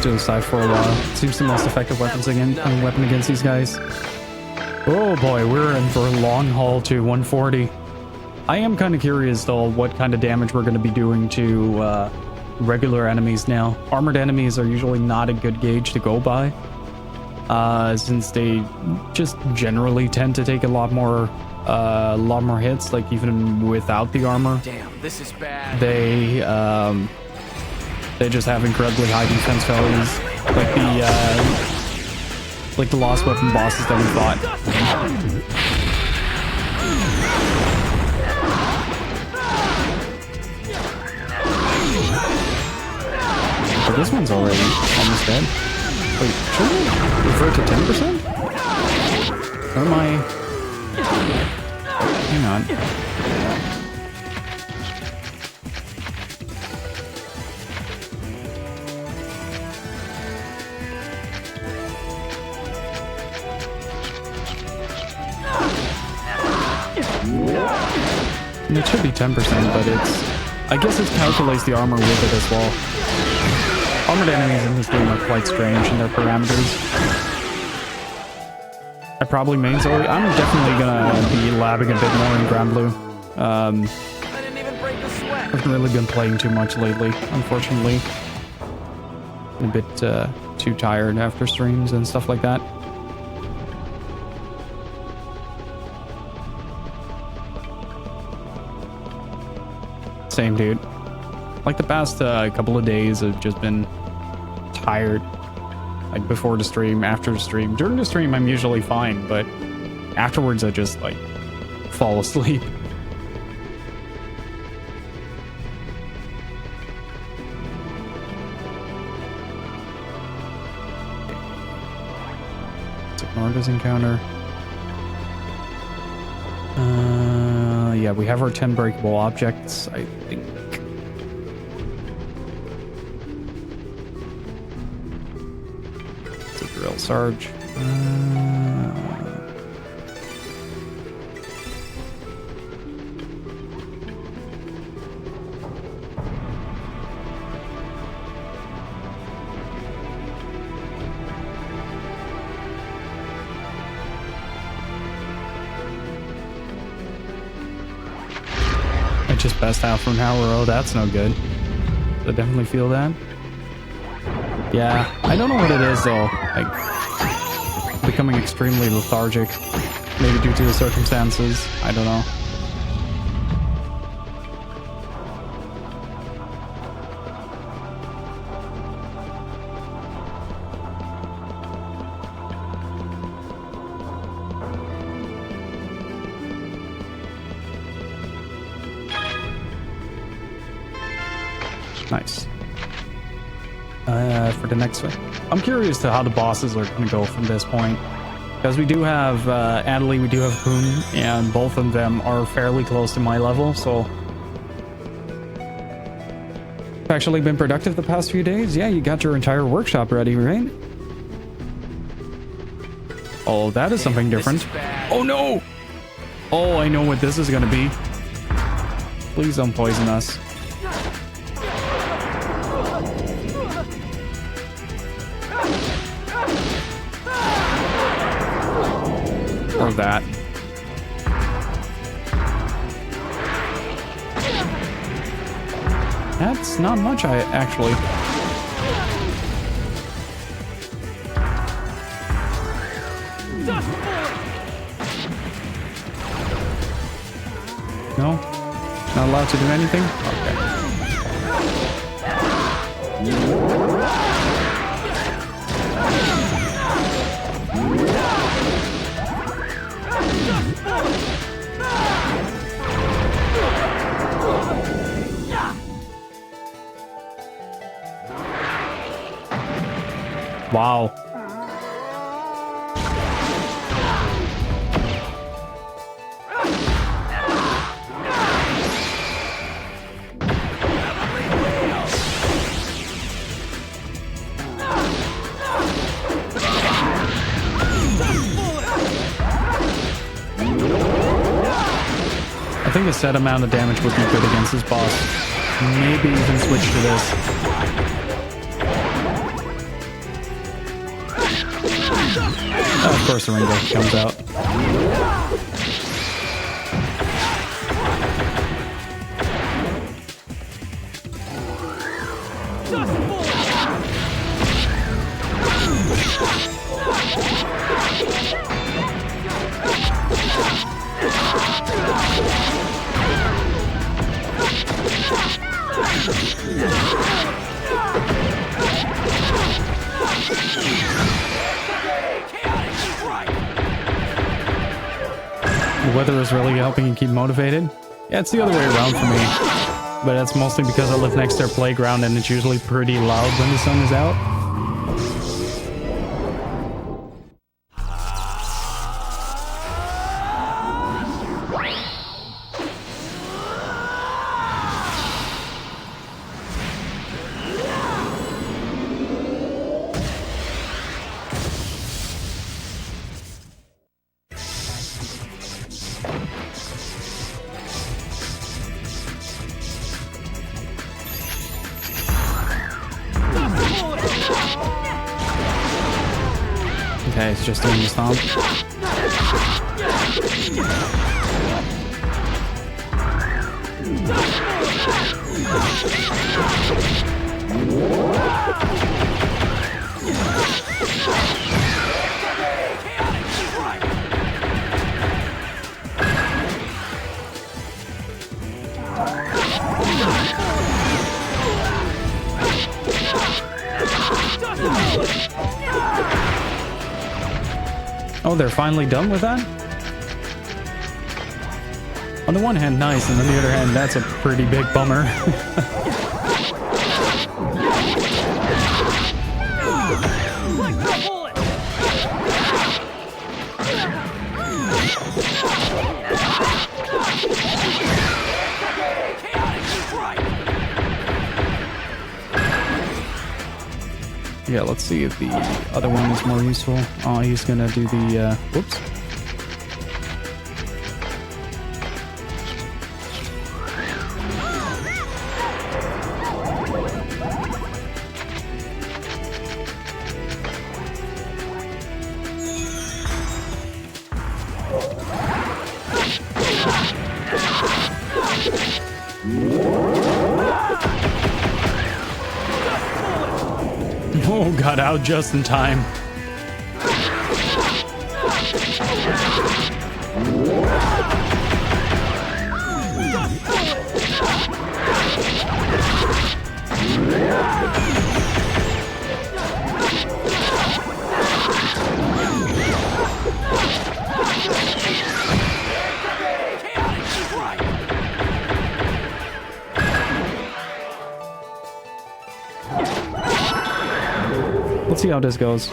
To the side for a while. Seems the most effective weapon against these guys. Oh boy, we're in for a long haul to 140. I am kind of curious though what kind of damage we're going to be doing to regular enemies now. Armored enemies are usually not a good gauge to go by, since they just generally tend to take a lot more hits, like even without the armor. Damn, this is bad. They just have incredibly high defense values, like the lost weapon bosses that we fought. But this one's already almost dead. Wait, should we revert to 10%? Or am I? Hang on. And it should be 10%, but I guess it calculates the armor with it as well. Armored enemies in this game are quite strange in their parameters. I probably main Zoe. I'm definitely gonna be labbing a bit more in Grand Blue. I didn't even break a sweat. I haven't really been playing too much lately, unfortunately. A bit too tired after streams and stuff like that. Same, dude. Like the past couple of days, I've just been tired. Like before the stream, after the stream. During the stream, I'm usually fine, but afterwards, I just like fall asleep. Let's ignore this encounter. Yeah, we have our 10 breakable objects, I think. It's a drill sarge. Just best out from Tower. Oh, that's no good. I definitely feel that. Yeah, I don't know what it is though. Like becoming extremely lethargic, maybe due to the circumstances. I don't know. Nice. For the next one, I'm curious to how the bosses are going to go from this point, because we do have Adley, we do have Poon, and both of them are fairly close to my level, so I've actually been productive the past few days. Yeah, you got your entire workshop ready, right? Oh, that is something different. Oh no! Oh, I know what this is going to be. Please don't poison us. Or that. That's not much, actually. No? Not allowed to do anything? Okay. Wow. I think a set amount of damage would be good against this boss. Maybe even switch to this. Of course the rainbow comes out. The weather is really helping you keep motivated. Yeah, it's the other way around for me. But that's mostly because I live next to a playground and it's usually pretty loud when the sun is out. Okay, it's just doing the stomp. Oh, they're finally done with that? On the one hand, nice, and on the other hand, that's a pretty big bummer. Yeah, let's see if the other one is more useful. Oh, he's gonna do the, whoops. Oh, got out just in time. Let's see how this goes.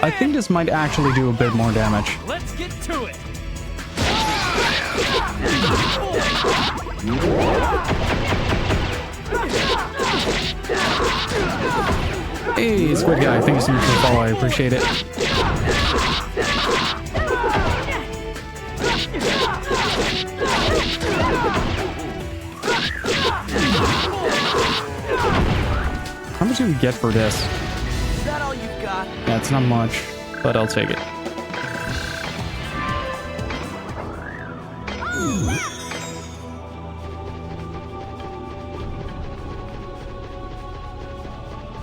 I think this might actually do a bit more damage. Let's get to it. Hey, Squid Guy, thank you so much for the follow. I appreciate it. How much do we get for this? Is that all you've got? Yeah, it's not much, but I'll take it.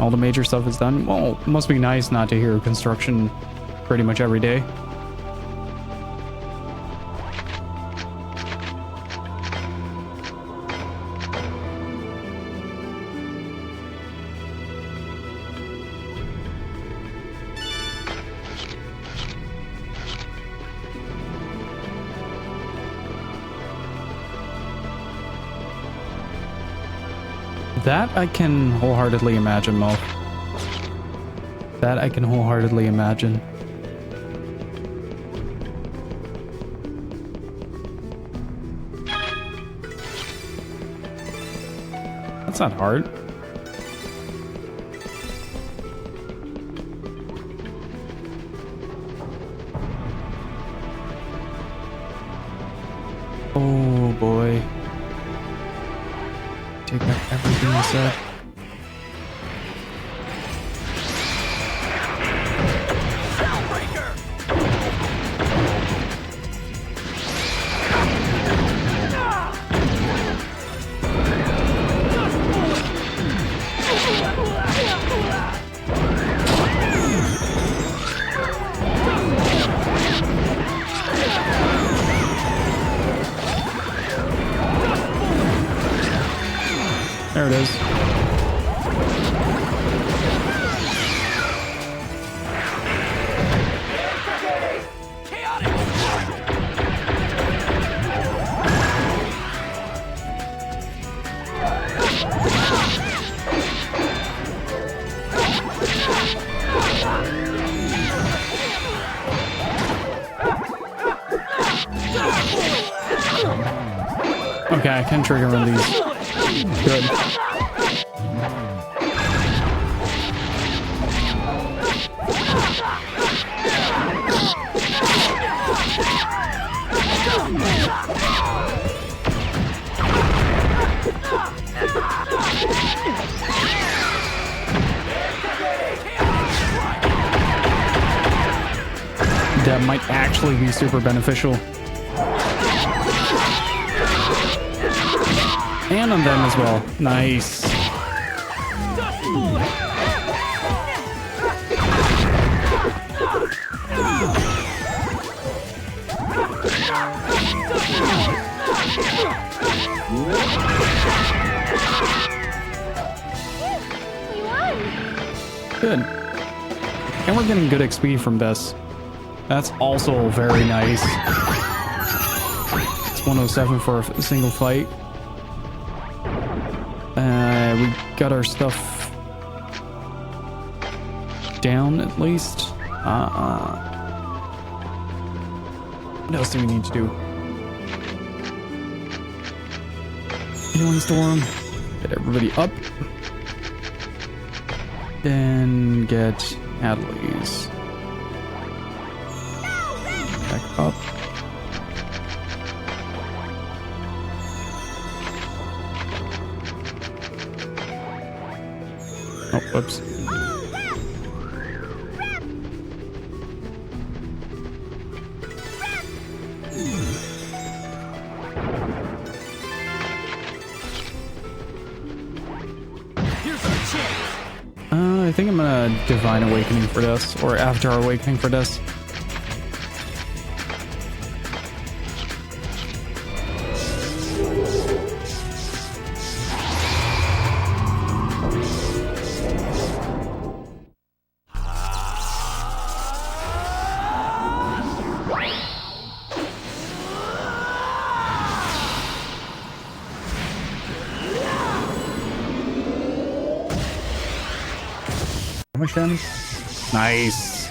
All the major stuff is done. Well, it must be nice not to hear construction pretty much every day. That I can wholeheartedly imagine, Mo. That I can wholeheartedly imagine. That's not hard. Oh boy. Take back everything I said. There it is. Okay, I can trigger one of these. Good. That might actually be super beneficial. And on them as well. Nice. Good. And we're getting good XP from this. That's also very nice. It's 107 for a single fight. We got our stuff down at least. What else do we need to do? Healing Storm. Get everybody up. Then get Adley's. Back up. Oh, whoops. I think I'm gonna Divine Awakening for this, or After Awakening for this. Nice.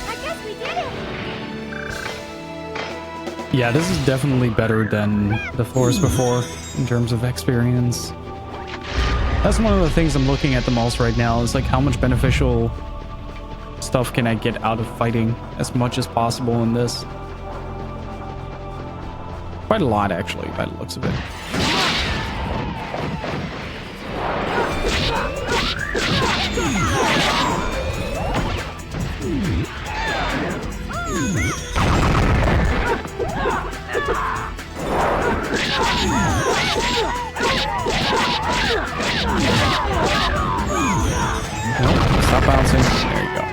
I guess we did it. Yeah, this is definitely better than the floors before in terms of experience. That's one of the things I'm looking at the most right now, is like how much beneficial stuff can I get out of fighting as much as possible in this. Quite a lot, actually, by the looks of it. Nope, stop bouncing. There you go.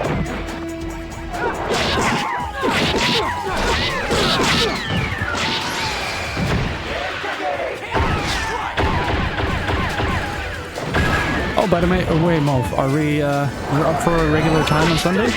Oh, by the way, Mof, are we we're up for a regular time on Sunday?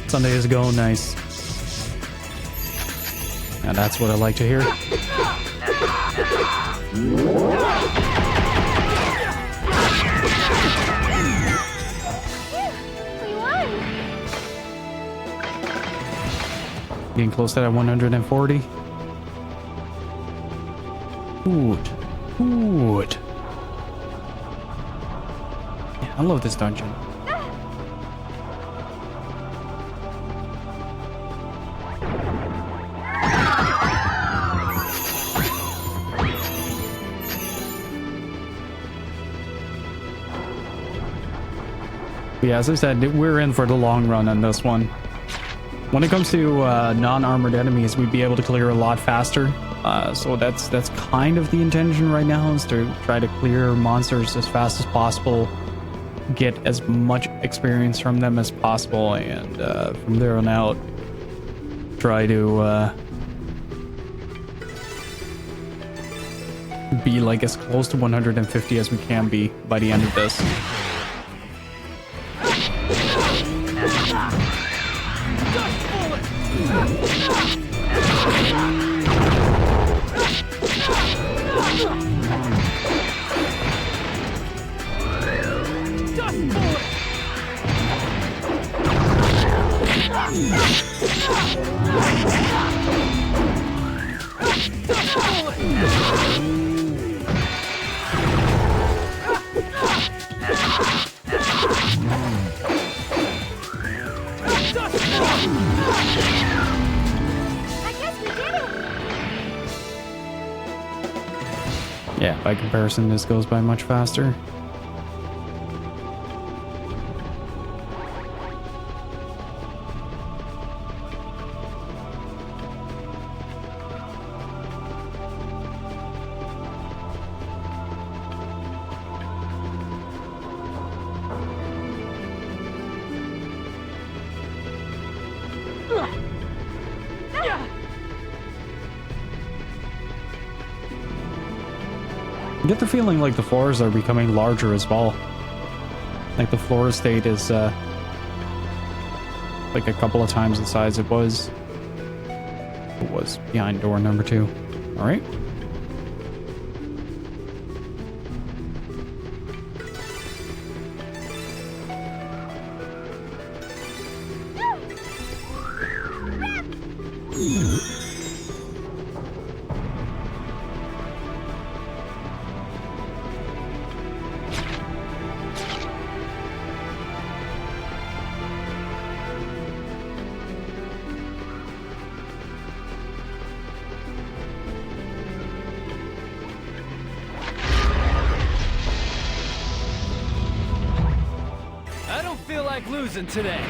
Sunday is going nice. And that's what I like to hear. We won. Getting close to that 140. Good. Good. Yeah, I love this dungeon. Yeah, as I said, we're in for the long run on this one. When it comes to non-armored enemies, we'd be able to clear a lot faster. So that's kind of the intention right now, is to try to clear monsters as fast as possible, get as much experience from them as possible, and from there on out, try to be like as close to 150 as we can be by the end of this. Yeah, by comparison, this goes by much faster. I get the feeling like the floors are becoming larger as well. Like the floor estate is like a couple of times the size it was behind door number 2. All right. I don't feel like losing today.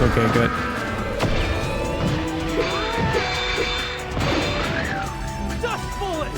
Yes, okay, good. Dust bullet!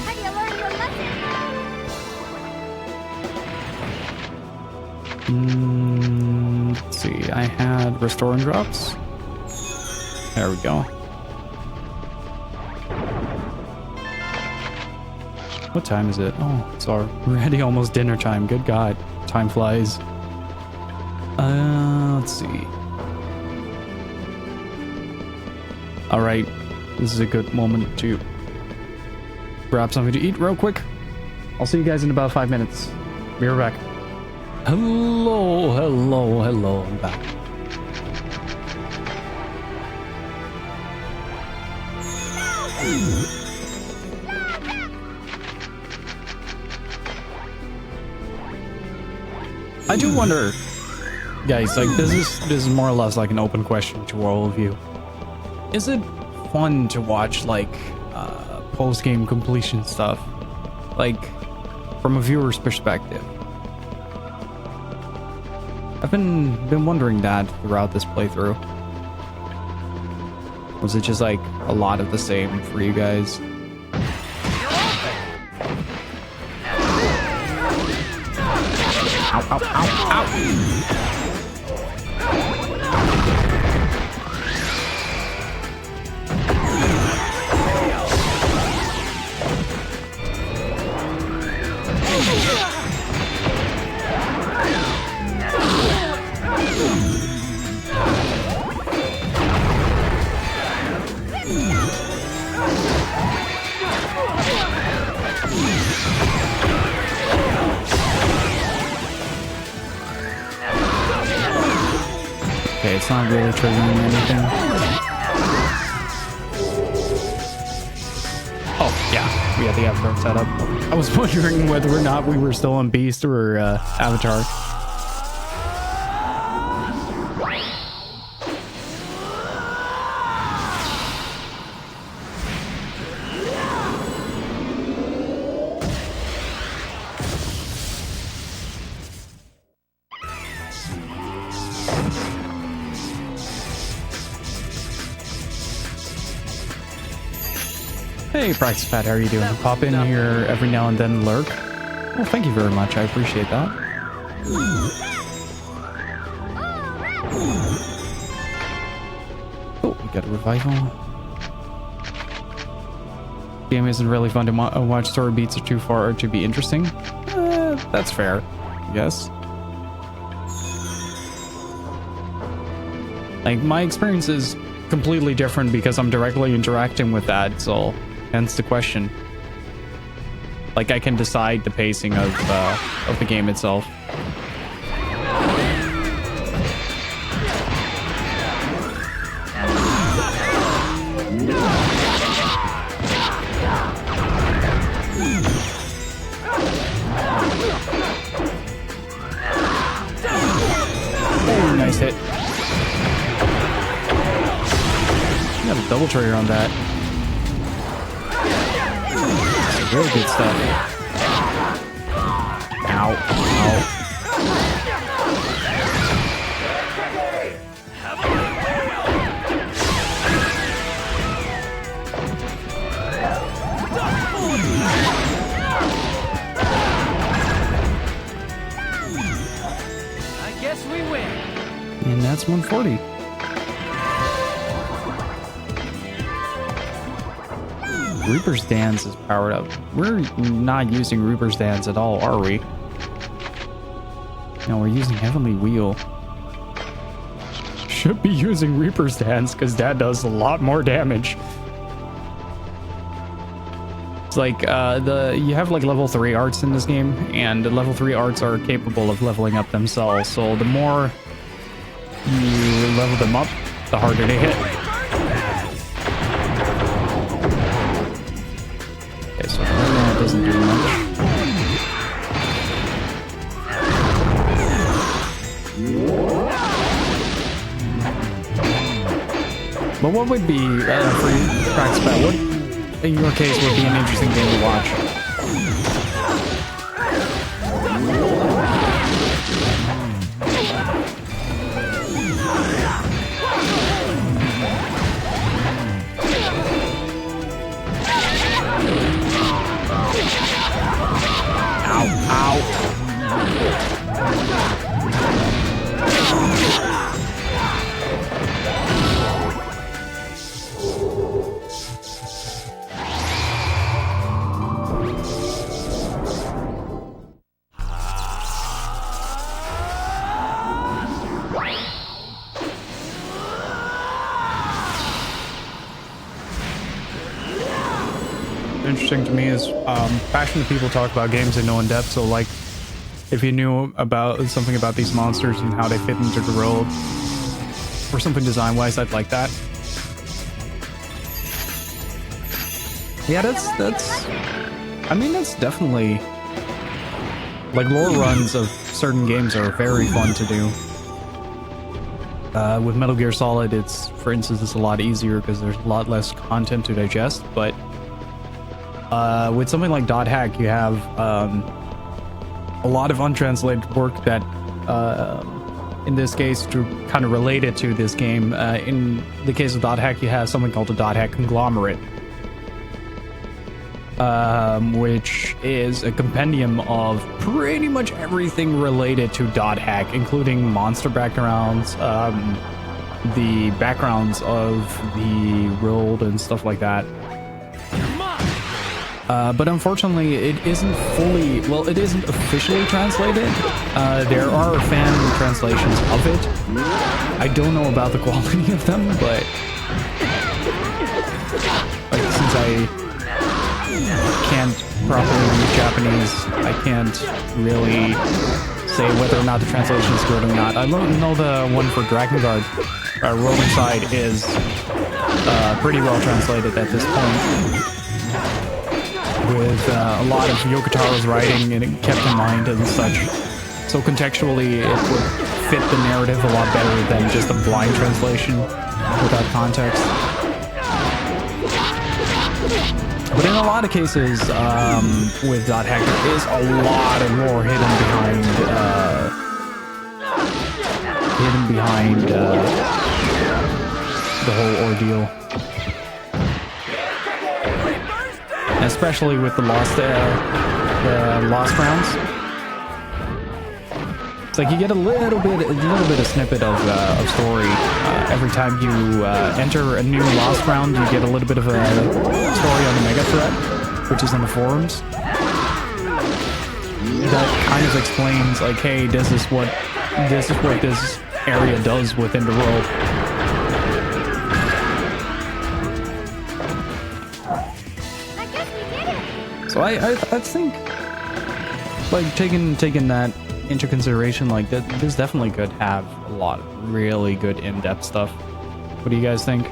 Have you learned your lesson? Let's see. I had restoring drops. There we go. What time is it? Oh, it's already almost dinner time. Good God. Time flies. Let's see. All right. This is a good moment to grab something to eat real quick. I'll see you guys in about 5 minutes. Be right back. Hello, hello, hello. I'm back. I do wonder, guys, like this is more or less like an open question to all of you. Is it fun to watch like post-game completion stuff, like from a viewer's perspective? I've been wondering that throughout this playthrough. Was it just like a lot of the same for you guys? Ow, ow, ow, ow! Okay, it's not really triggering anything. Oh, yeah, we had the avatar set up. I was wondering whether or not we were still on Beast or Avatar. Hey, Practice Pat, how are you doing? Pop in here every now and then, lurk. Well, thank you very much. I appreciate that. Oh, we got a revival. Game isn't really fun to watch. Story beats are too far to be interesting. That's fair, I guess. Like, my experience is completely different because I'm directly interacting with that, so hence the question. Like, I can decide the pacing of the game itself. Oh, nice hit. Got a double trigger on that. Really good stuff. Ow. Ow. I guess we win. And that's 140. Reaper's Dance is powered up. We're not using Reaper's Dance at all, are we? No, we're using Heavenly Wheel. Should be using Reaper's Dance because that does a lot more damage. It's like you have like level 3 arts in this game, and the level 3 arts are capable of leveling up themselves. So the more you level them up, the harder they hit. Okay, so right now it doesn't do much. But what would be, for you, practice bat, what in your case would be an interesting game to watch? Ow, ow. Interesting to me is passionate people talk about games they know in depth. So like, if you knew about something about these monsters and how they fit into the world, or something design wise, I'd like that. Yeah, that's I mean, that's definitely, like, lore runs of certain games are very fun to do. With Metal Gear Solid, for instance, it's a lot easier because there's a lot less content to digest, but with something like Dot Hack, you have a lot of untranslated work that, in this case, to kind of relate it to this game, in the case of Dot Hack, you have something called the Dot Hack Conglomerate, which is a compendium of pretty much everything related to Dot Hack, including monster backgrounds, the backgrounds of the world and stuff like that. But unfortunately, it isn't fully, well, it isn't officially translated. There are fan translations of it. I don't know about the quality of them, but like, since I can't properly read Japanese, I can't really say whether or not the translation is good or not. I know the one for Dragon Guard, Rogue Inside, is pretty well translated at this point, with a lot of Yokotaro's writing and kept in mind and such. So contextually, it would fit the narrative a lot better than just a blind translation without context. But in a lot of cases, with Dot Hack, there is a lot of lore hidden behind the whole ordeal. Especially with the lost rounds. It's like you get a little bit of snippet of story every time you enter a new lost round. You get a little bit of a story on the mega threat, which is on the forums. That kind of explains, like, hey, this is what this area does within the world. So I think, like, taking that into consideration, like, that this definitely could have a lot of really good in-depth stuff. What do you guys think?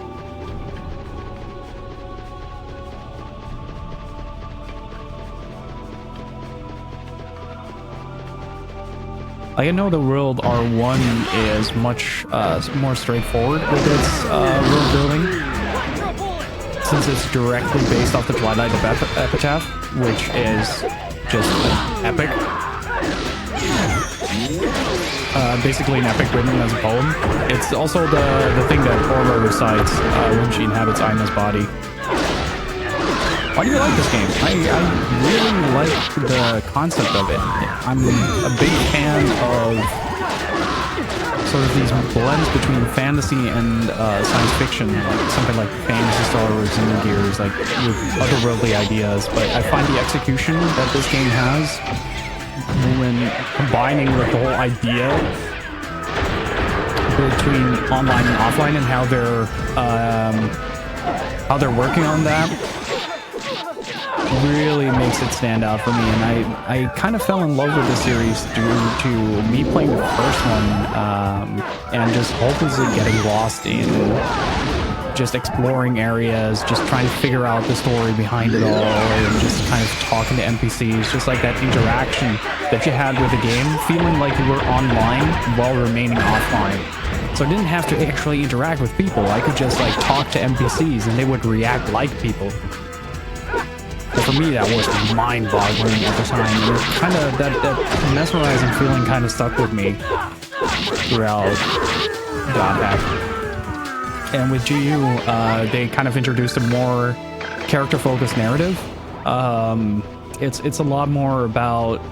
Like, I know the World R1 is much more straightforward with its world building, since it's directly based off the Twilight of Epitaph, which is just an epic. Basically an epic written as a poem. It's also the thing that Aura recites when she inhabits Aina's body. Why do you like this game? I really like the concept of it. I'm a big fan of sort of these blends between fantasy and science fiction, like something like Fantasy Star or Xenogears, like with otherworldly ideas. But I find the execution that this game has, when combining with the whole idea between online and offline and how they're working on that, really makes it stand out for me, and I kind of fell in love with the series due to me playing the first one, and just hopelessly getting lost in just exploring areas, just trying to figure out the story behind it all, and just kind of talking to NPCs, just like that interaction that you had with the game, feeling like you were online while remaining offline. So I didn't have to actually interact with people. I could just like talk to NPCs and they would react like people. But for me, that was mind-boggling at the time. And it kind of, that mesmerizing feeling kind of stuck with me throughout .hack. And with GU, they kind of introduced a more character-focused narrative. It's a lot more about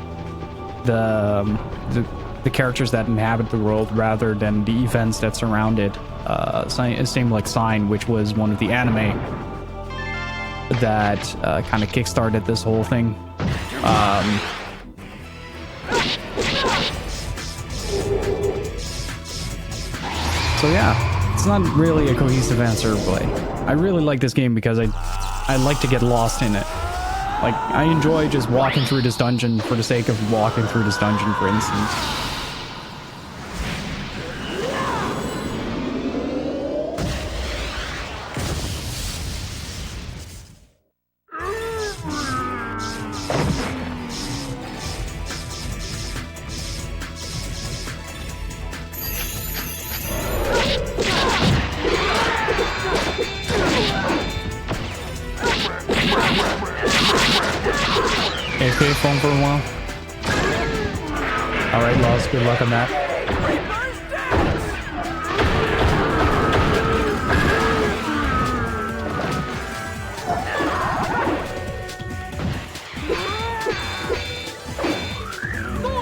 the characters that inhabit the world rather than the events that surround it. Same like Sign, which was one of the anime that kind of kickstarted this whole thing. So yeah, it's not really a cohesive answer, but I really like this game because I like to get lost in it. Like, I enjoy just walking through this dungeon for the sake of walking through this dungeon, for instance. AFK phone for a while. Alright, Lost, good luck on that.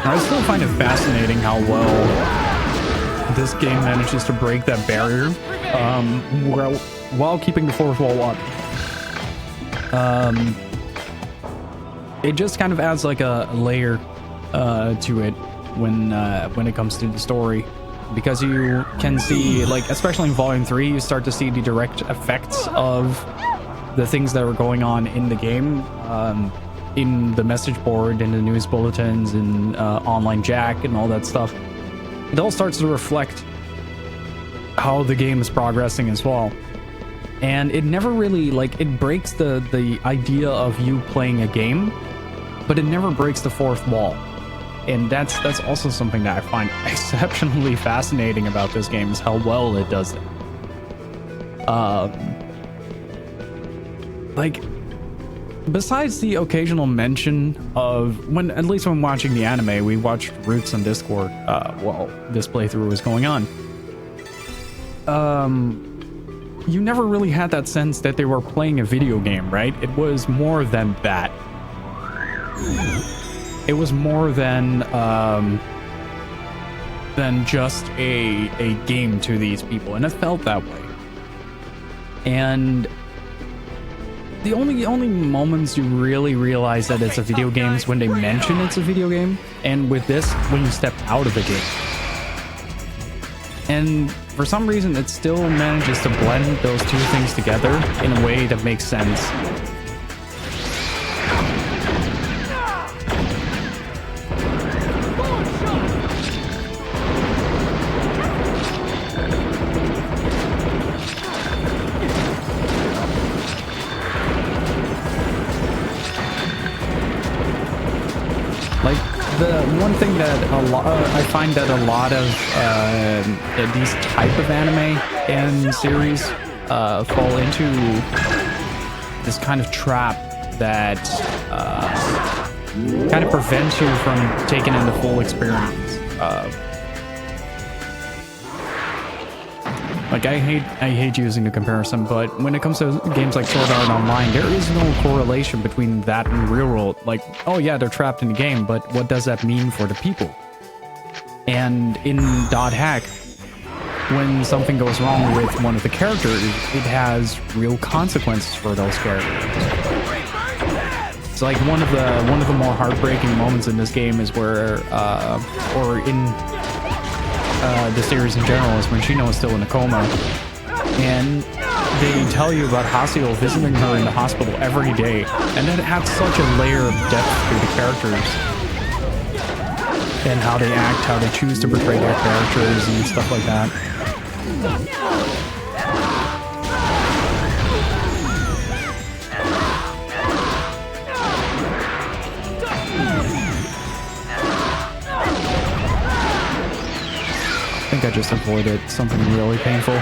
I still find it fascinating how well this game manages to break that barrier while keeping the fourth wall up. It just kind of adds like a layer to it when it comes to the story, because you can see, like, especially in Volume 3, you start to see the direct effects of the things that were going on in the game, in the message board, in the news bulletins, in online Jack and all that stuff. It all starts to reflect how the game is progressing as well. And it never really, like, it breaks the idea of you playing a game, but it never breaks the fourth wall. And that's also something that I find exceptionally fascinating about this game, is how well it does it. Like, besides the occasional mention of, at least when watching the anime, we watched Roots on Discord while this playthrough was going on. You never really had that sense that they were playing a video game, right? It was more than that. It was more than just a game to these people, and it felt that way. And the only moments you really realize that it's a video game is when they mention it's a video game, and with this, when you step out of the game. And for some reason, it still manages to blend those two things together in a way that makes sense. Like, the one thing that I find that a lot of these type of anime and series fall into this kind of trap that kind of prevents you from taking in the full experience. Like, I hate using the comparison, but when it comes to games like Sword Art Online, there is no correlation between that and real world. Like, oh yeah, they're trapped in the game, but what does that mean for the people? And in .hack, when something goes wrong with one of the characters, it has real consequences for those characters. It's like one of the more heartbreaking moments in this game is where, or in the series in general, is when Shino is still in a coma, and they tell you about Haseo visiting her in the hospital every day, and that adds such a layer of depth to the characters and how they act, how they choose to portray their characters and stuff like that. I think I just avoided something really painful.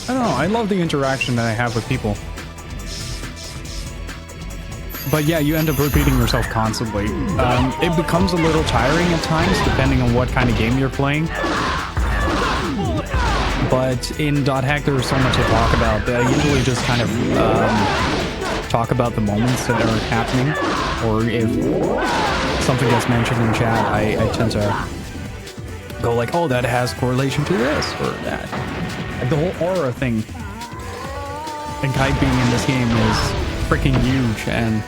I don't know, I love the interaction that I have with people. But yeah, you end up repeating yourself constantly. It becomes a little tiring at times, depending on what kind of game you're playing. But in .hack, there's so much to talk about that I usually just kind of talk about the moments that are happening. Or if something gets mentioned in chat, I tend to go like, oh, that has correlation to this, or that. Like the whole aura thing and Kite being in this game is freaking huge, and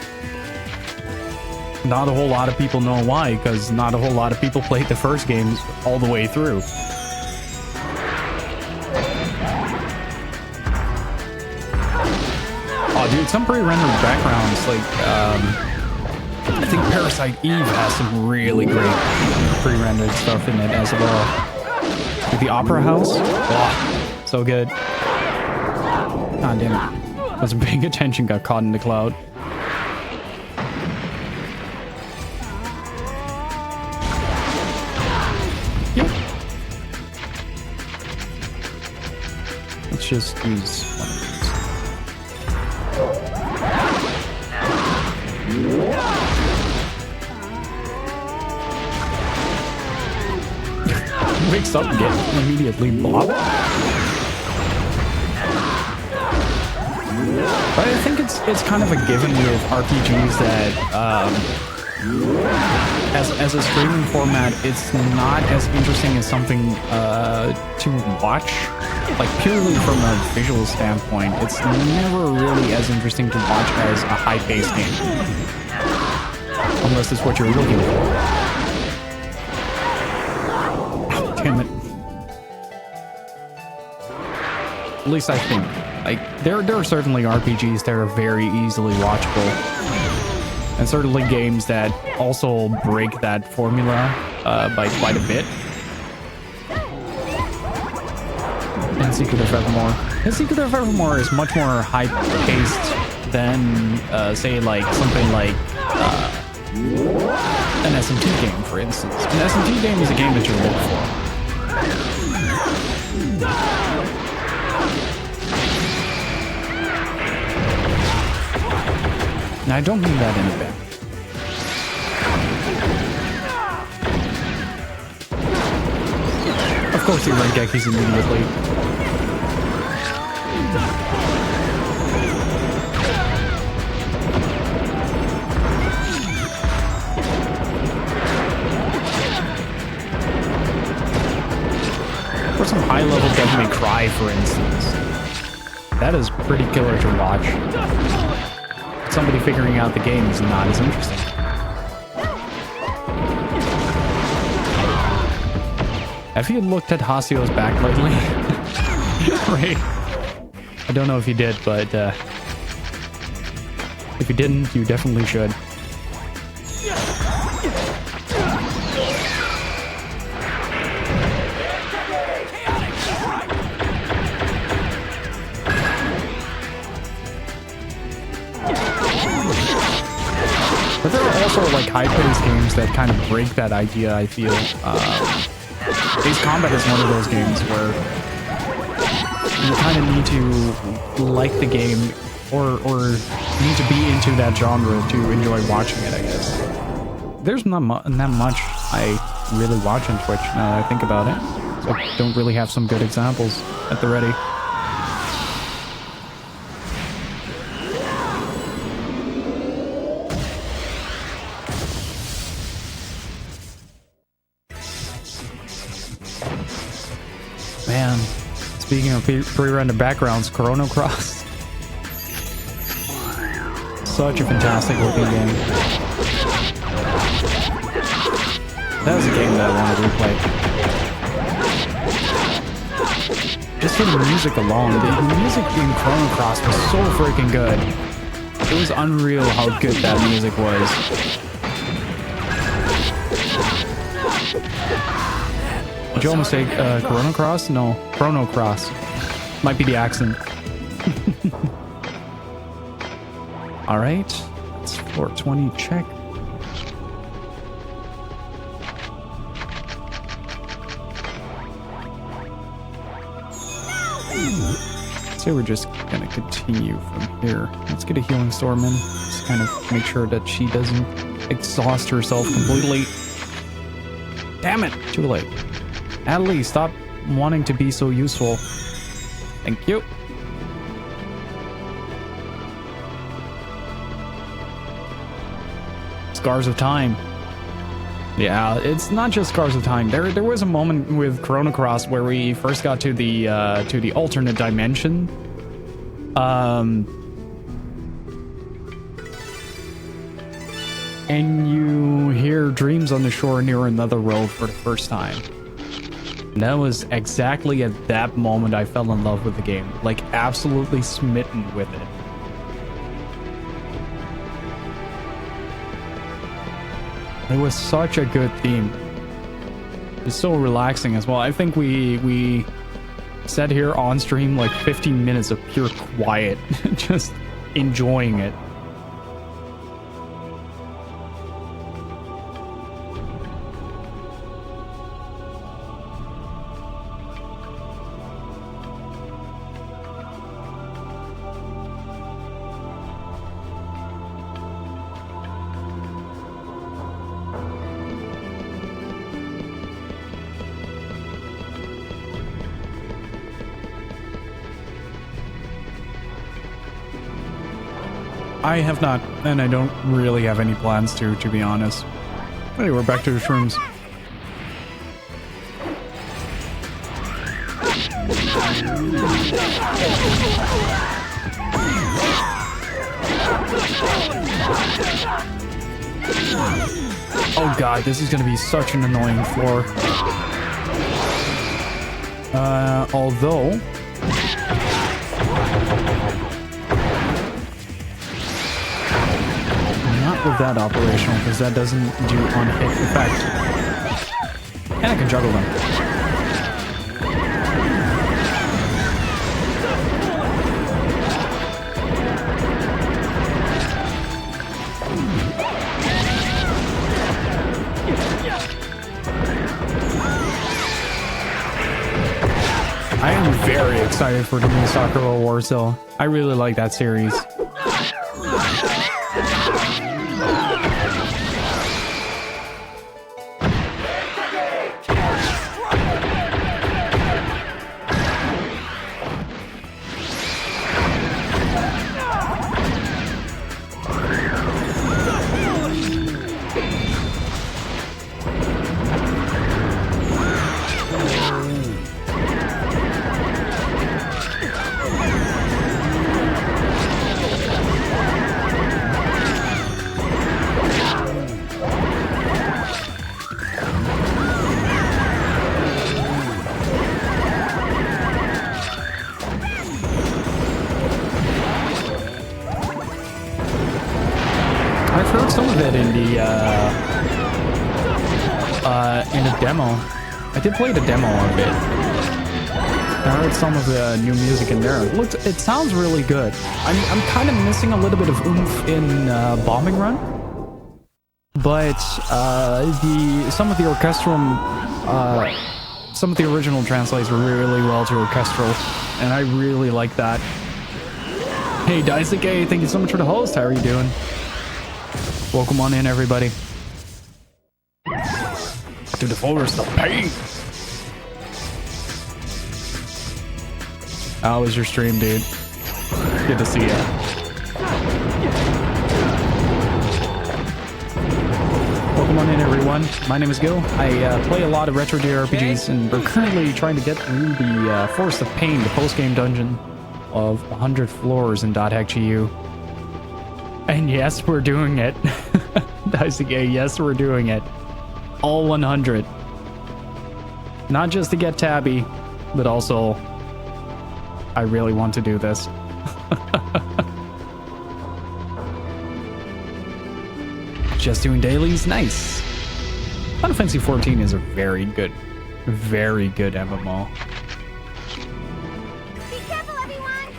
not a whole lot of people know why, because not a whole lot of people played the first games all the way through. Oh dude, some pre-rendered backgrounds, like I think Parasite Eve has some really great pre-rendered stuff in it as well. Like the Opera House, oh, so good. God damn it. Wasn't paying attention, got caught in the cloud. Yep. Let's just use one of these. Wakes up and gets immediately bopped. But I think it's kind of a given with RPGs that as a streaming format, it's not as interesting as something to watch. Like purely from a visual standpoint, it's never really as interesting to watch as a high-paced game, unless it's what you're looking for. Oh, damn it! At least I think. Like, there are certainly RPGs that are very easily watchable, and certainly games that also break that formula by quite a bit. And Secret of Evermore. And Secret of Evermore is much more high-paced than, say, like something like an SMT game, for instance. An SMT game is a game that you look for. Now, I don't mean that in a bad. Of course, he Rengekis immediately. Or some high-level Devil May Cry, for instance. That is pretty killer to watch. Somebody figuring out the game is not as interesting. Have you looked at Haseo's back lately? Right. I don't know if you did, but if you didn't, you definitely should. But there are also like high-paced games that kind of break that idea, I feel. Ace Combat is one of those games where you kind of need to like the game or need to be into that genre to enjoy watching it, I guess. There's not much I really watching Twitch now that I think about it. So I don't really have some good examples at the ready. Man, speaking of pre-rendered backgrounds, Chrono Cross. Such a fantastic looking game. That was a game that I wanted to replay. Just for the music alone, the music in Chrono Cross was so freaking good. It was unreal how good that music was. Did you almost say Chrono Cross? No, Chrono Cross. Might be the accent. All right, that's 420 check. So we're just gonna continue from here. Let's get a healing storm in. Just kind of make sure that she doesn't exhaust herself completely. Damn it, too late. Natalie, stop wanting to be so useful. Thank you. Scars of Time. Yeah, it's not just Scars of Time. There was a moment with Chrono Cross where we first got to the alternate dimension. And you hear Dreams on the Shore near another road for the first time. And that was exactly at that moment I fell in love with the game. Like, absolutely smitten with it. It was such a good theme. It's so relaxing as well. I think we sat here on stream like 15 minutes of pure quiet, just enjoying it. I have not, and I don't really have any plans to be honest. Anyway, we're back to the shrooms. Oh god, this is gonna be such an annoying floor. Although... not with that operational, because that doesn't do on-hit effect. And I can juggle them. I am very excited for the new Sakura Wars though. I really like that series. Demo. I did play the demo of it. I heard some of the new music in there. It sounds really good. I'm kind of missing a little bit of oomph in Bombing Run, but some of the orchestrum, some of the original translates really well to orchestral, and I really like that. Hey Daisuke, thank you so much for the host. How are you doing? Welcome on in, everybody. the forest of pain. How was your stream, dude? Good to see you. Welcome on in, everyone. My name is Gil. I play a lot of retro JRPGs, and we're currently trying to get through the Forest of Pain, the post-game dungeon of 100 floors in .hack GU. And yes, we're doing it. Daisuke, yes, we're doing it. All 100. Not just to get Tabby, but also, I really want to do this. Just doing dailies? Nice. Final Fantasy XIV is a very good MMO. Be careful, everyone!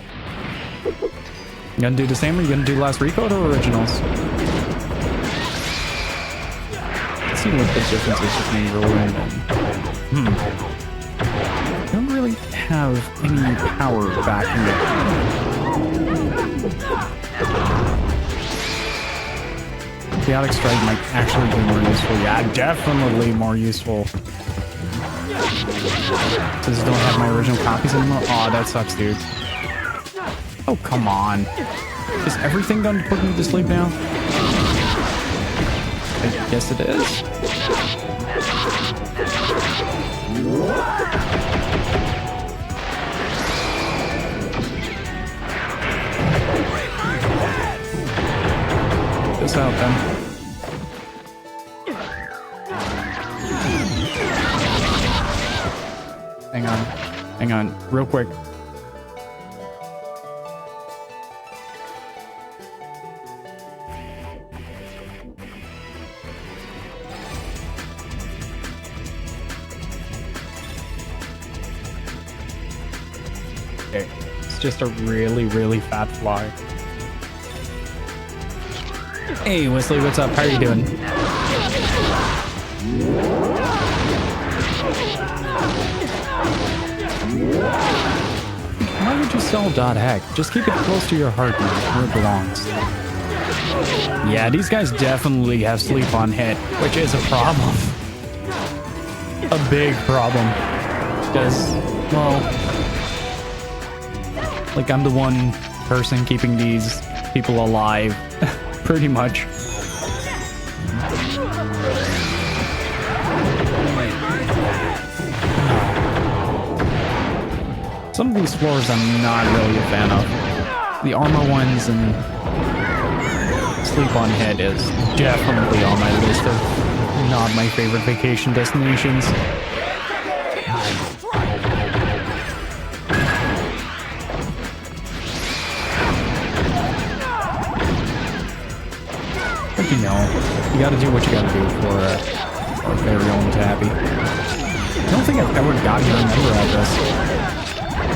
You gonna do the same, or you gonna do Last Recode or Originals? Let's see what the difference is between rolling and... I don't really have any power backing it. Chaotic Strike might actually be more useful. Yeah, definitely more useful. Since I don't have my original copies anymore. Aw, that sucks, dude. Oh, come on. Is everything done to put me to sleep now? I guess it is. This out then. Hang on, real quick. Okay, it's just a really fat fly. Hey Wesley, what's up? How are you doing? Why would you sell .hack? Just keep it close to your heart, man, where it belongs. Yeah, these guys definitely have sleep on hit, which is a problem. A big problem. Because, well, like I'm the one person keeping these people alive, pretty much. Some of these floors I'm not really a fan of. The armor ones and sleep on head is definitely on my list of not my favorite vacation destinations. But you know, you gotta do what you gotta do for our very own Tabby. I don't think I've ever gotten her number address.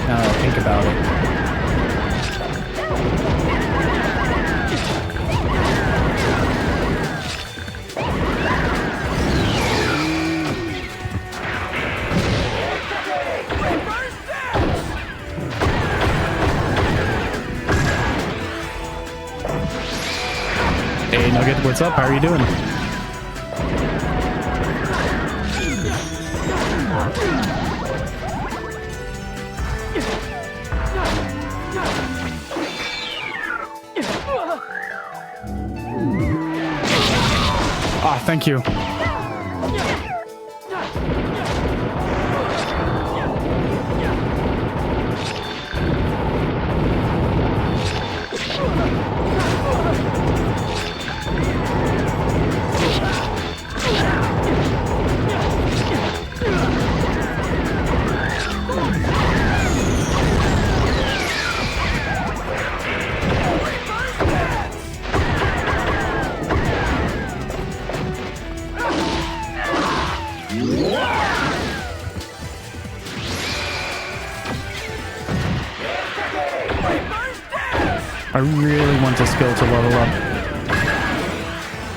Now that I think about it. Hey Nugget, what's up? How are you doing? Ah, thank you. I really want this skill to level up.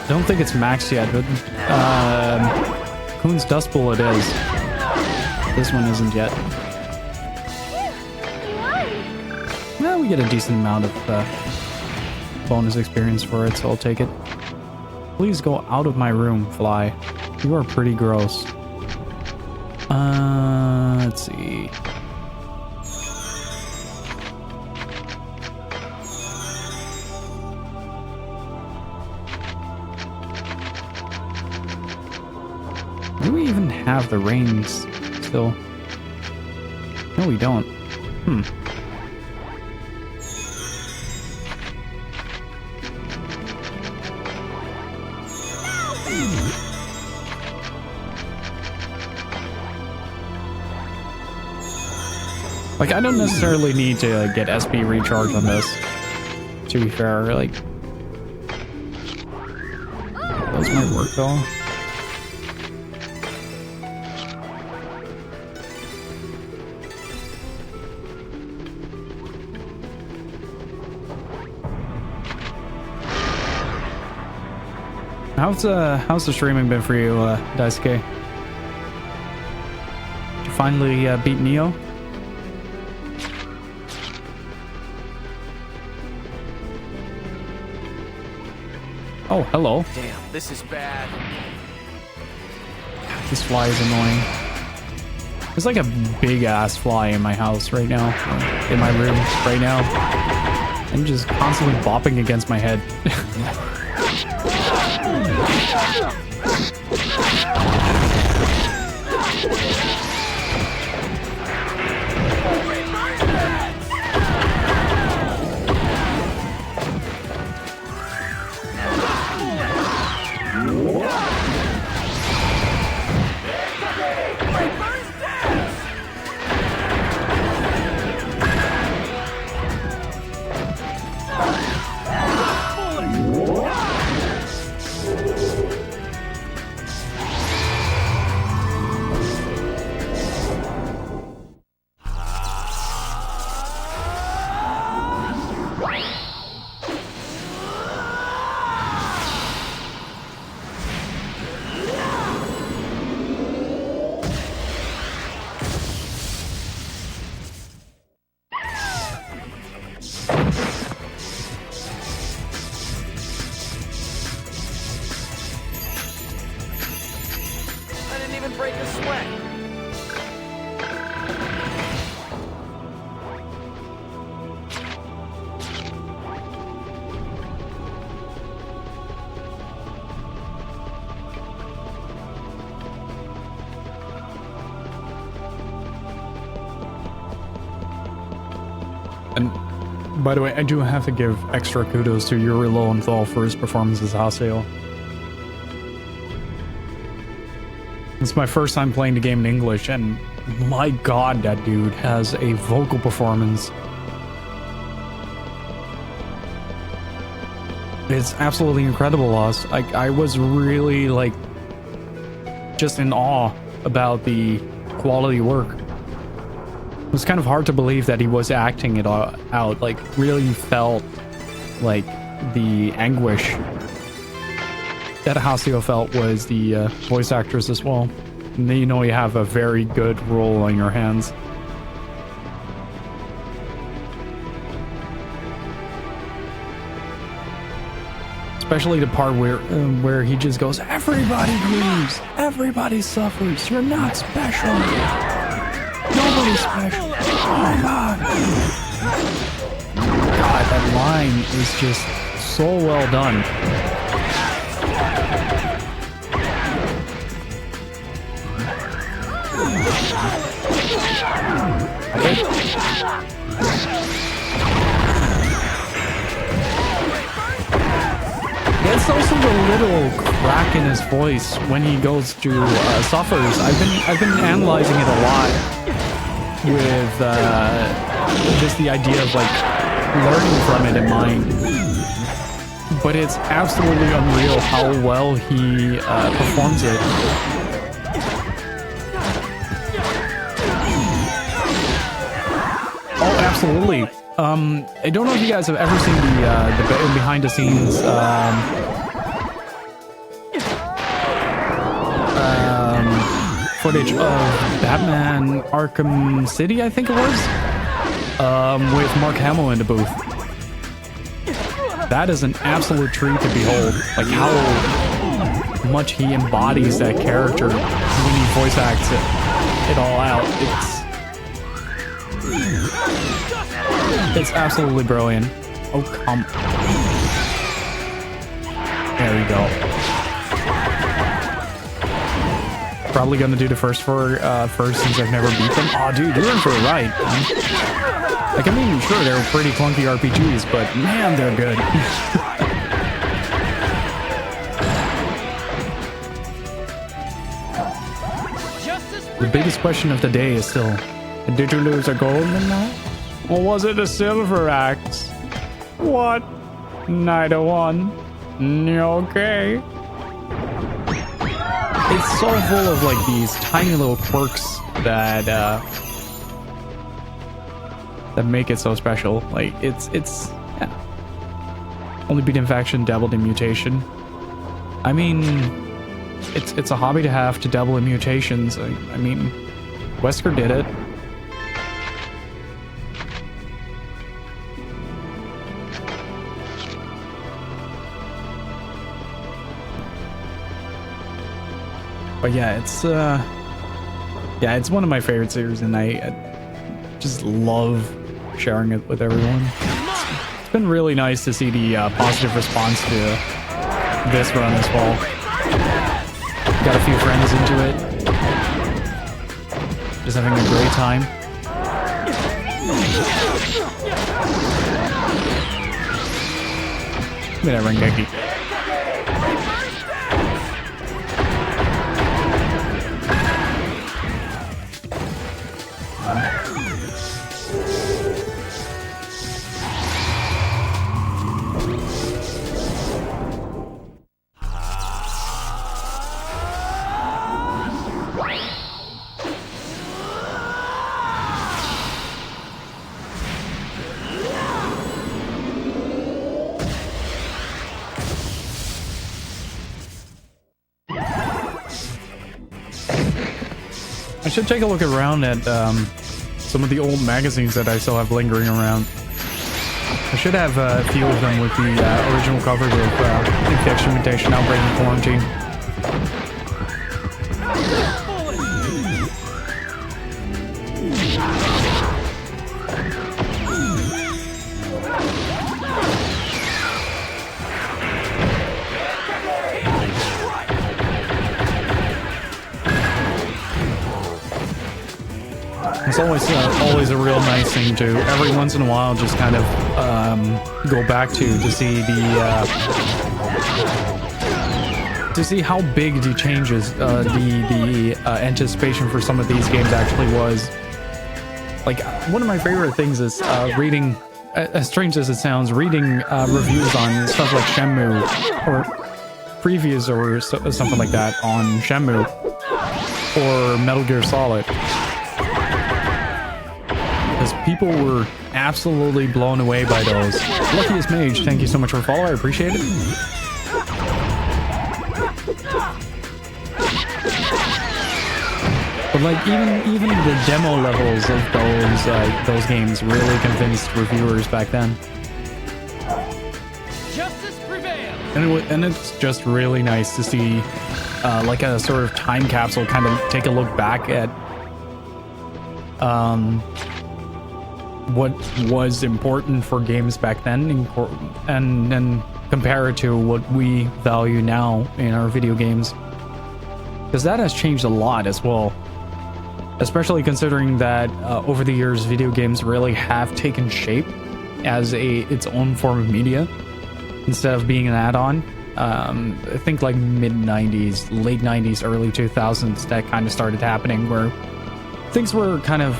I don't think it's maxed yet, but Kuhn's Dust Bowl it is. This one isn't yet. Well, we get a decent amount of bonus experience for it, so I'll take it. Please go out of my room, Fly. You are pretty gross. Let's see. Do we even have the reins still? No, we don't. Like, I don't necessarily need to get SP recharge on this, to be fair. Like, those might work though. How's the streaming been for you, Daisuke? Did you finally beat Neo? Oh, hello. Damn, this is bad. This fly is annoying. There's like a big ass fly in my house right now, in my room right now. I'm just constantly bopping against my head. Break a sweat. And by the way, I do have to give extra kudos to Yuri Lowenthal for his performance as Haseo. It's my first time playing the game in English, and my god, that dude has a vocal performance. It's absolutely incredible, Lost. I was really, like, just in awe about the quality work. It was kind of hard to believe that he was acting it out, like, really felt, like, the anguish that Haseo felt was the voice actors as well. And then you know you have a very good role on your hands. Especially the part where he just goes, "Everybody grieves, everybody suffers. You're not special. Nobody's special." Oh my god. God, that line is just so well done. It's also the little crack in his voice when he goes to suffers. I've been analyzing it a lot with just the idea of like learning from it in mind. But it's absolutely unreal how well he performs it. Oh, absolutely. I don't know if you guys have ever seen the behind the scenes footage of Batman Arkham City, I think it was, with Mark Hamill in the booth. That is an absolute treat to behold. Like how much he embodies that character when he voice acts it all out. It's absolutely brilliant. Oh, come. There we go. Probably gonna do the first four first since I've never beat them. Oh, dude, you're in for a ride, man. Like, I mean, sure, they're pretty clunky RPGs, but man, they're good. The biggest question of the day is still, did you lose a golden knight? Or was it a silver axe? What? Neither one. Okay. It's so full of like these tiny little quirks that that make it so special. Like it's yeah. Only beat in faction, dabbled in mutation. I mean, it's a hobby to have, to dabble in mutations. I mean, Wesker did it. But yeah, it's one of my favorite series, and I just love sharing it with everyone. It's been really nice to see the positive response to this run as well. Got a few friends into it. Just having a great time. Look at that Rengeki. I should take a look around at some of the old magazines that I still have lingering around. I should have a few of them with the original covers of Infection, Mutation, Outbreak, and Quarantine. It's always a real nice thing to every once in a while just kind of go back to see how big the changes, the anticipation for some of these games actually was. Like, one of my favorite things is reading, as strange as it sounds, reading reviews on stuff like Shenmue or previews or something like that on Shenmue or Metal Gear Solid. People were absolutely blown away by those. Luckiest Mage, thank you so much for follow. I appreciate it. But like even the demo levels of those games really convinced reviewers back then. Justice prevails. And it's just really nice to see like a sort of time capsule, kind of take a look back at what was important for games back then and compare it to what we value now in our video games, because that has changed a lot as well, especially considering that over the years video games really have taken shape as its own form of media instead of being an add-on. I think like mid-90s, late 90s, early 2000s, that kind of started happening where things were kind of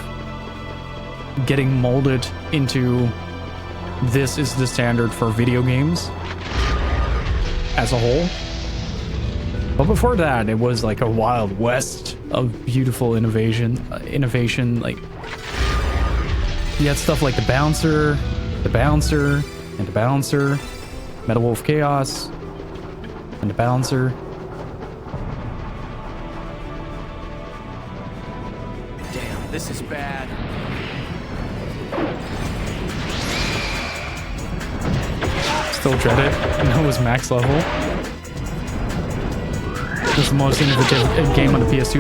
getting molded into this is the standard for video games as a whole. But before that, it was like a wild west of beautiful innovation. Like, you had stuff like the Bouncer, and the Bouncer, Metal Wolf Chaos, and the Bouncer. Damn, this is bad. Still dread it. And that was max level. was the most innovative game on the PS2.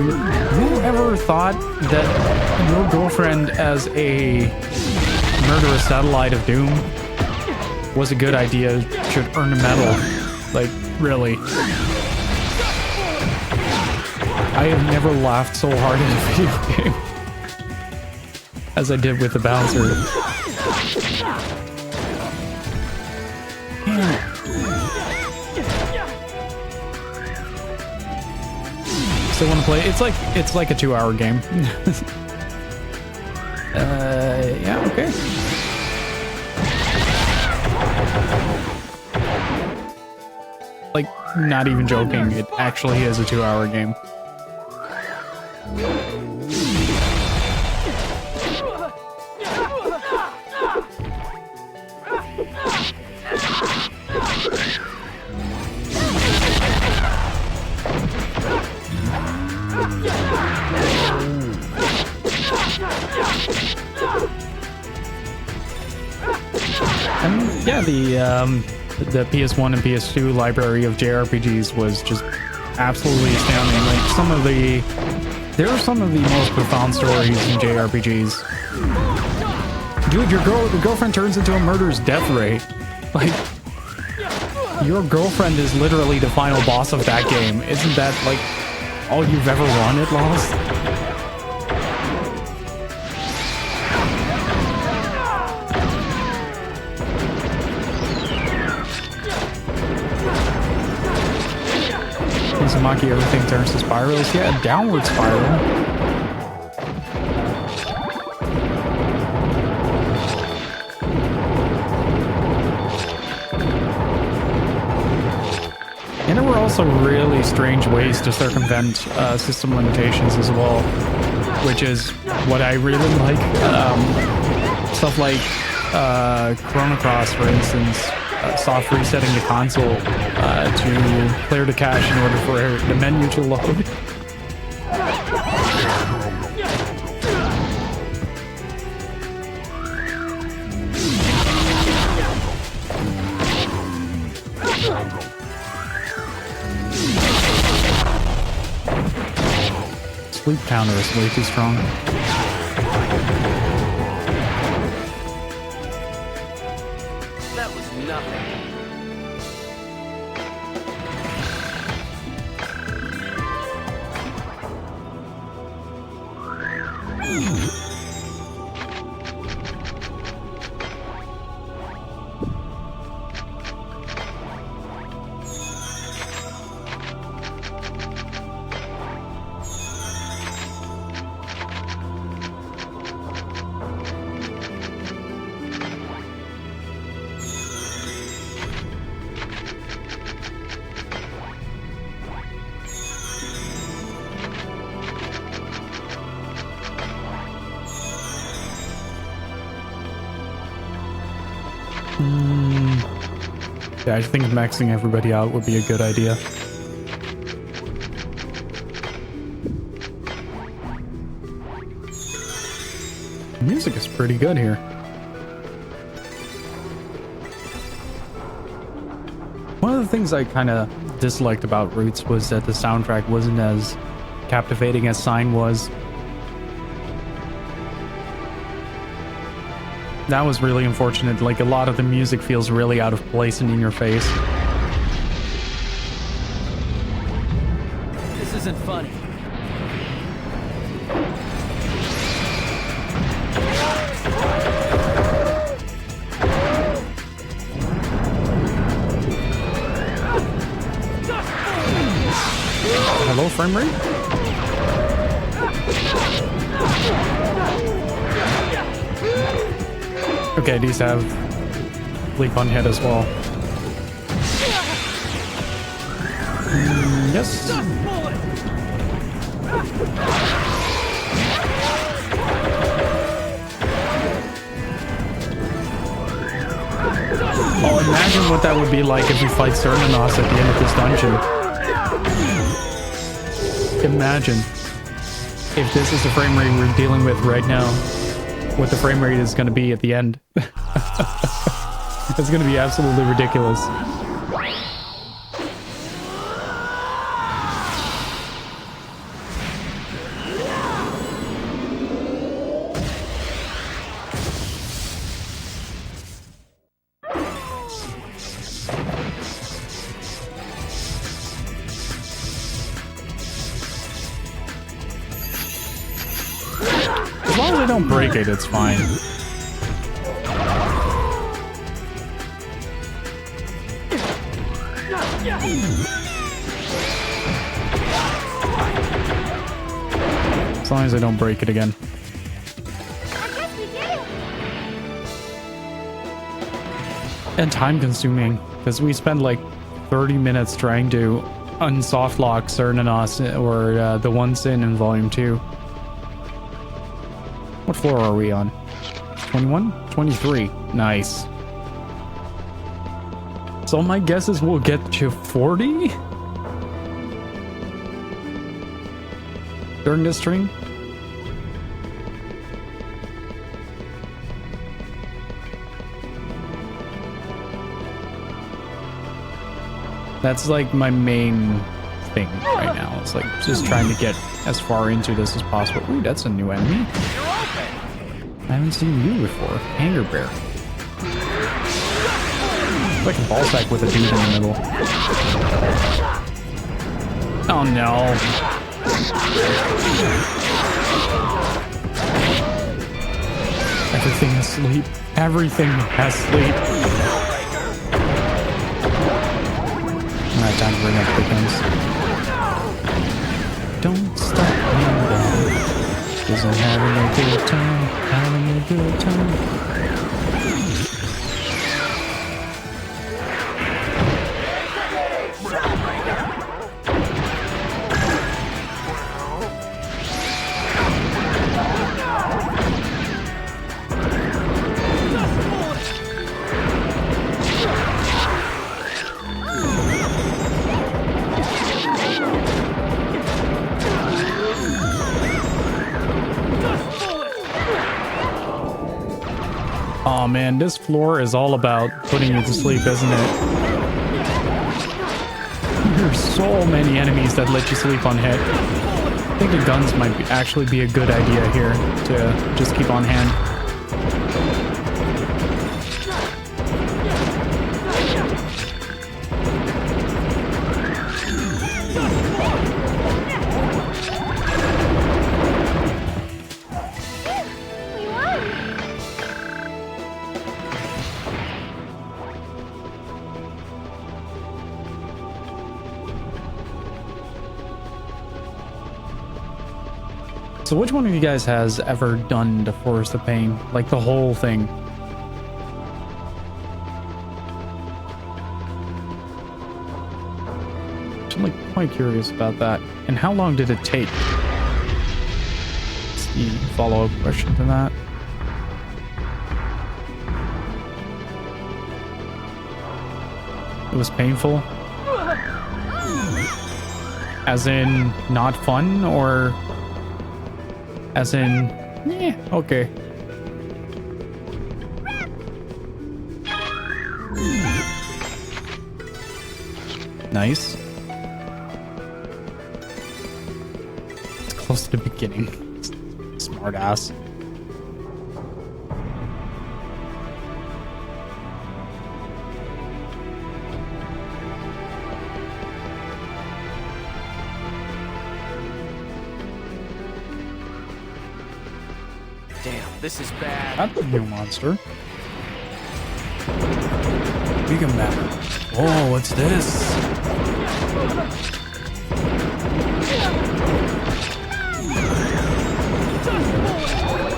Who ever thought that your girlfriend as a murderous satellite of doom was a good idea, should earn a medal? Like, really? I have never laughed so hard in a video game as I did with the bouncer. Still want to play? It's like a 2-hour game. Yeah, okay. Like, not even joking, it actually is a 2-hour game. And yeah, the PS1 and PS2 library of JRPGs was just absolutely astounding. Like there are some of the most profound stories in JRPGs. Dude, your girlfriend turns into a murderous death ray. Like, your girlfriend is literally the final boss of that game. Isn't that like all you've ever wanted, Lost? Uzumaki, everything turns to spirals. Yeah, a downward spiral. And there were also really strange ways to circumvent system limitations as well, which is what I really like. Stuff like Chrono Cross, for instance, soft resetting the console to clear the cache in order for the menu to load. Sleep counter is way too strong. That was nothing. Yeah, I think maxing everybody out would be a good idea. The music is pretty good here. One of the things I kind of disliked about Roots was that the soundtrack wasn't as captivating as Sign was. That was really unfortunate. Like, a lot of the music feels really out of place and in your face. This isn't funny. Hello, frame rate? Okay, these have leap on hit as well. Yes. Oh, imagine what that would be like if we fight Cernanos at the end of this dungeon. Imagine if this is the frame rate we're dealing with right now, what the frame rate is going to be at the end. It's going to be absolutely ridiculous. As long as I don't break it, it's fine. As long as I don't break it again. And time consuming, because we spend like 30 minutes trying to unsoftlock Cernanos or the one sin in Volume 2. What floor are we on? 21? 23. Nice. So my guess is we'll get to 40? During this stream? That's like my main thing right now. It's like just trying to get as far into this as possible. Ooh, that's a new enemy. I haven't seen you before. Anger Bear. It's like a ball sack with a dude in the middle. Oh no. Everything is asleep. Everything has sleep. Alright, time to bring up the guns. Don't stop me down. 'Cause I'm having a good time. Having a good time. Oh man, this floor is all about putting you to sleep, isn't it? There's so many enemies that let you sleep on hit. I think the guns might actually be a good idea here to just keep on hand. So which one of you guys has ever done the Forest of Pain? Like the whole thing? I'm like quite curious about that. And how long did it take? What's the follow-up question to that? It was painful? As in not fun, or as in, okay. Nice. It's close to the beginning. Smart ass. This is bad. That's a new monster. Vegan Matter. Oh, what's this?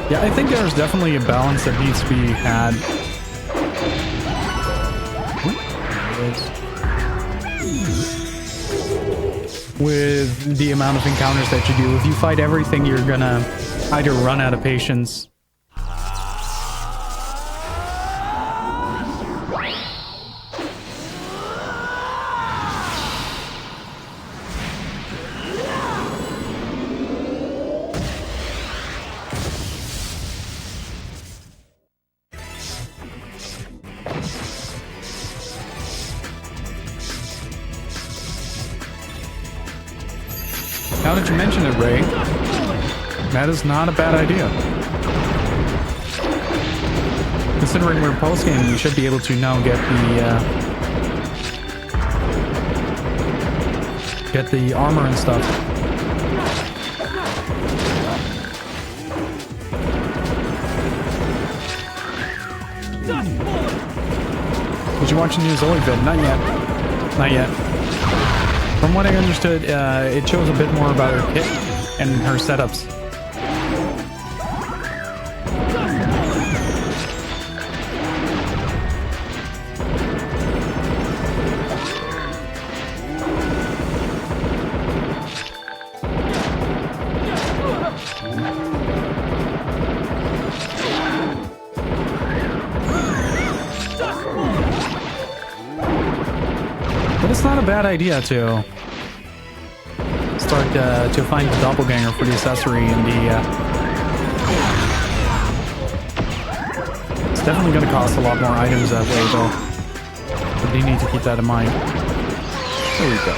Yeah, I think there's definitely a balance that needs to be had. With the amount of encounters that you do. If you fight everything, you're gonna either run out of patience. Now that you mention it, Ray, that is not a bad idea. Considering we're post-game, we should be able to now get the armor and stuff. Did you watch the new Zoe vid? Not yet. Not yet. From what I understood, it shows a bit more about her kit and her setups. But it's not a bad idea to start to find the doppelganger for the accessory and the. It's definitely going to cost a lot more items that way, though. But you need to keep that in mind. There we go.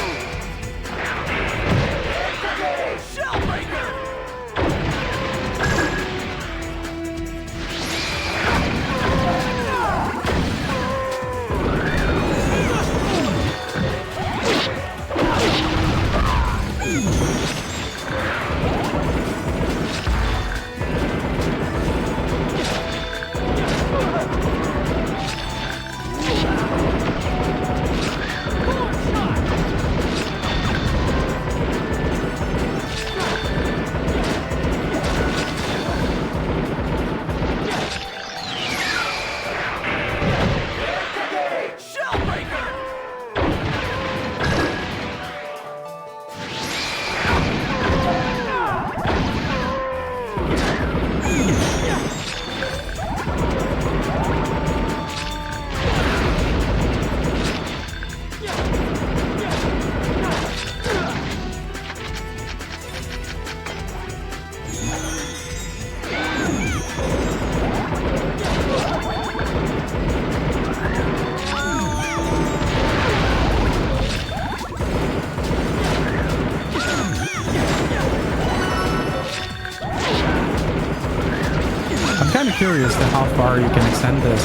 I'm kind of curious to how far you can extend this.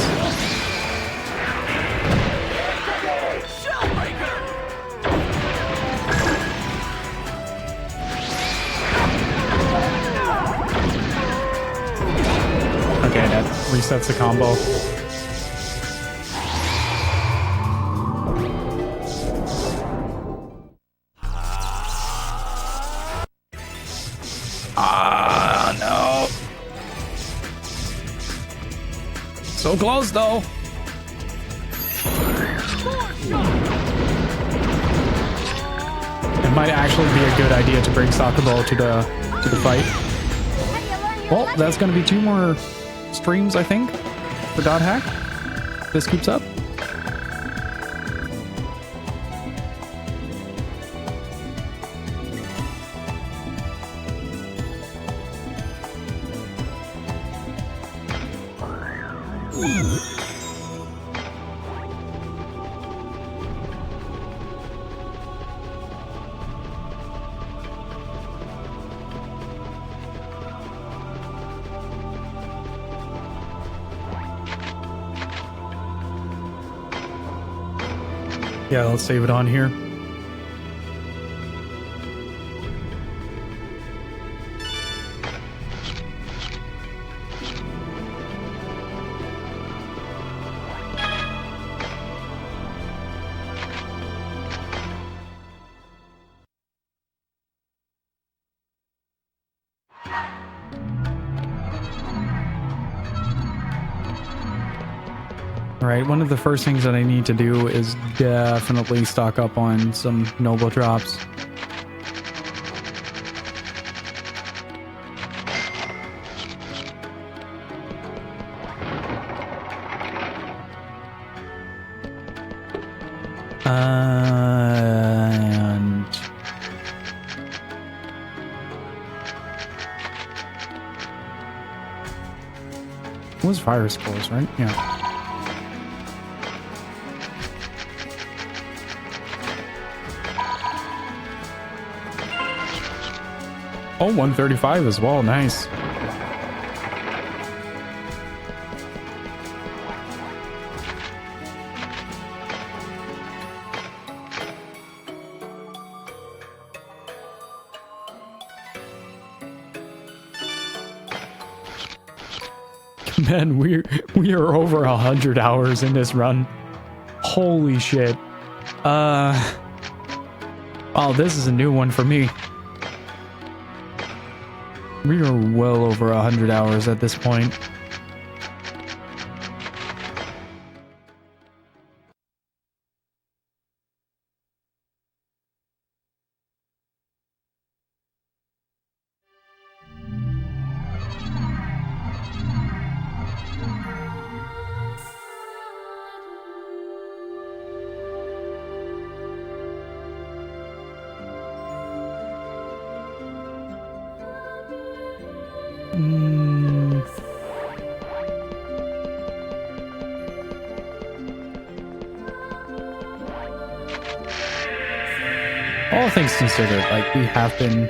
Okay, that resets the combo. No. So close, though. It might actually be a good idea to bring soccer ball to the fight. Well, that's going to be 2 more streams, I think, for Dot Hack. If this keeps up. Yeah, let's save it on here. Alright, one of the first things that I need to do is definitely stock up on some noble drops. And it was fire scrolls, right? Yeah. Oh, 135 as well. Nice. Man, we are over 100 hours in this run. Holy shit. Oh, this is a new one for me. We are well over 100 hours at this point. All things considered, like, we have been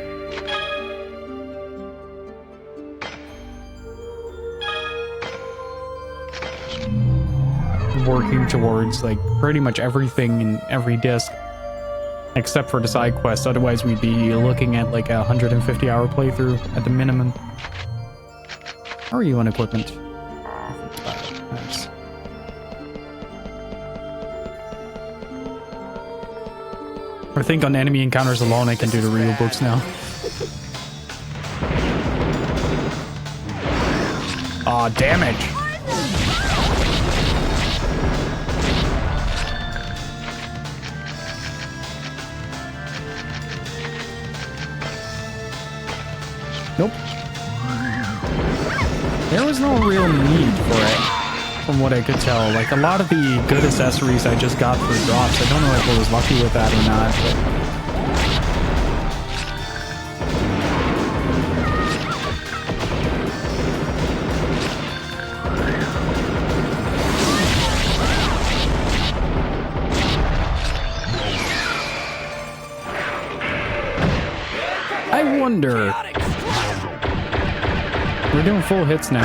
working towards, like, pretty much everything in every disc, except for the side quest. Otherwise, we'd be looking at, like, a 150-hour playthrough at the minimum. How are you on equipment? Nice. I think on enemy encounters alone, I can do the real books now. Aw, damage! Nope. There was no real need for it, from what I could tell. Like, a lot of the good accessories I just got for drops. I don't know if I was lucky with that or not, but... I wonder... We're doing full hits now.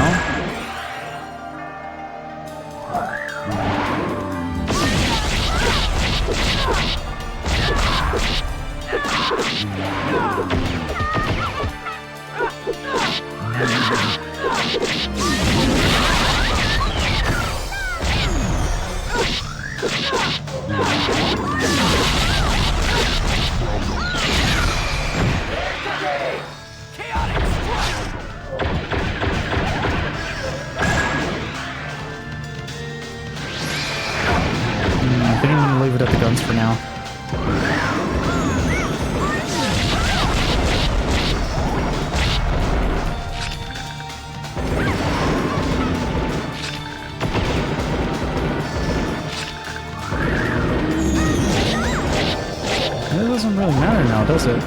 I think I'm gonna leave it at the guns for now. It doesn't really matter now, does it?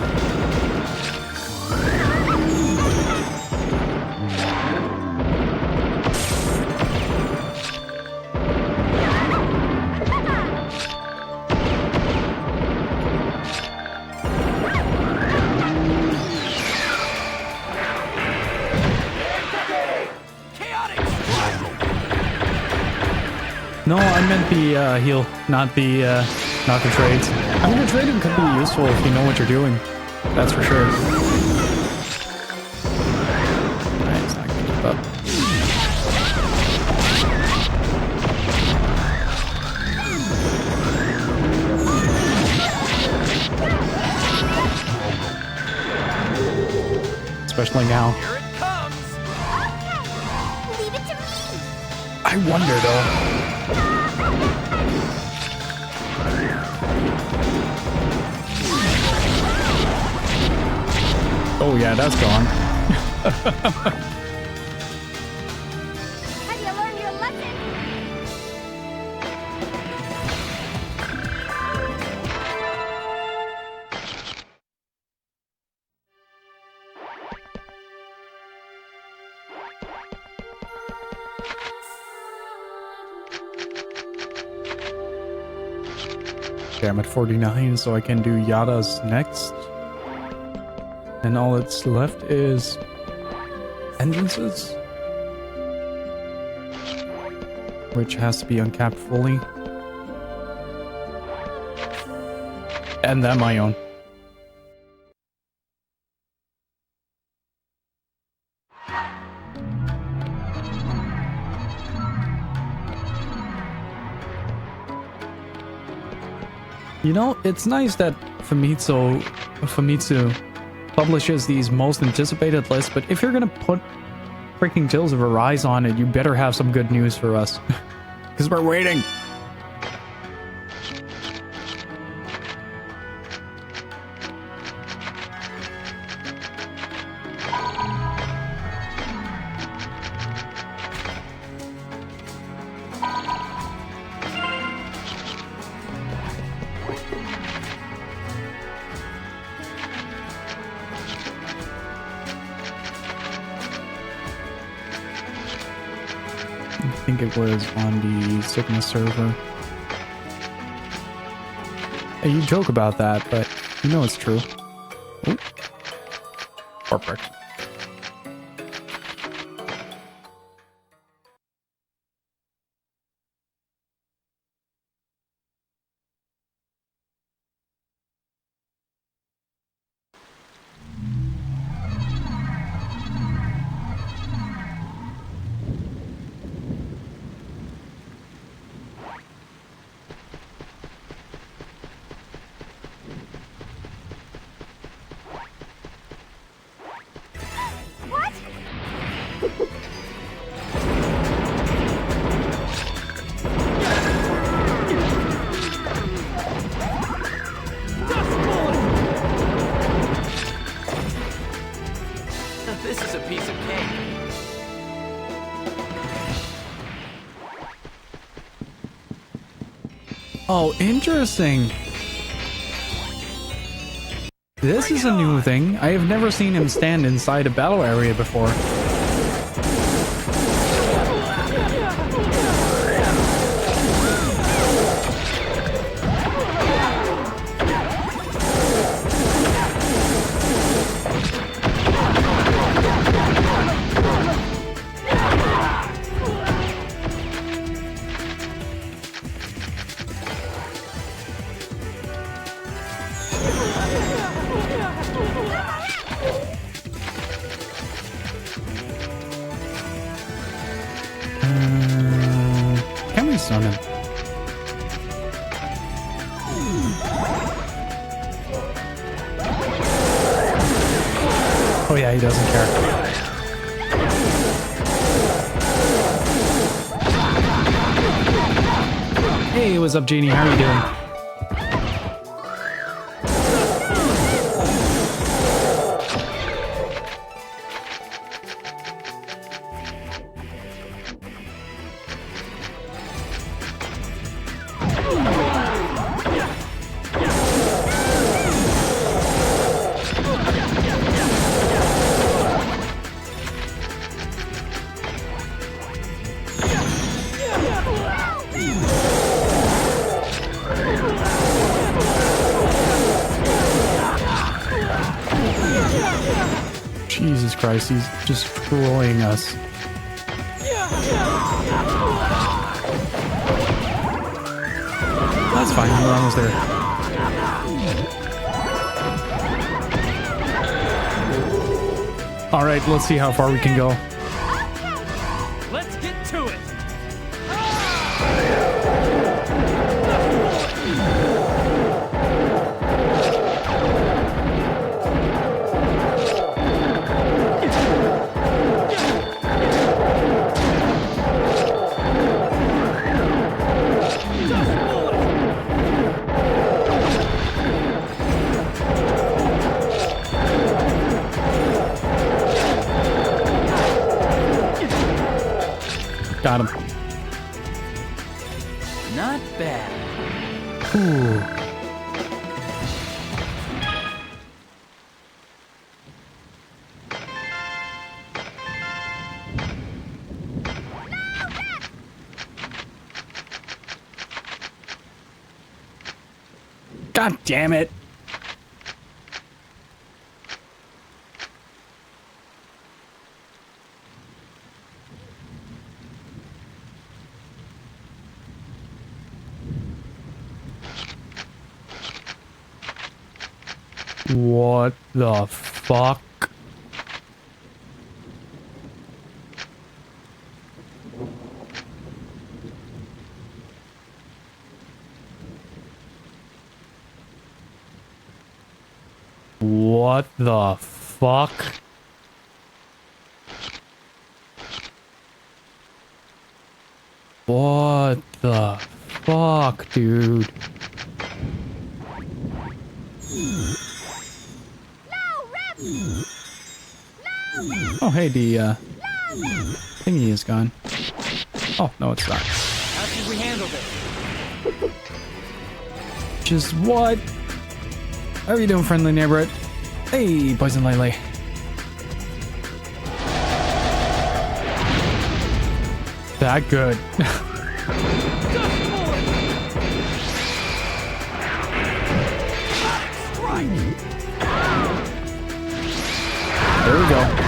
No, I meant the heal, not the trades. I mean, the trading could be useful if you know what you're doing. That's for sure. Alright, it's not gonna keep up. Especially now. Here it comes! Leave it to me! I wonder though. Oh yeah, that's gone. Have you learned your lesson? Okay, I'm at 49, so I can do Yada's next. And all that's left is entrances, which has to be uncapped fully. And then my own. You know, it's nice that Famitsu publishes these most anticipated lists, but if you're gonna put freaking Tales of Arise on it, you better have some good news for us. Because we're waiting. I think it was on the Sigma server. Hey, you joke about that, but you know it's true. Ooh. Corporate. This is a piece of cake. Oh, interesting. This is a new thing. I have never seen him stand inside a battle area before. Can we stun him? Oh yeah, he doesn't care. Hey, what's up, Genie? How are you doing? Jesus Christ, he's destroying us. That's fine, we're almost there. Alright, let's see how far we can go. Let's get to it. Got him. Not bad. Ooh. God damn it. What the fuck? What the fuck? What the fuck, dude? Oh, hey, the thingy is gone. Oh, no, it's not. How should we handle this? Just what? How are you doing, friendly neighborhood? Hey, Poison Lily. That good. There we go.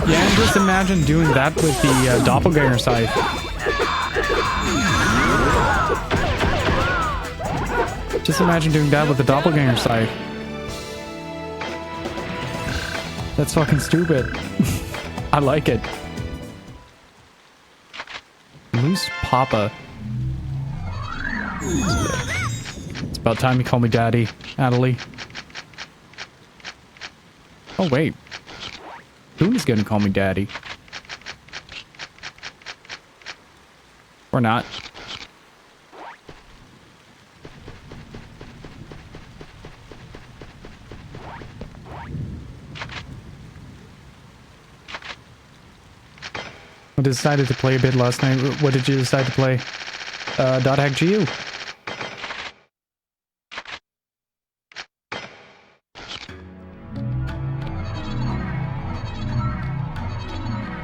Yeah, and just imagine doing that with the doppelganger scythe. Just imagine doing that with the doppelganger scythe. That's fucking stupid. I like it. Loose Papa. It's about time you call me daddy, Natalie. Oh, wait. Who's gonna call me daddy? Or not. I decided to play a bit last night. What did you decide to play? Dot hack GU.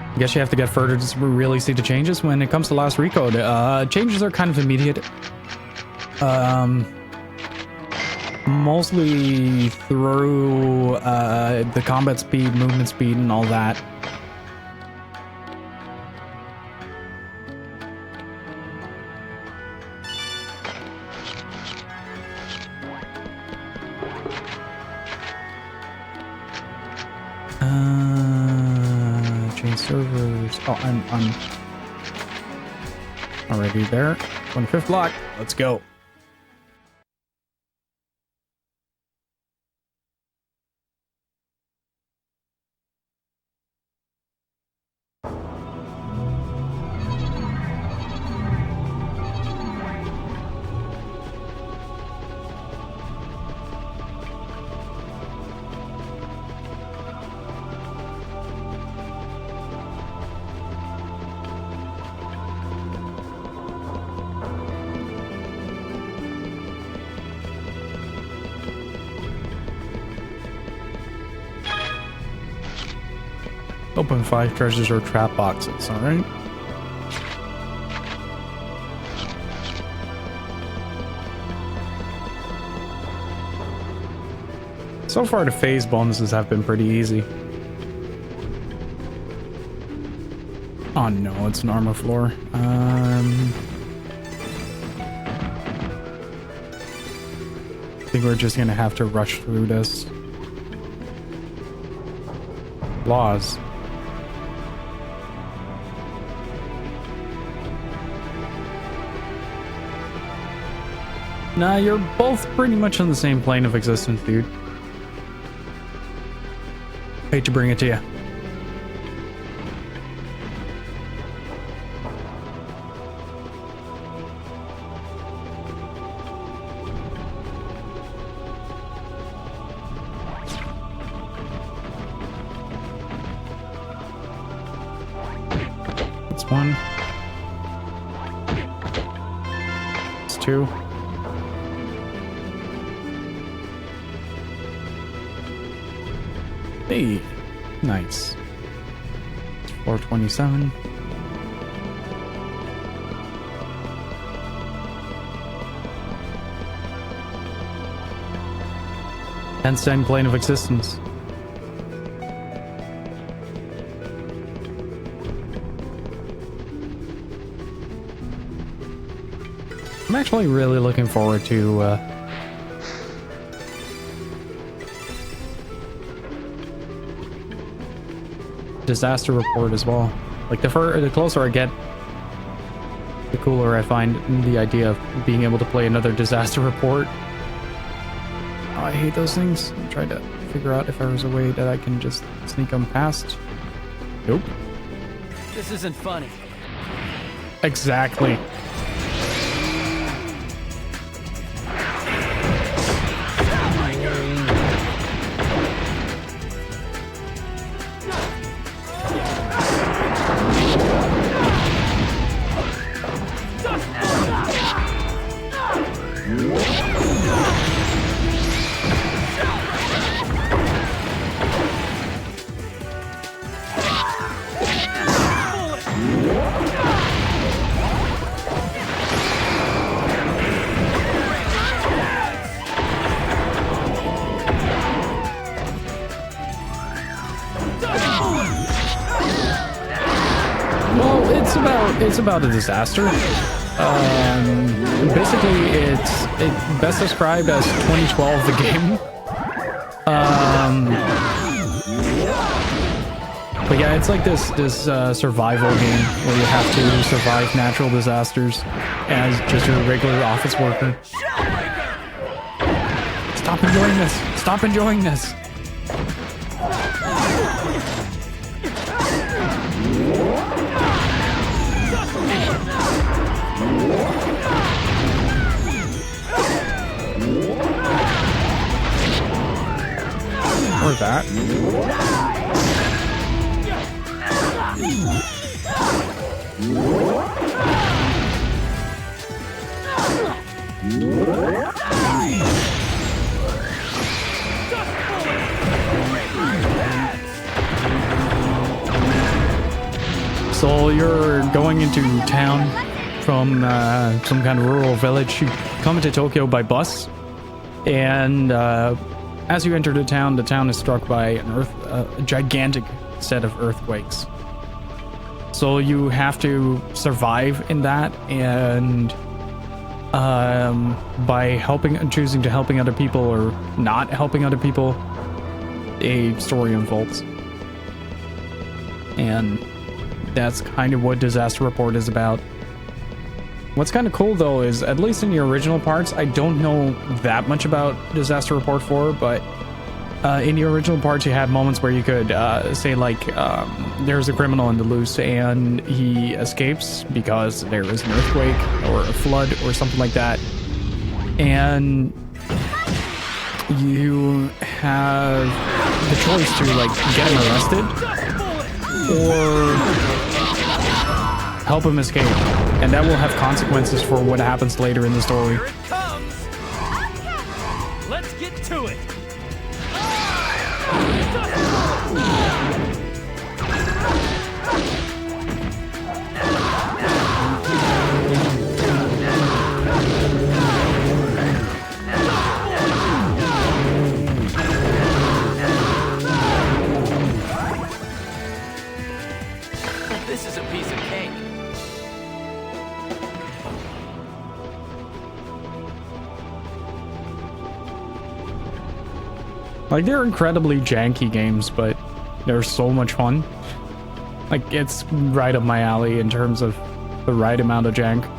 I guess you have to get further to really see the changes. When it comes to last recode, changes are kind of immediate. Mostly through the combat speed, movement speed, and all that. Change servers. Oh, I'm already there. 25th block. Let's go. Open 5 treasures or trap boxes, alright? So far the phase bonuses have been pretty easy. Oh no, it's an armor floor. I think we're just gonna have to rush through this. Laws. Nah, you're both pretty much on the same plane of existence, dude. Hate to bring it to you. That's one. It's two. Hey, nice. 427. Handstand plane of existence. I'm actually really looking forward to disaster report as well. Like the closer I get, the cooler I find the idea of being able to play another disaster report. Oh, I hate those things. I'm trying to figure out if there was a way that I can just sneak them past. Nope. This isn't funny. Exactly. It's about a disaster. Basically, it's best described as 2012 the game. But yeah, it's like this survival game where you have to survive natural disasters as just your regular office worker. Stop enjoying this! Stop enjoying this! Or that. So you're going into town from some kind of rural village. You come into Tokyo by bus, and as you enter the town is struck by a gigantic set of earthquakes. So you have to survive in that, and by choosing to helping other people or not helping other people, a story unfolds. And that's kind of what Disaster Report is about. What's kind of cool though is, at least in the original parts, I don't know that much about Disaster Report 4, but in the original parts you had moments where you could say like there's a criminal in the loose and he escapes because there is an earthquake or a flood or something like that, and you have the choice to like get him arrested or help him escape, and that will have consequences for what happens later in the story. Here it comes! Let's get to it! This is a piece of cake. Like, they're incredibly janky games, but they're so much fun. Like, it's right up my alley in terms of the right amount of jank.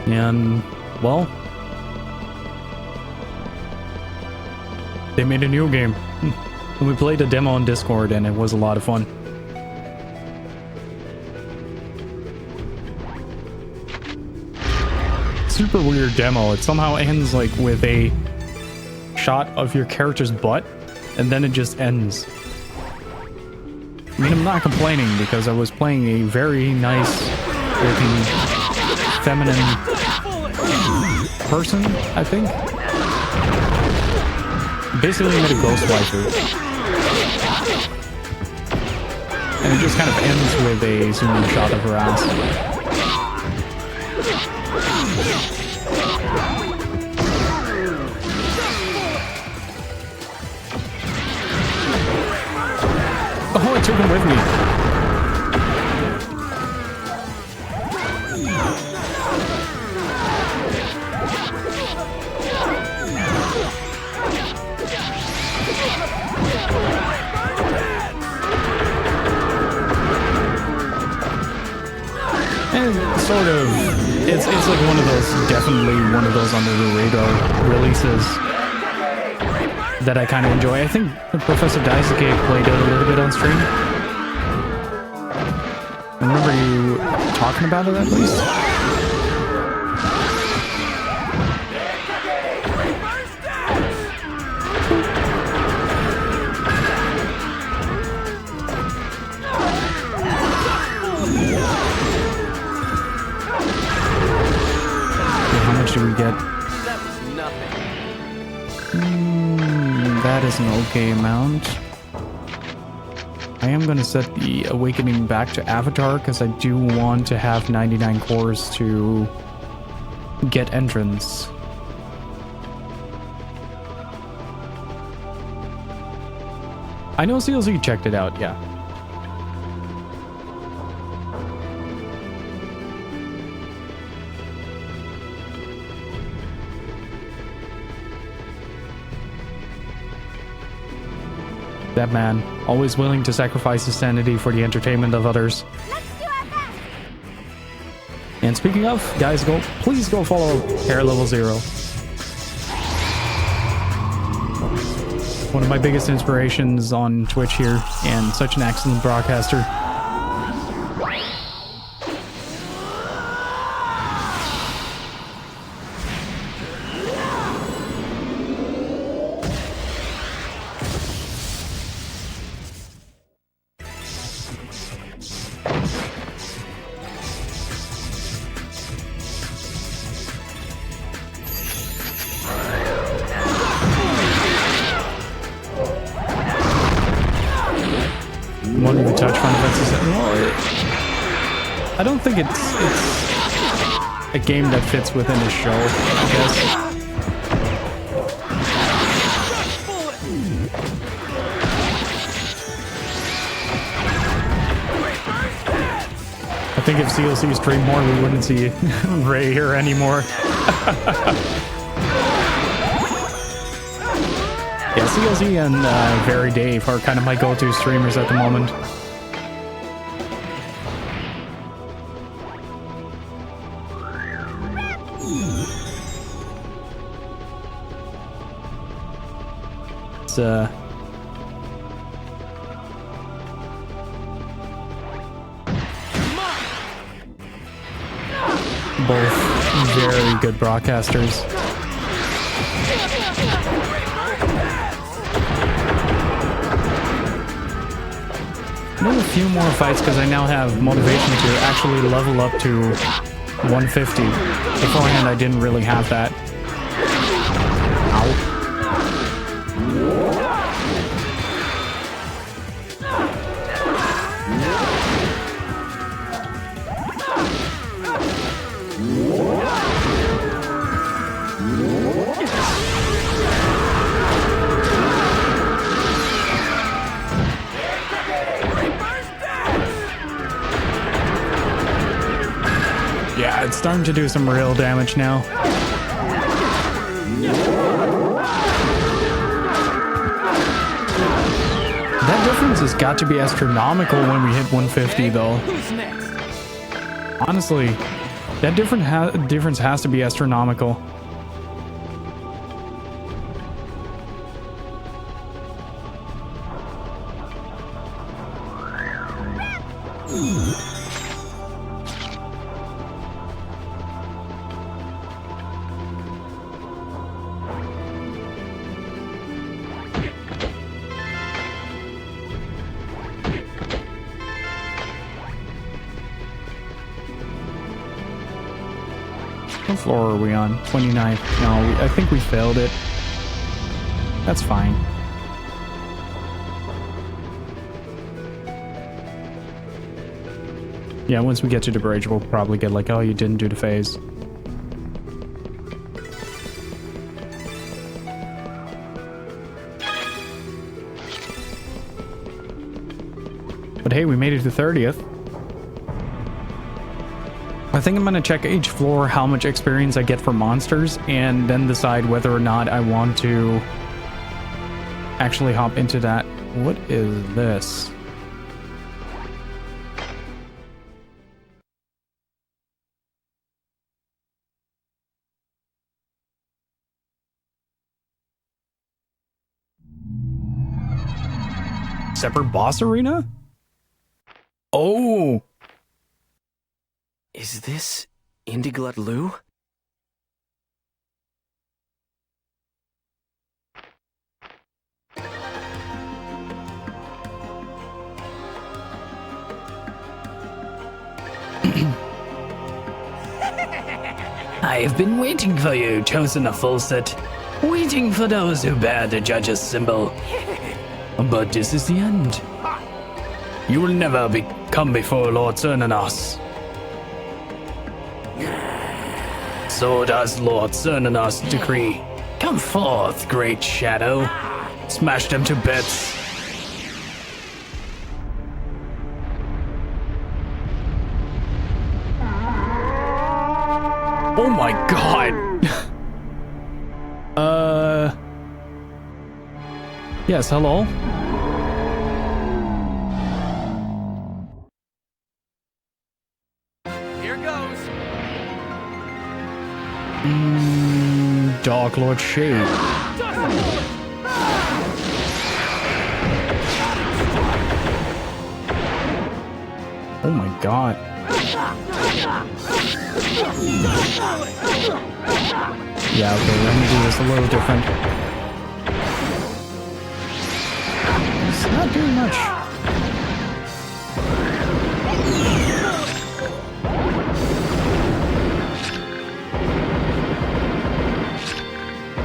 And, well, they made a new game. And we played a demo on Discord, and it was a lot of fun. Super weird demo. It somehow ends like with a shot of your character's butt, and then it just ends. I mean, I'm not complaining because I was playing a very nice looking feminine person, I think. Basically made a ghost waifu. And it just kind of ends with a zoom shot of her ass. Oh, I took him with me. And sort of, it's like one of those, definitely one of those under the radar releases that I kind of enjoy. I think Professor Daisuke played it a little bit on stream. I remember you talking about it at least. How much do we get? That was nothing. That is an okay amount. I am going to set the awakening back to Avatar because I do want to have 99 cores to get entrance. I know CLZ checked it out, yeah. That man, always willing to sacrifice his sanity for the entertainment of others. Let's do our best. And speaking of, guys, please go follow Hair Level 0. One of my biggest inspirations on Twitch here, and such an excellent broadcaster. Wanting to touch Final Fantasy VII. Well, I don't think it's a game that fits within a show, I guess. I think if CLC streamed more, we wouldn't see Ray here anymore. Yeah, CLZ and Very Dave are kind of my go-to streamers at the moment. It's both very good broadcasters. I need a few more fights because I now have motivation to actually level up to 150. Beforehand, I didn't really have that. Ow. Yeah, it's starting to do some real damage now. That difference has got to be astronomical when we hit 150, though. Who's next? Honestly, that difference has to be astronomical. What floor are we on? 29th. No, I think we failed it. That's fine. Yeah, once we get to the bridge, we'll probably get like, oh, you didn't do the phase. But hey, we made it to 30th. I think I'm gonna check each floor how much experience I get for monsters and then decide whether or not I want to actually hop into that. What is this? Separate boss arena? Oh! Is this Indiglut Lu? I've been waiting for you, chosen of Fulset. Waiting for those who bear the judge's symbol. But this is the end. You will never come before Lord Cernanos. So does Lord Cernanos decree. Come forth, great shadow. Smash them to bits. Oh my god! Yes, hello? Here goes. Dark Lord Shade. Oh my god. Yeah, okay, let me do this a little different. It's not doing much.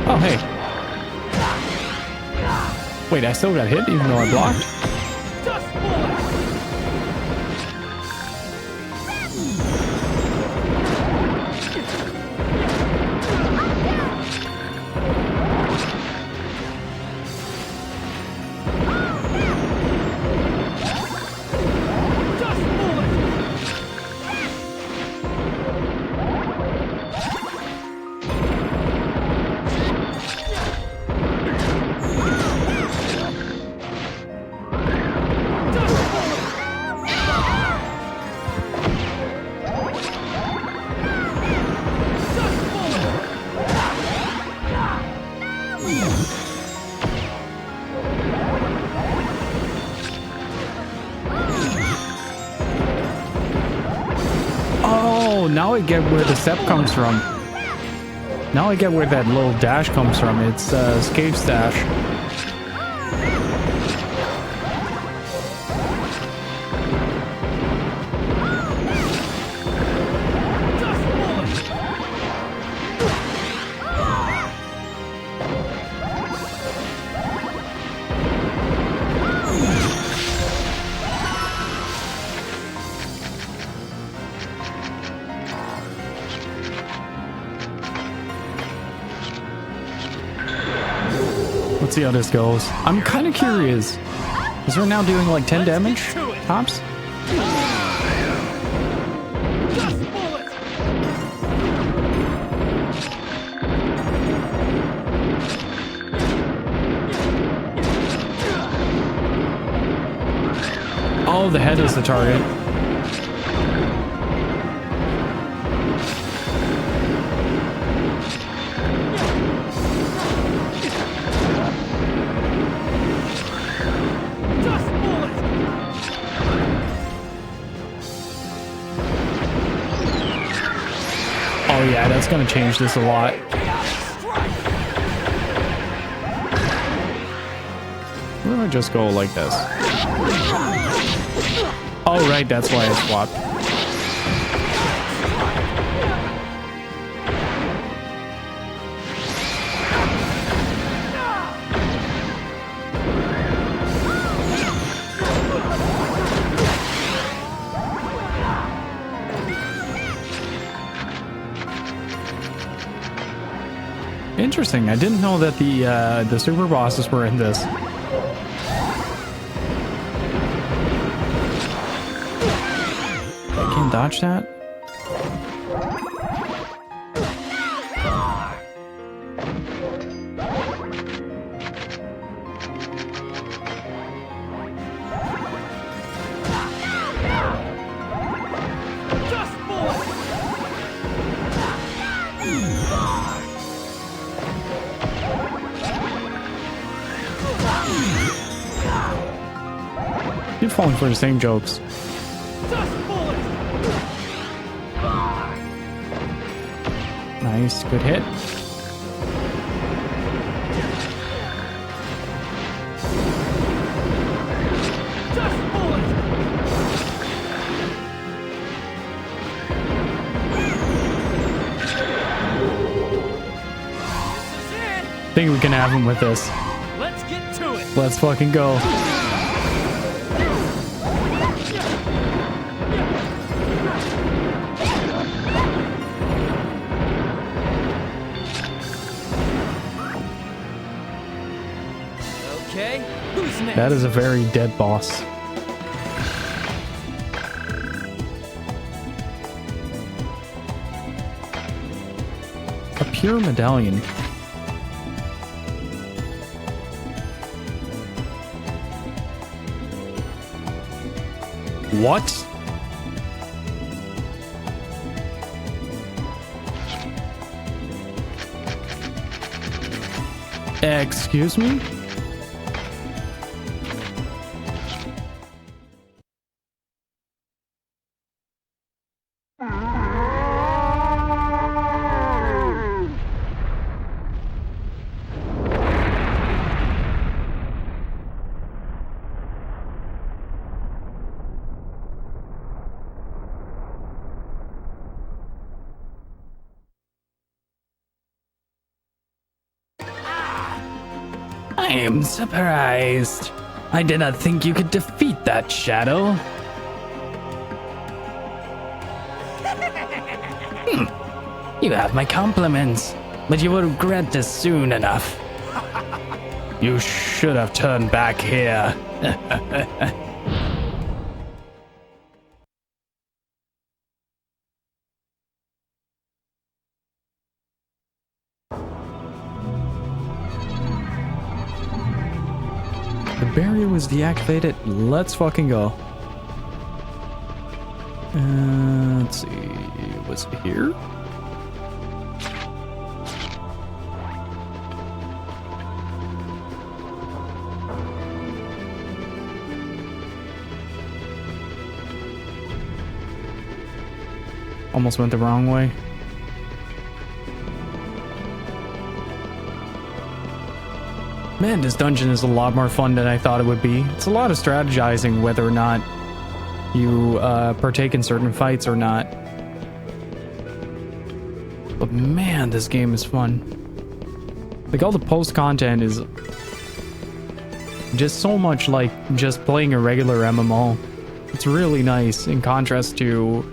Oh, hey. Wait, I still got hit even though I blocked? Now I get where the step comes from. Now I get where that little dash comes from. It's Scape's dash. Let's see how this goes. I'm kind of curious. Is we're now doing like 10 damage tops? Oh, the head is the target. Oh yeah, that's gonna change this a lot. What if I just go like this? Oh right, that's why I swapped. Interesting. I didn't know that the super bosses were in this. I can't dodge that. You're falling for the same jokes. Nice, good hit. I think we can have him with this. Let's get to it. Let's fucking go. Okay, who's next? That is a very dead boss. A pure medallion. What? Excuse me? I am surprised. I did not think you could defeat that shadow. You have my compliments, but you will regret this soon enough. You should have turned back here. The barrier was deactivated. Let's fucking go. Let's see. Was it here? Almost went the wrong way. Man, this dungeon is a lot more fun than I thought it would be. It's a lot of strategizing whether or not you partake in certain fights or not. But man, this game is fun. Like, all the post content is just so much like just playing a regular MMO. It's really nice in contrast to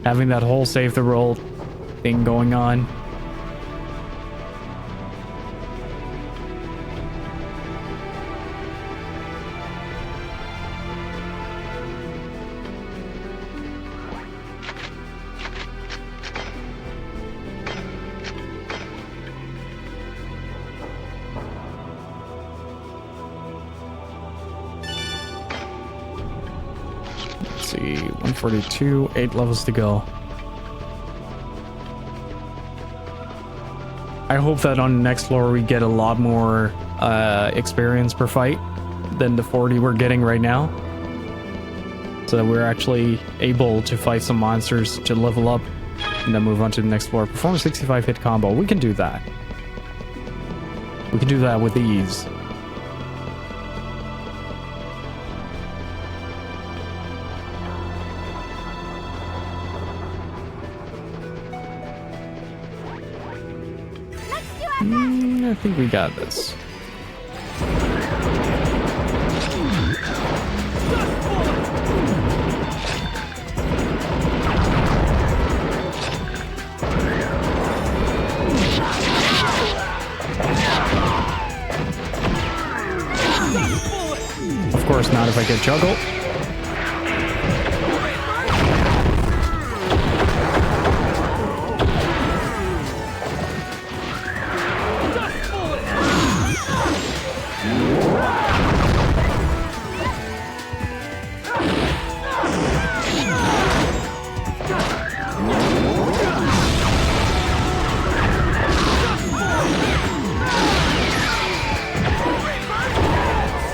having that whole save the world thing going on. Let's see, 142, 8 levels to go. I hope that on the next floor we get a lot more experience per fight than the 40 we're getting right now. So that we're actually able to fight some monsters to level up and then move on to the next floor. Perform a 65 hit combo. We can do that. We can do that with ease. I think we got this. if I could juggle.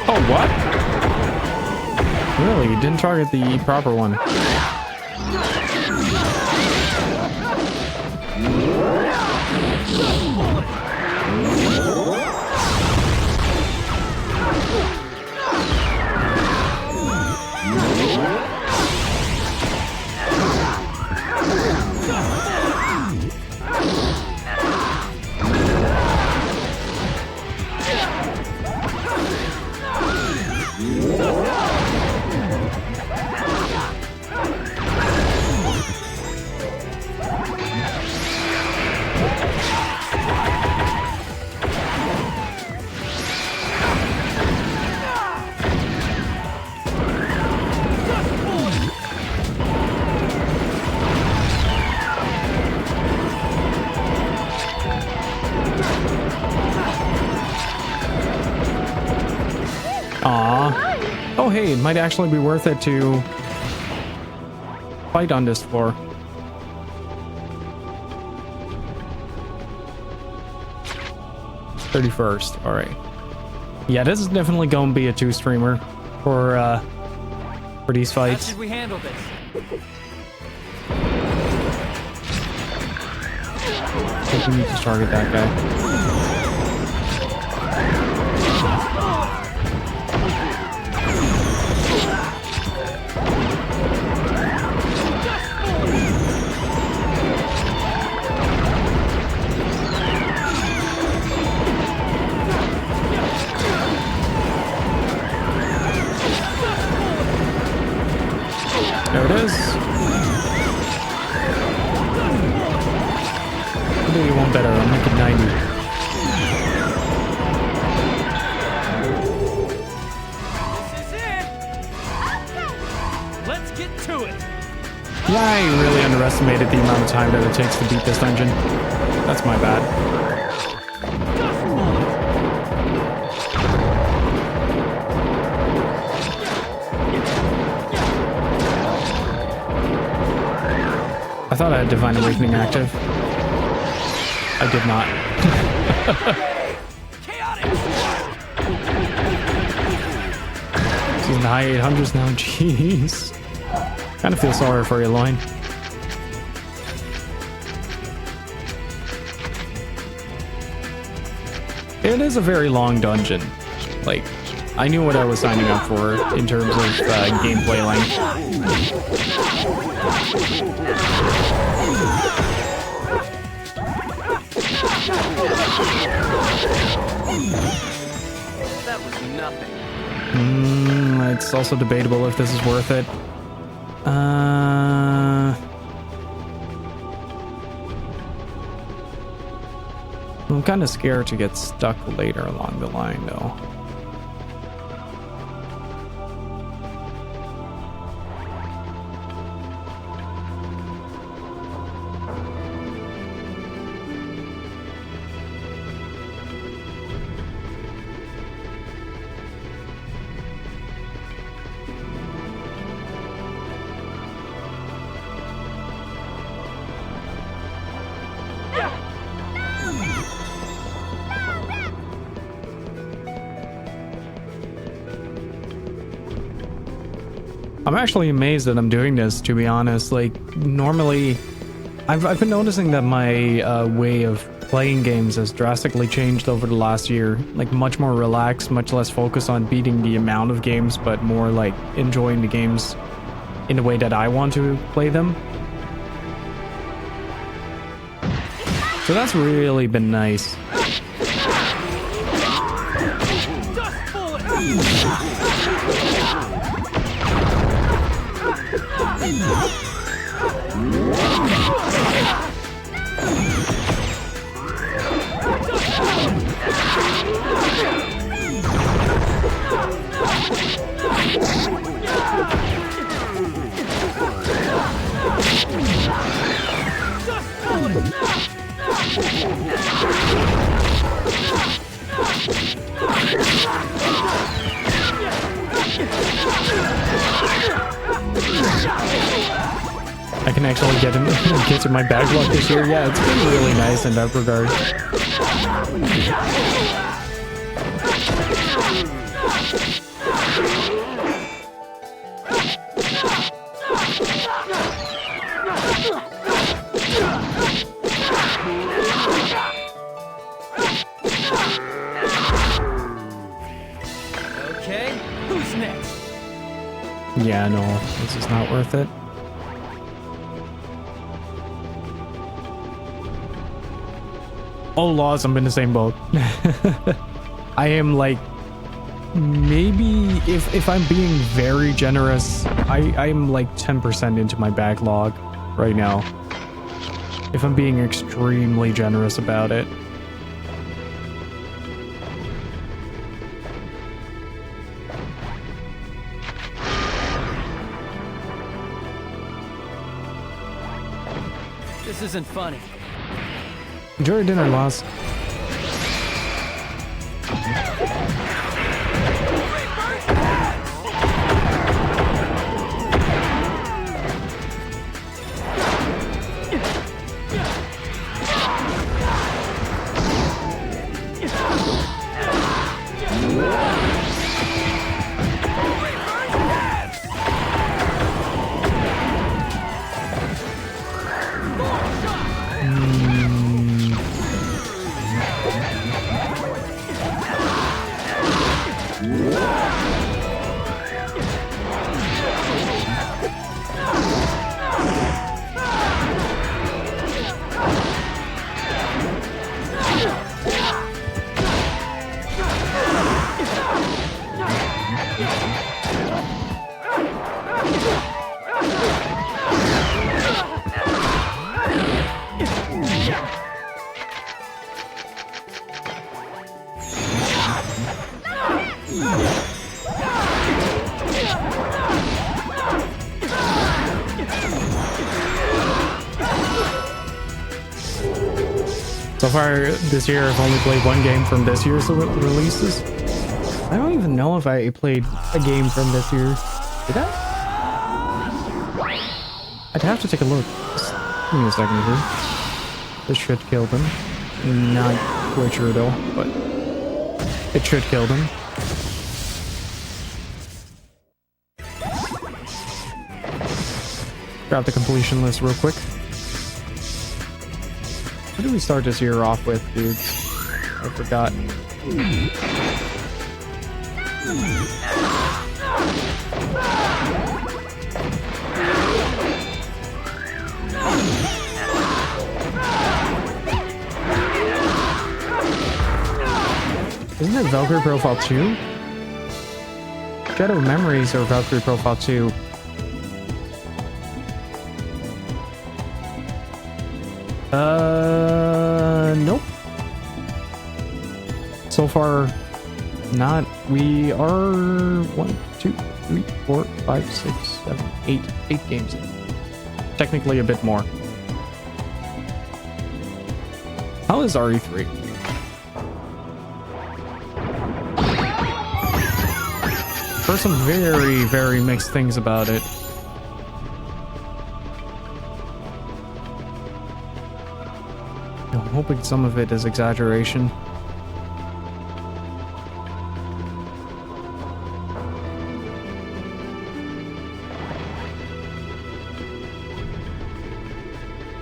Oh, what? Really? You didn't target the proper one. Aw. Oh, hey, it might actually be worth it to fight on this floor. '31st. All right. Yeah, this is definitely going to be a 2-streamer for these How fights. should we handle this? I think we need to target that guy. There it is. I'll do you one better. I'll make it 90. This is it! Let's get to it! Yeah, I really underestimated the amount of time that it takes to beat this dungeon. That's my bad. I thought I had Divine Awakening active. I did not. She's in the high 800s now. Jeez. Kind of feel sorry for you, Loin. It is a very long dungeon. Like, I knew what I was signing up for in terms of gameplay length. That was nothing. It's also debatable if this is worth it. I'm kind of scared to get stuck later along the line, though. I'm actually amazed that I'm doing this, to be honest. Like, normally, I've been noticing that my way of playing games has drastically changed over the last year. Like, much more relaxed, much less focused on beating the amount of games, but more like enjoying the games in the way that I want to play them. So that's really been nice. actually get to my backlog this year. Yeah, it's been really nice in that regard. Okay, who's next? Yeah, no, this is not worth it. Oh, laws, I'm in the same boat. I am like, maybe if I'm being very generous, I'm like 10% into my backlog right now. If I'm being extremely generous about it. This isn't funny. Enjoy your dinner, Lost. So far this year, I've only played one game from this year's releases. I don't even know if I played a game from this year. Did I? I'd have to take a look. Just give me a second here. This should kill them. Not quite sure though, but it should kill them. Grab the completion list real quick. What did we start this year off with, dudes? I forgot. Isn't it Valkyrie Profile 2? Shadow Memories or Valkyrie Profile 2? Nope. So far, not. We are 1, 2, 3, 4, 5, 6, 7, 8 games in. Technically a bit more. How is RE3? Heard some very, very mixed things about it. I'm hoping some of it is exaggeration.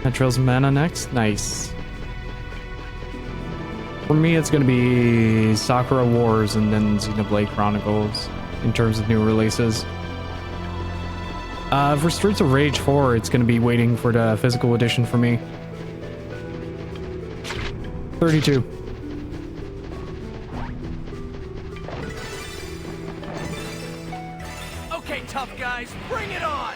Metro's Mana next? Nice. For me, it's gonna be Sakura Wars and then Xenoblade Chronicles in terms of new releases. For Streets of Rage 4, it's gonna be waiting for the physical edition for me. 32. Okay, tough guys, bring it on!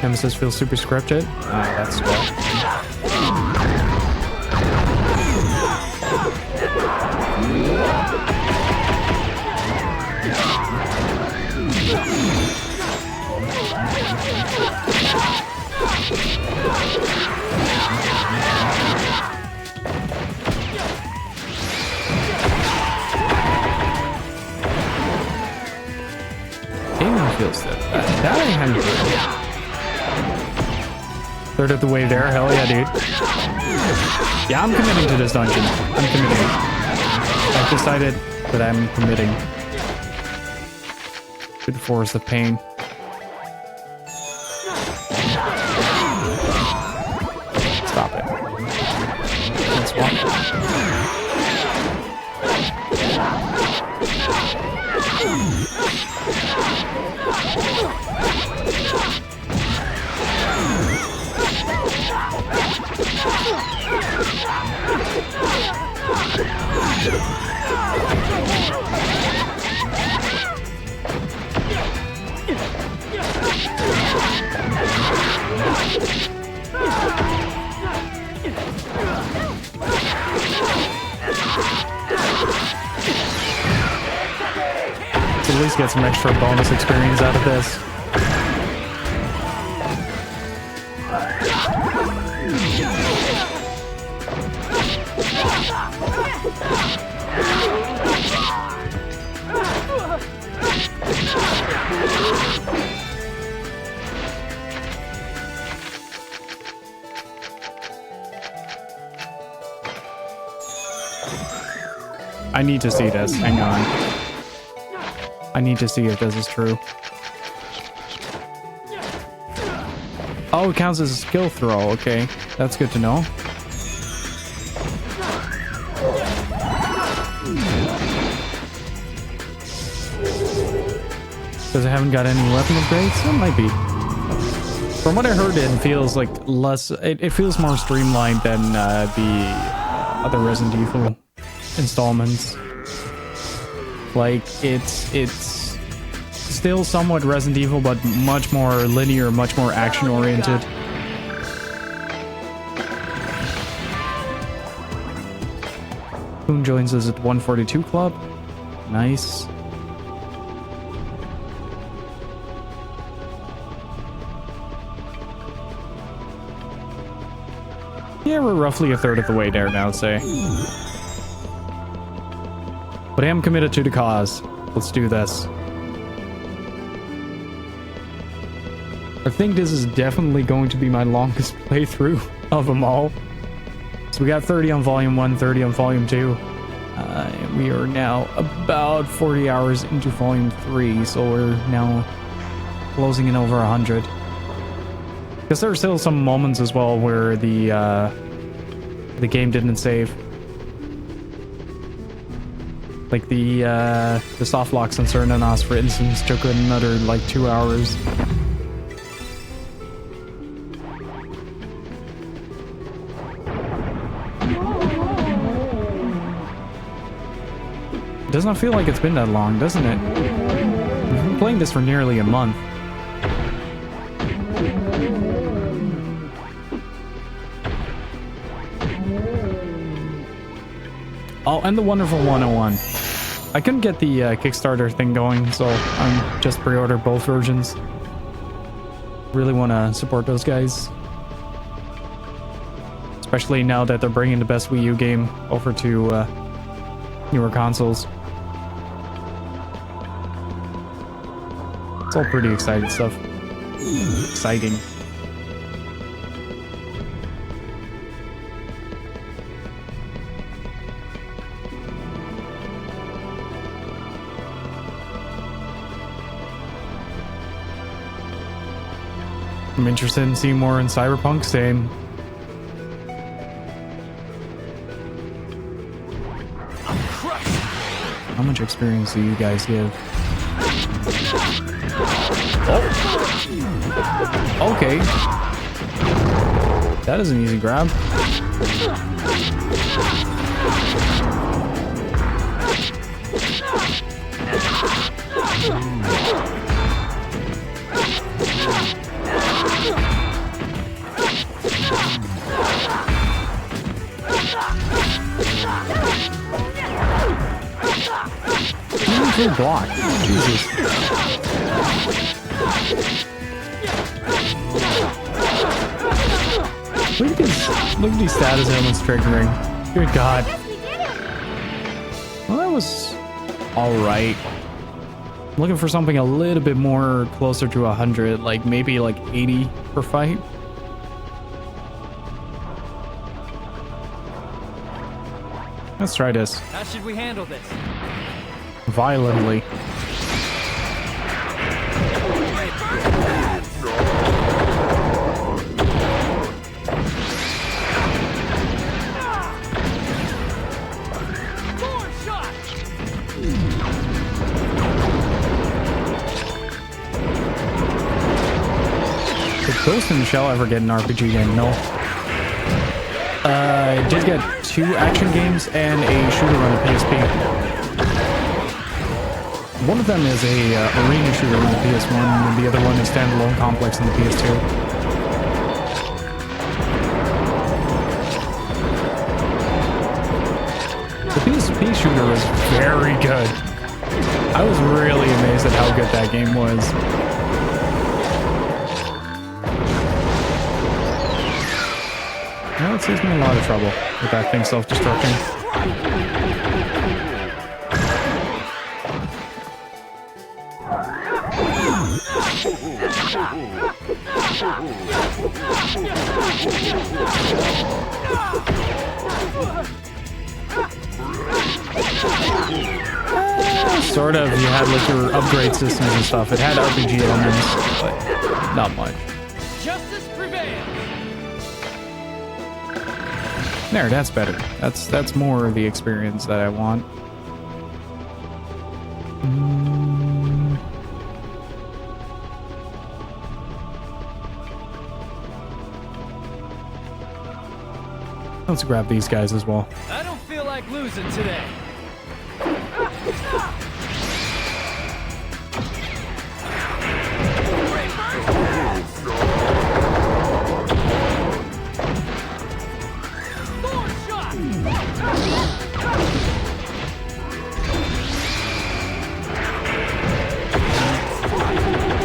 Nemesis feels super scripted. That's swell. gaming feels that I hadn't heard. Third of the way there, hell yeah, dude. Yeah, I'm committing to this dungeon. I'm committing. I've decided that I'm committing to the Forest of Pain. Stop it. That's one. Let's at least get some extra bonus experience out of this. I need to see this. Hang on. I need to see if this is true. Oh, it counts as a skill throw. Okay, that's good to know. Because I haven't got any weapon upgrades? It might be. From what I heard, it feels like less... It feels more streamlined than the other Resident Evil installments. Like, it's still somewhat Resident Evil, but much more linear, much more action-oriented. Boone joins us at 142 Club. Nice. Yeah, we're roughly a third of the way there now, I'd say. But I am committed to the cause. Let's do this. I think this is definitely going to be my longest playthrough of them all. So we got 30 on Volume 1, 30 on Volume 2. And we are now about 40 hours into Volume 3, so we're now closing in over 100. Because there are still some moments as well where the game didn't save. Like the soft locks on Cernanas, for instance, took another like 2 hours. It does not feel like it's been that long, doesn't it? I've been playing this for nearly a month. Oh, and the Wonderful 101. I couldn't get the Kickstarter thing going, so I'm just pre-ordered both versions. Really want to support those guys. Especially now that they're bringing the best Wii U game over to newer consoles. It's all pretty exciting stuff. Exciting. I'm interested in seeing more in Cyberpunk, same. How much experience do you guys give? Oh. Okay. That is an easy grab. Good block. Jesus. Look at these status ailments triggering. Good God. Well, that was alright. Looking for something a little bit more closer to 100, like maybe like 80 per fight. Let's try this. How should we handle this? Violently. Did Ghost in the Shell ever get an RPG game? No. I did get 2 action games and a shooter on the PSP. One of them is a arena shooter on the PS1, and the other one is standalone complex on the PS2. The PSP shooter was very good. I was really amazed at how good that game was. Well, it saves me a lot of trouble with that thing self-destructing. Sort of, you had like your upgrade systems and stuff. It had RPG elements, but not much. Justice prevails. There, that's better. That's more the experience that I want. Let's grab these guys as well. I don't feel like losing today.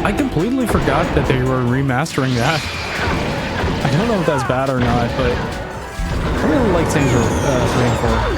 I completely forgot that they were remastering that. I don't know if that's bad or not, but I really like Saints Row 3 and 4.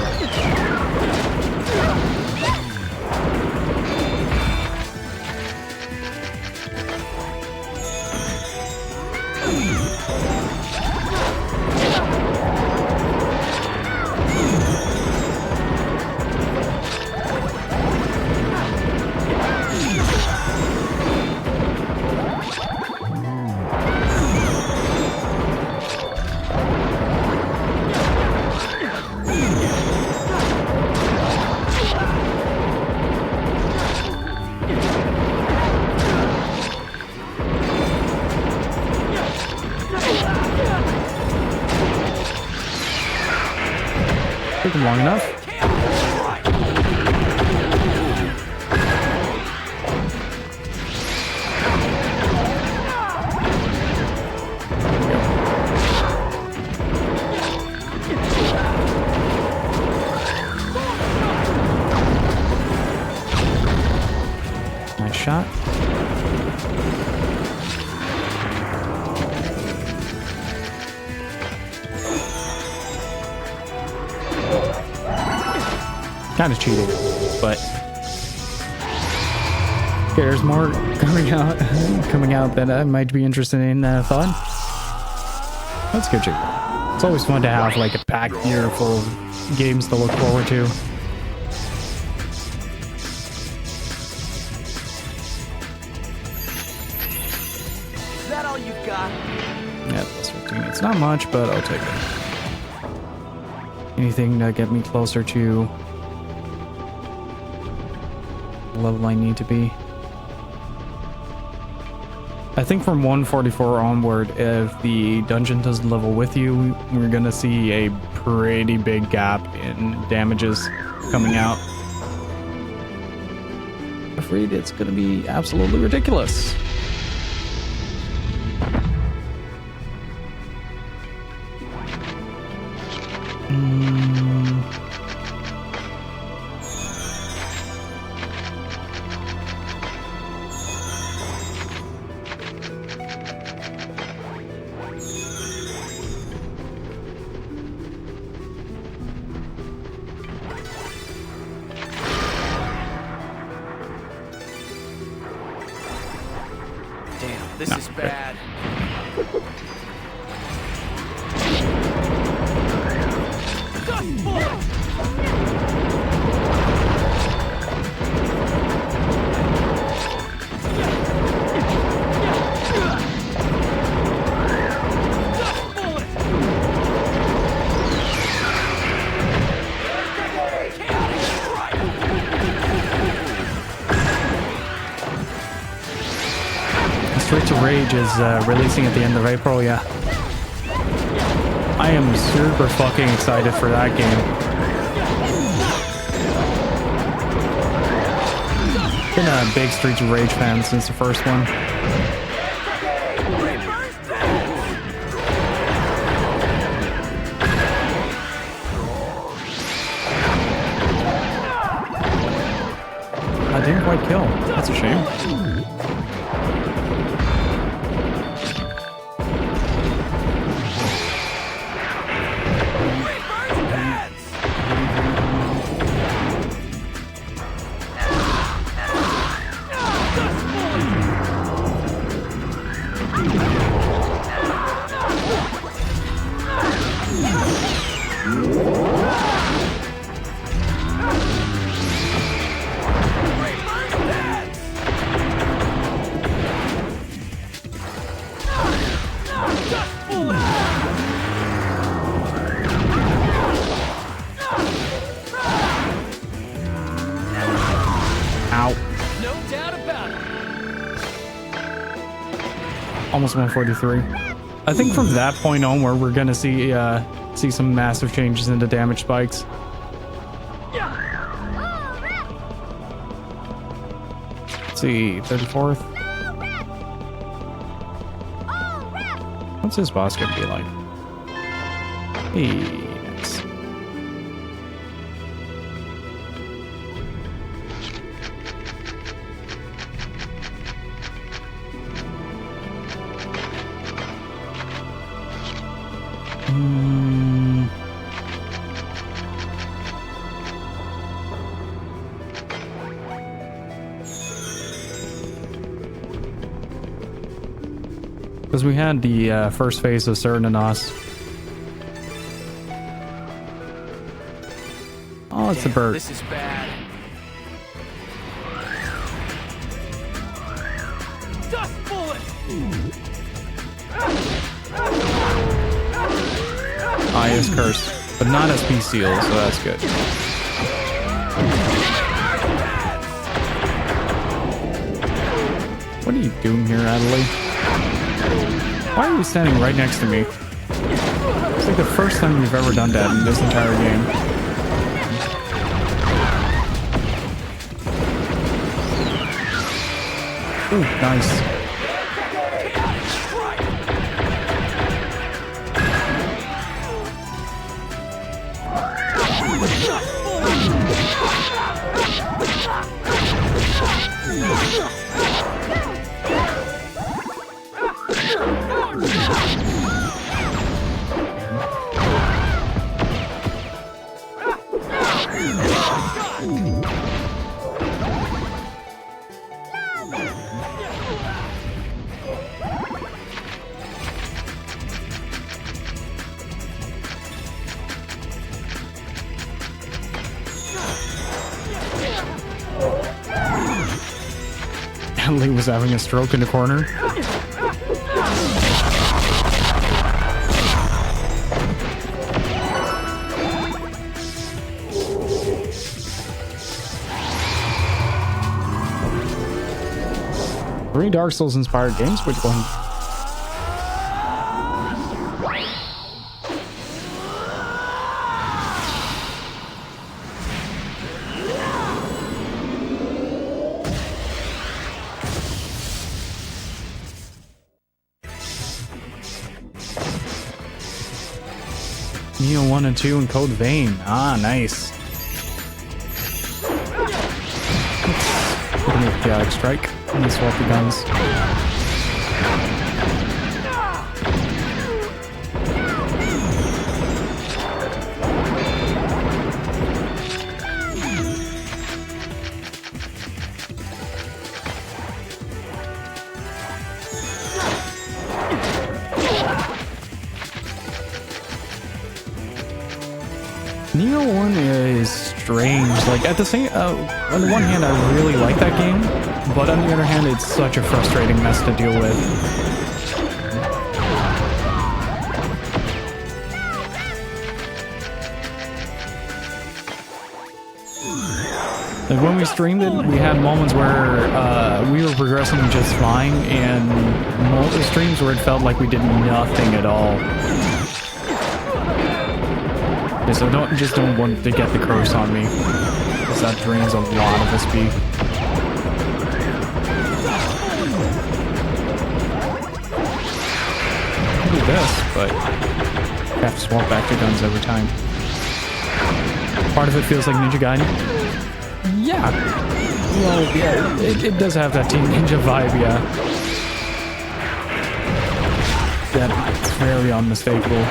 Took them long enough. Nice shot. Kind of cheating, but okay, there's more coming out that I might be interested in. Thought that's good. It's always fun to have like a packed year full of games to look forward to. Is that all you've got? Yeah, plus 15. It's not much, but I'll take it. Anything to get me closer to the level I need to be. I think from 144 onward, if the dungeon doesn't level with you, we're gonna see a pretty big gap in damages coming out. I'm afraid it's gonna be absolutely ridiculous. This No, is okay. bad. Dust bullet! Dust bullet! Chaotic strike! Street to Rage is releasing at the end of April, yeah. I am super fucking excited for that game. Been a big Street to Rage fan since the first one. I didn't quite kill. That's a shame. Ow. No doubt about it. Almost 143. I think from that point onward, we're gonna see some massive changes into damage spikes. Let's see, 34th. What's his boss gonna be like? Hey, nice. Because we had the first phase of Cernanos. Oh, it's a Damn, bird. This is bad. Dust bullet! Eye is cursed, but not SP seal, so that's good. What are you doing here, Adelaide? Why are you standing right next to me? It's like the first time you've ever done that in this entire game. Ooh, nice. Lee was having a stroke in the corner. Three Dark Souls inspired games? Which one? Neo 1 and 2 and Code Vein. Ah, nice. Gonna make Chaotic Strike and swap the guns. Zero One is strange. Like at the same, on the one hand, I really like that game, but on the other hand, it's such a frustrating mess to deal with. Like when we streamed it, we had moments where we were progressing just fine, and streams where it felt like we did nothing at all. Yeah, so don't want to get the curse on me, because that drains a lot of SP. I can do this, but I have to swap back to guns every time. Part of it feels like Ninja Gaiden. Yeah. Well, yeah, it does have that Team Ninja vibe, yeah. That's very unmistakable.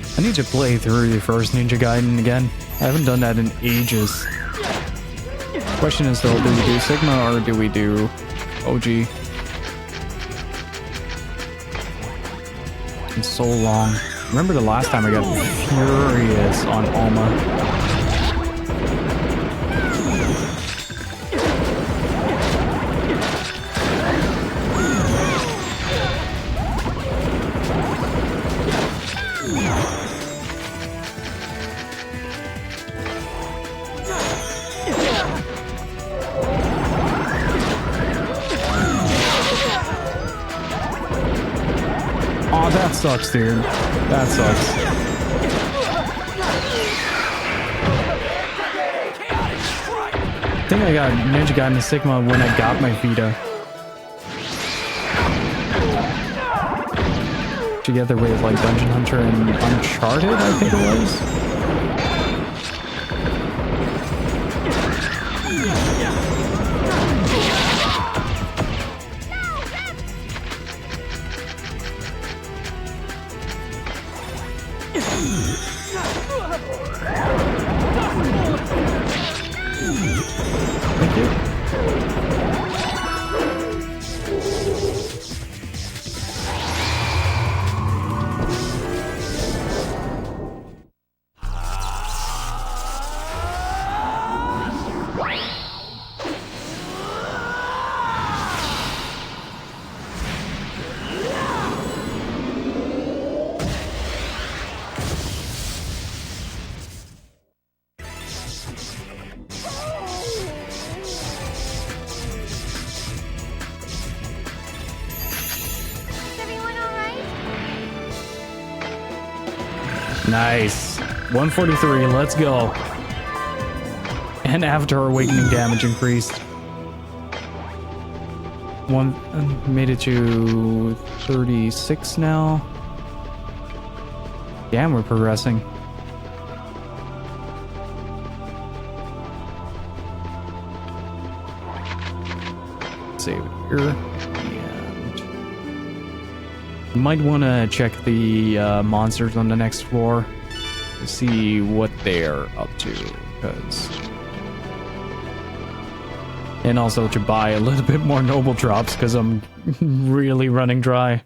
I need to play through the first Ninja Gaiden again. I haven't done that in ages. Question is though, do we do Sigma or do we do OG? It's so long. Remember the last time I got furious on Alma? Oh, that sucks, dude. That sucks. I think I got Ninja Gaiden Sigma when I got my Vita. Together with like Dungeon Hunter and Uncharted, I think it was. Thank you. Nice. 143, let's go. And after awakening damage increased. Made it to 36 now. Damn, we're progressing. Save it here. You might want to check the monsters on the next floor to see what they're up to, and also to buy a little bit more noble drops because I'm really running dry.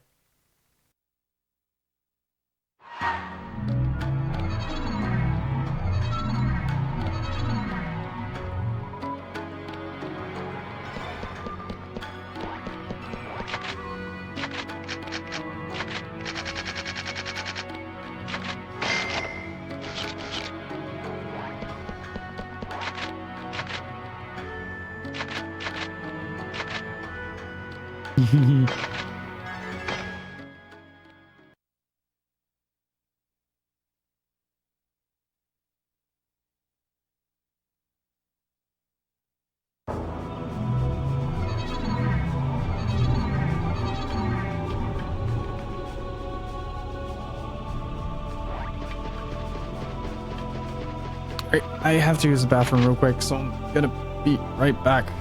Right, I have to use the bathroom real quick, so I'm gonna be right back.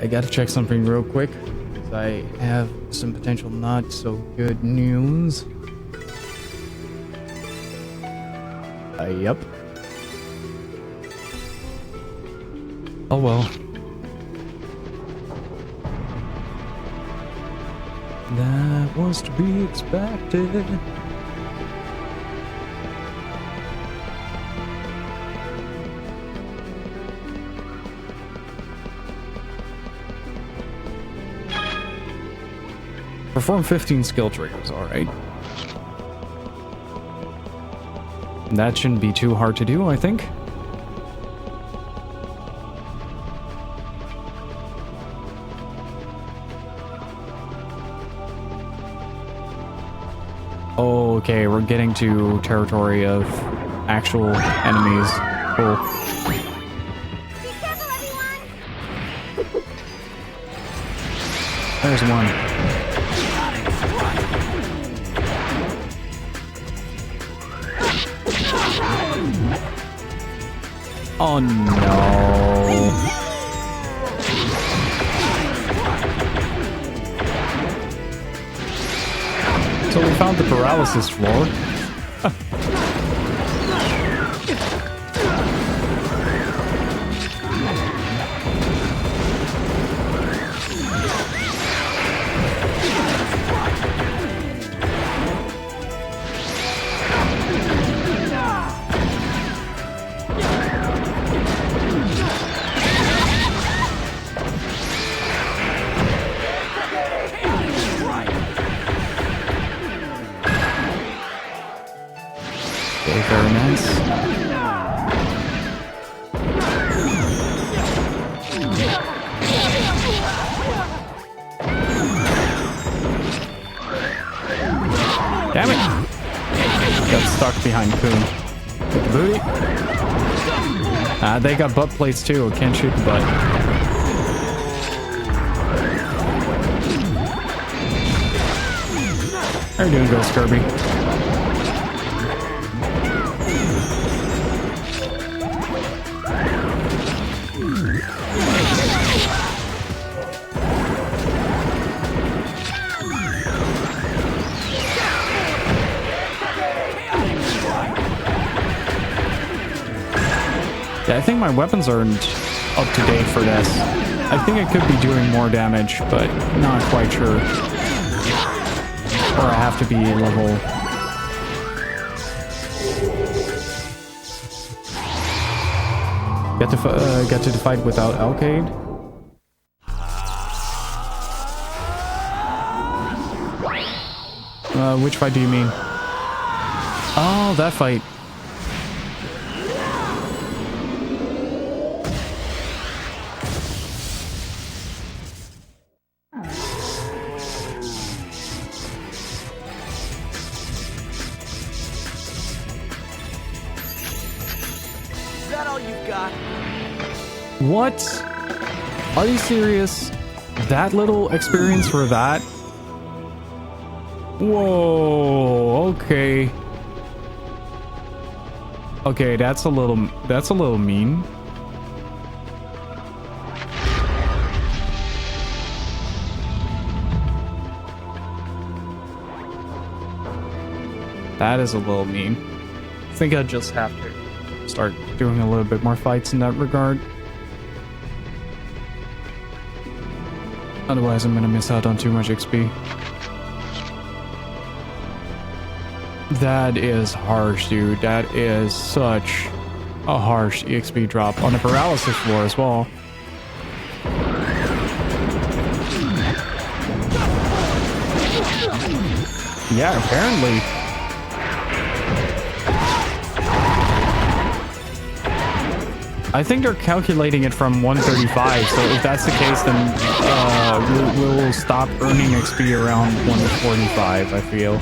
I gotta check something real quick, because I have some potential not so good news. Yep. Oh well. That was to be expected. Perform 15 skill triggers, alright. That shouldn't be too hard to do, I think. Okay, we're getting to territory of actual enemies. Cool. Be careful, everyone! There's one. Oh no. So we found the paralysis floor. Okay, very nice. Damn it! Got stuck behind Coon. Get the booty. They got butt plates too. Can't shoot the butt. How you doing, Ghost Kirby? Yeah, I think my weapons aren't up to date for this. I think I could be doing more damage, but not quite sure. Or I have to be level... Get to the fight without Alcade? Which fight do you mean? Oh, that fight. Is that all you've got? What? Are you serious? That little experience for that? Whoa, okay. Okay, that's a little mean. That is a little mean. I think I just have to start doing a little bit more fights in that regard. Otherwise, I'm gonna miss out on too much XP. That is harsh, dude. That is such a harsh EXP drop on the paralysis floor as well. Yeah, apparently. I think they're calculating it from 135, so if that's the case, then we'll stop earning XP around 145, I feel.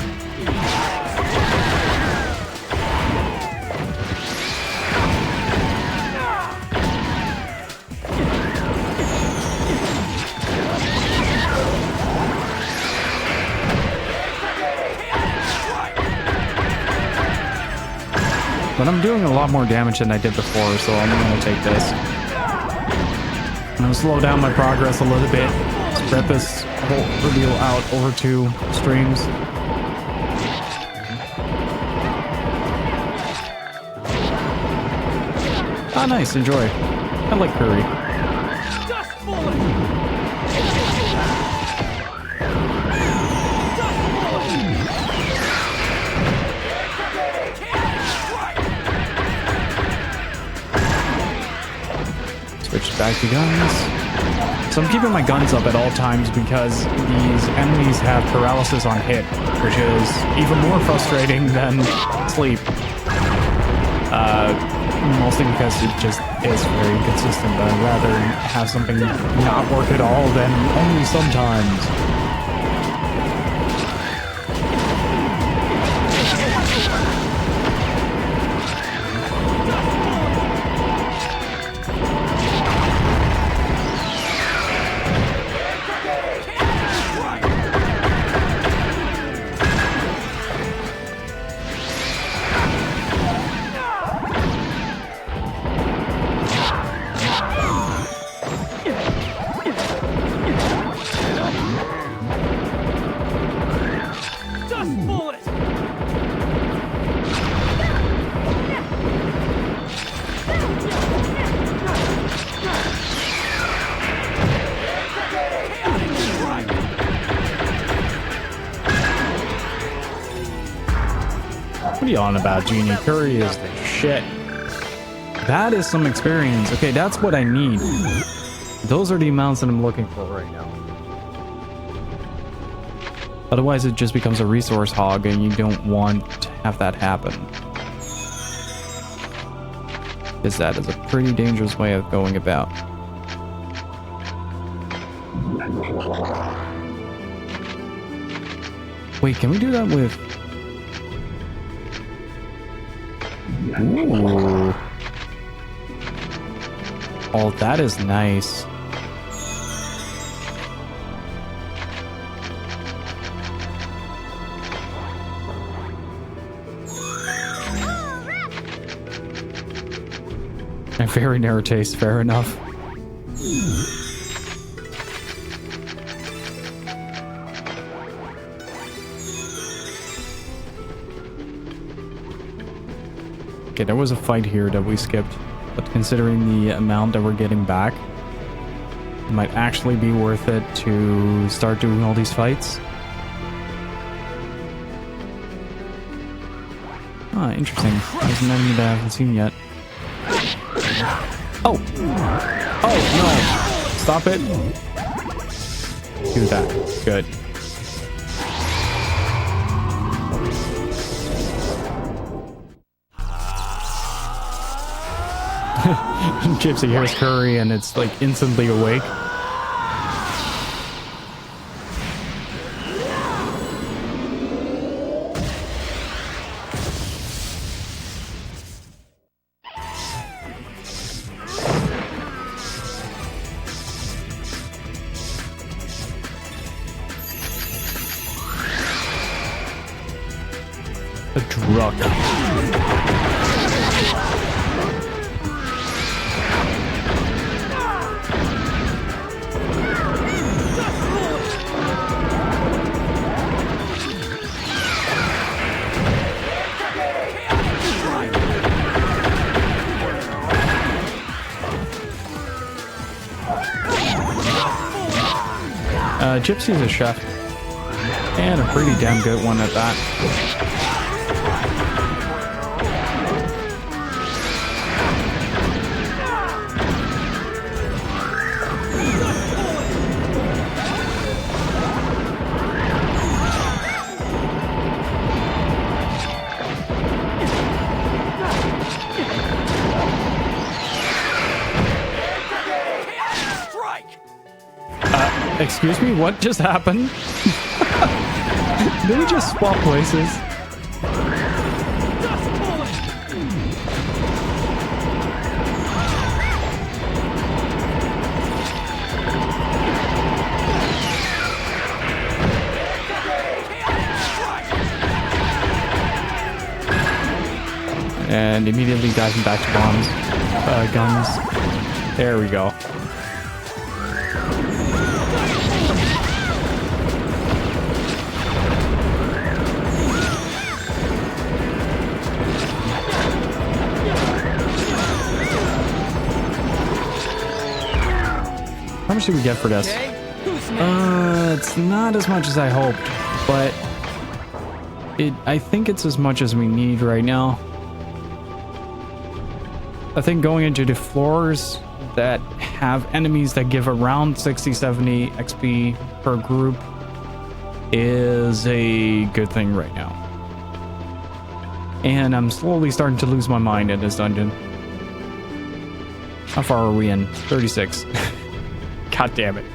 But I'm doing a lot more damage than I did before, so I'm gonna take this. I'm gonna slow down my progress a little bit. Spread this whole reveal out over 2 streams. Ah, nice, enjoy. I like curry. Dust bullet! Switch back to guns. So I'm keeping my guns up at all times because these enemies have paralysis on hit, which is even more frustrating than sleep. Mostly because it just is very inconsistent, but I'd rather have something not work at all than only sometimes. What are you on about, Genie? Curry is the shit. That is some experience. Okay, that's what I need. Those are the amounts that I'm looking for right now. Otherwise, it just becomes a resource hog, and you don't want to have that happen. Because that is a pretty dangerous way of going about. Wait, can we do that with... Ooh. Oh, that is nice. A very narrow taste, fair enough. Okay, there was a fight here that we skipped, but considering the amount that we're getting back, it might actually be worth it to start doing all these fights. Ah, interesting. There's an enemy that I haven't seen yet. Oh! Oh, no! Stop it! Do that. Good. Gypsy hears curry and it's like instantly awake. A drug. Gypsy's a chef, and a pretty damn good one at that. Excuse me, what just happened? Did we just swap places? And immediately diving back to bombs. Guns. There we go. How much did we get for this? It's not as much as I hoped, but I think it's as much as we need right now. I think going into the floors that have enemies that give around 60-70 XP per group is a good thing right now. And I'm slowly starting to lose my mind in this dungeon. How far are we in? 36. God damn it.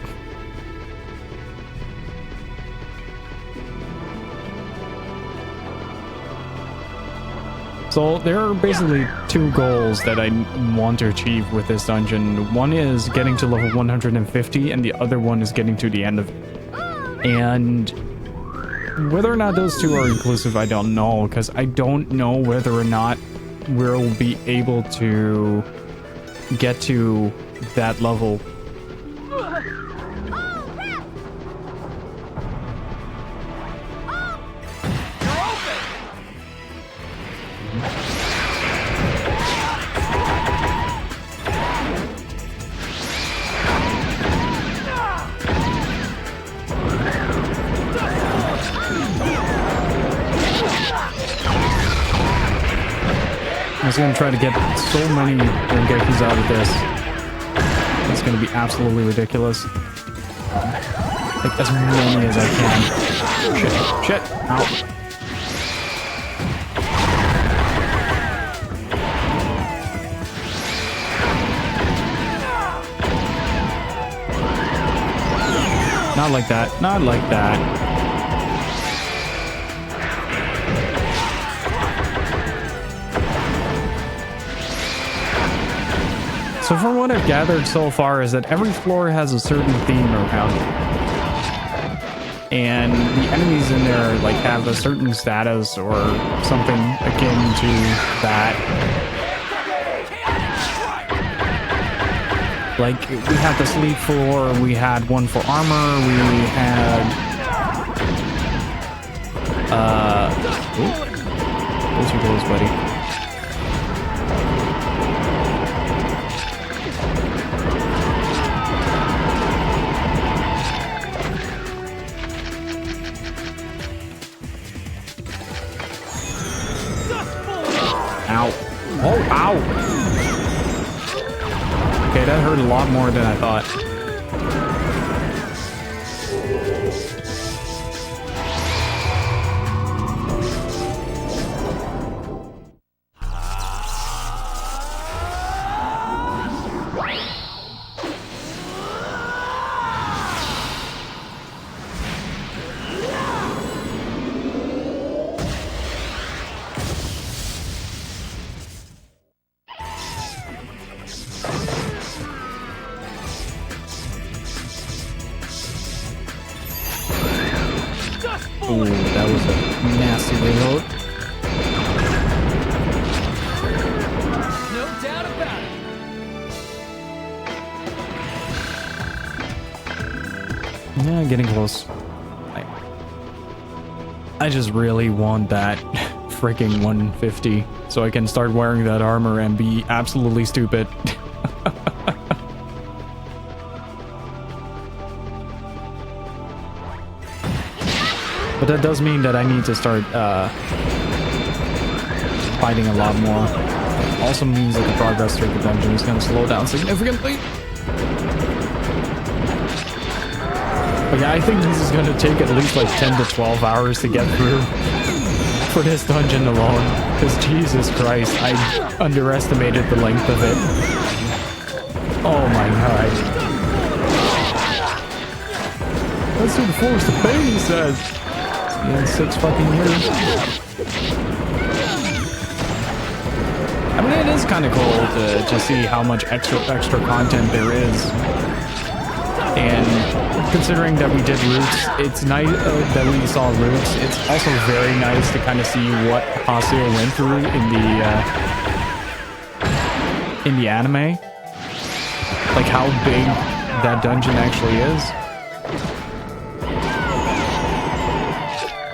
So there are basically two goals that I want to achieve with this dungeon. One is getting to level 150 and the other one is getting to the end of it. And whether or not those two are inclusive, I don't know, because I don't know whether or not we'll be able to get to that level. I'm just gonna try to get so many Dengekis out of this. It's gonna be absolutely ridiculous. Like as many as I can. Shit. Ow. Not like that. Not like that. So from what I've gathered so far is that every floor has a certain theme around it. And the enemies in there like have a certain status or something akin to that. Like we had the sleep floor, we had one for armor, we had those are those, buddy. Oh, ow! Okay, that hurt a lot more than I thought. Ooh, that was a nasty reload. No doubt about it. Yeah, getting close. I just really want that freaking 150 so I can start wearing that armor and be absolutely stupid. But that does mean that I need to start fighting a lot more. Also means that the progress through the dungeon is going to slow down significantly. But yeah, I think this is going to take at least like 10 to 12 hours to get through for this dungeon alone. Because Jesus Christ, I underestimated the length of it. Oh my god. Let's do the force of pain, he says. In 6 fucking years. I mean, it is kind of cool to see how much extra content there is And considering that we did Roots, it's nice that we saw Roots. It's also very nice to kind of see what Haseo went through in the anime. Like how big that dungeon actually is.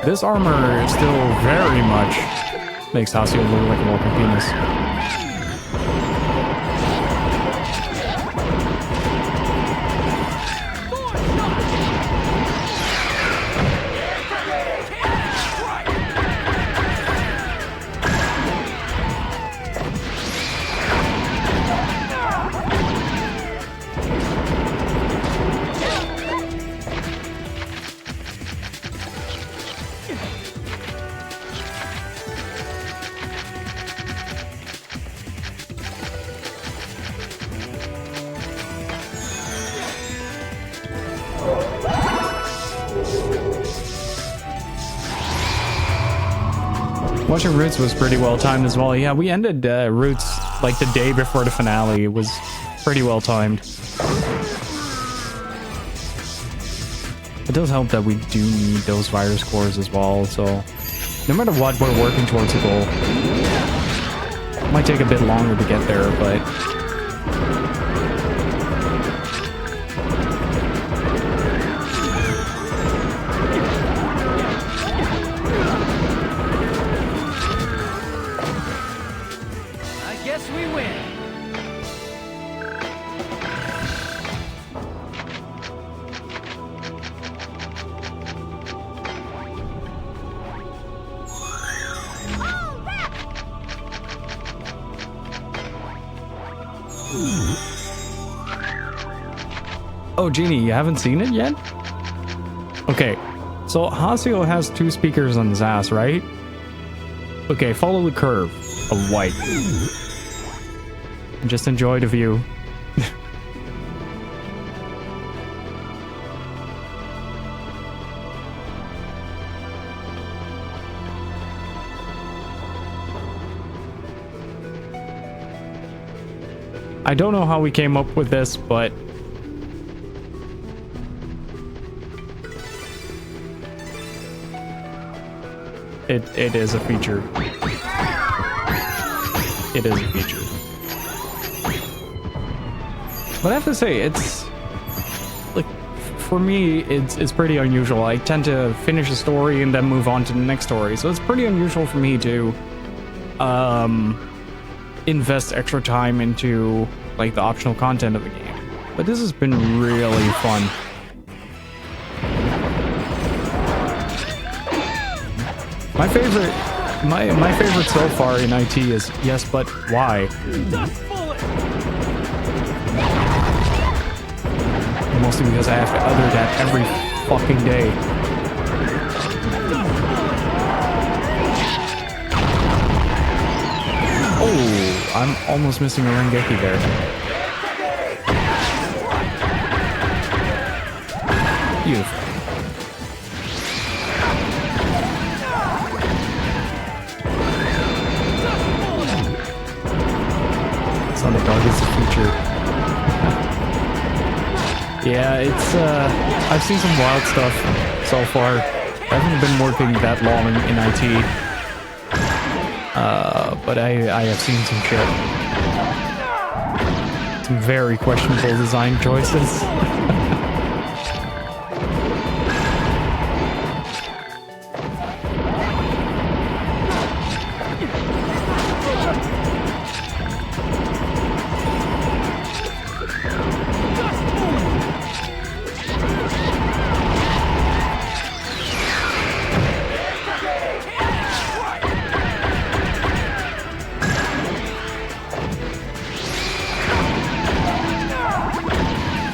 This armor still very much makes Haseo look like a walking penis. Watching Roots was pretty well timed as well. Yeah, we ended Roots like the day before the finale. It was pretty well timed. It does help that we do need those virus cores as well, so no matter what, we're working towards a goal. It might take a bit longer to get there, but oh, Genie, you haven't seen it yet? Okay, so Haseo has 2 speakers on his ass, right? Okay, follow the curve of white. And just enjoy the view. I don't know how we came up with this, but it is a feature. It is a feature. But I have to say, it's like for me, it's pretty unusual. I tend to finish a story and then move on to the next story, so it's pretty unusual for me to invest extra time into like the optional content of the game. But this has been really fun. My favorite my favorite so far in IT is yes, but why? Mostly because I have to other that every fucking day. Oh, I'm almost missing a Rengeki there. Beautiful. Sonic Dog is the future. Yeah, it's I've seen some wild stuff so far. I haven't been working that long in IT. But I have seen some shit. Some very questionable design choices.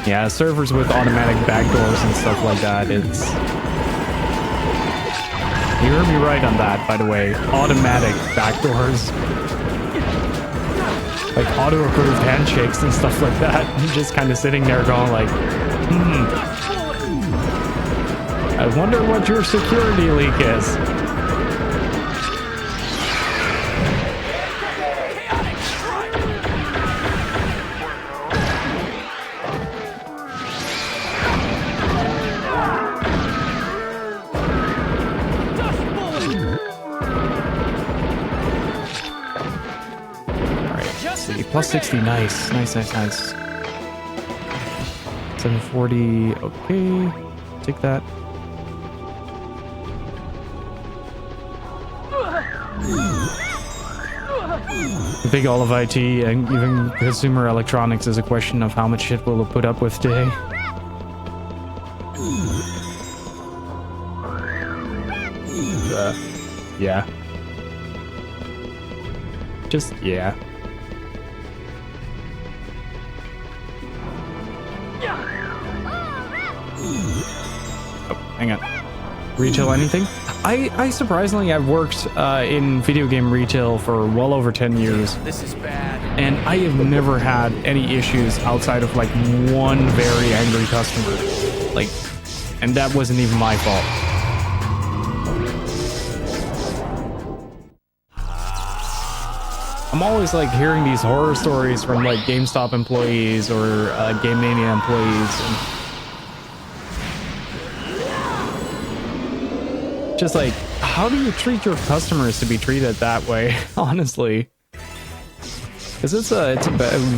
Yeah, servers with automatic backdoors and stuff like that, it's... You heard me right on that, by the way. Automatic backdoors. Like auto-approved handshakes and stuff like that. I'm just kind of sitting there going like, I wonder what your security leak is. see. Plus 60, nice. Nice. 740, okay. Take that. I think all of IT and even consumer electronics is a question of how much shit we'll put up with today. Yeah. Just, yeah. Oh, hang on. Retail anything? I surprisingly have worked in video game retail for well over 10 years. This is bad. And I have never had any issues outside of like one very angry customer. Like, and that wasn't even my fault. I'm always like hearing these horror stories from like GameStop employees or Game Mania employees, and just like, how do you treat your customers to be treated that way? Honestly, because it's a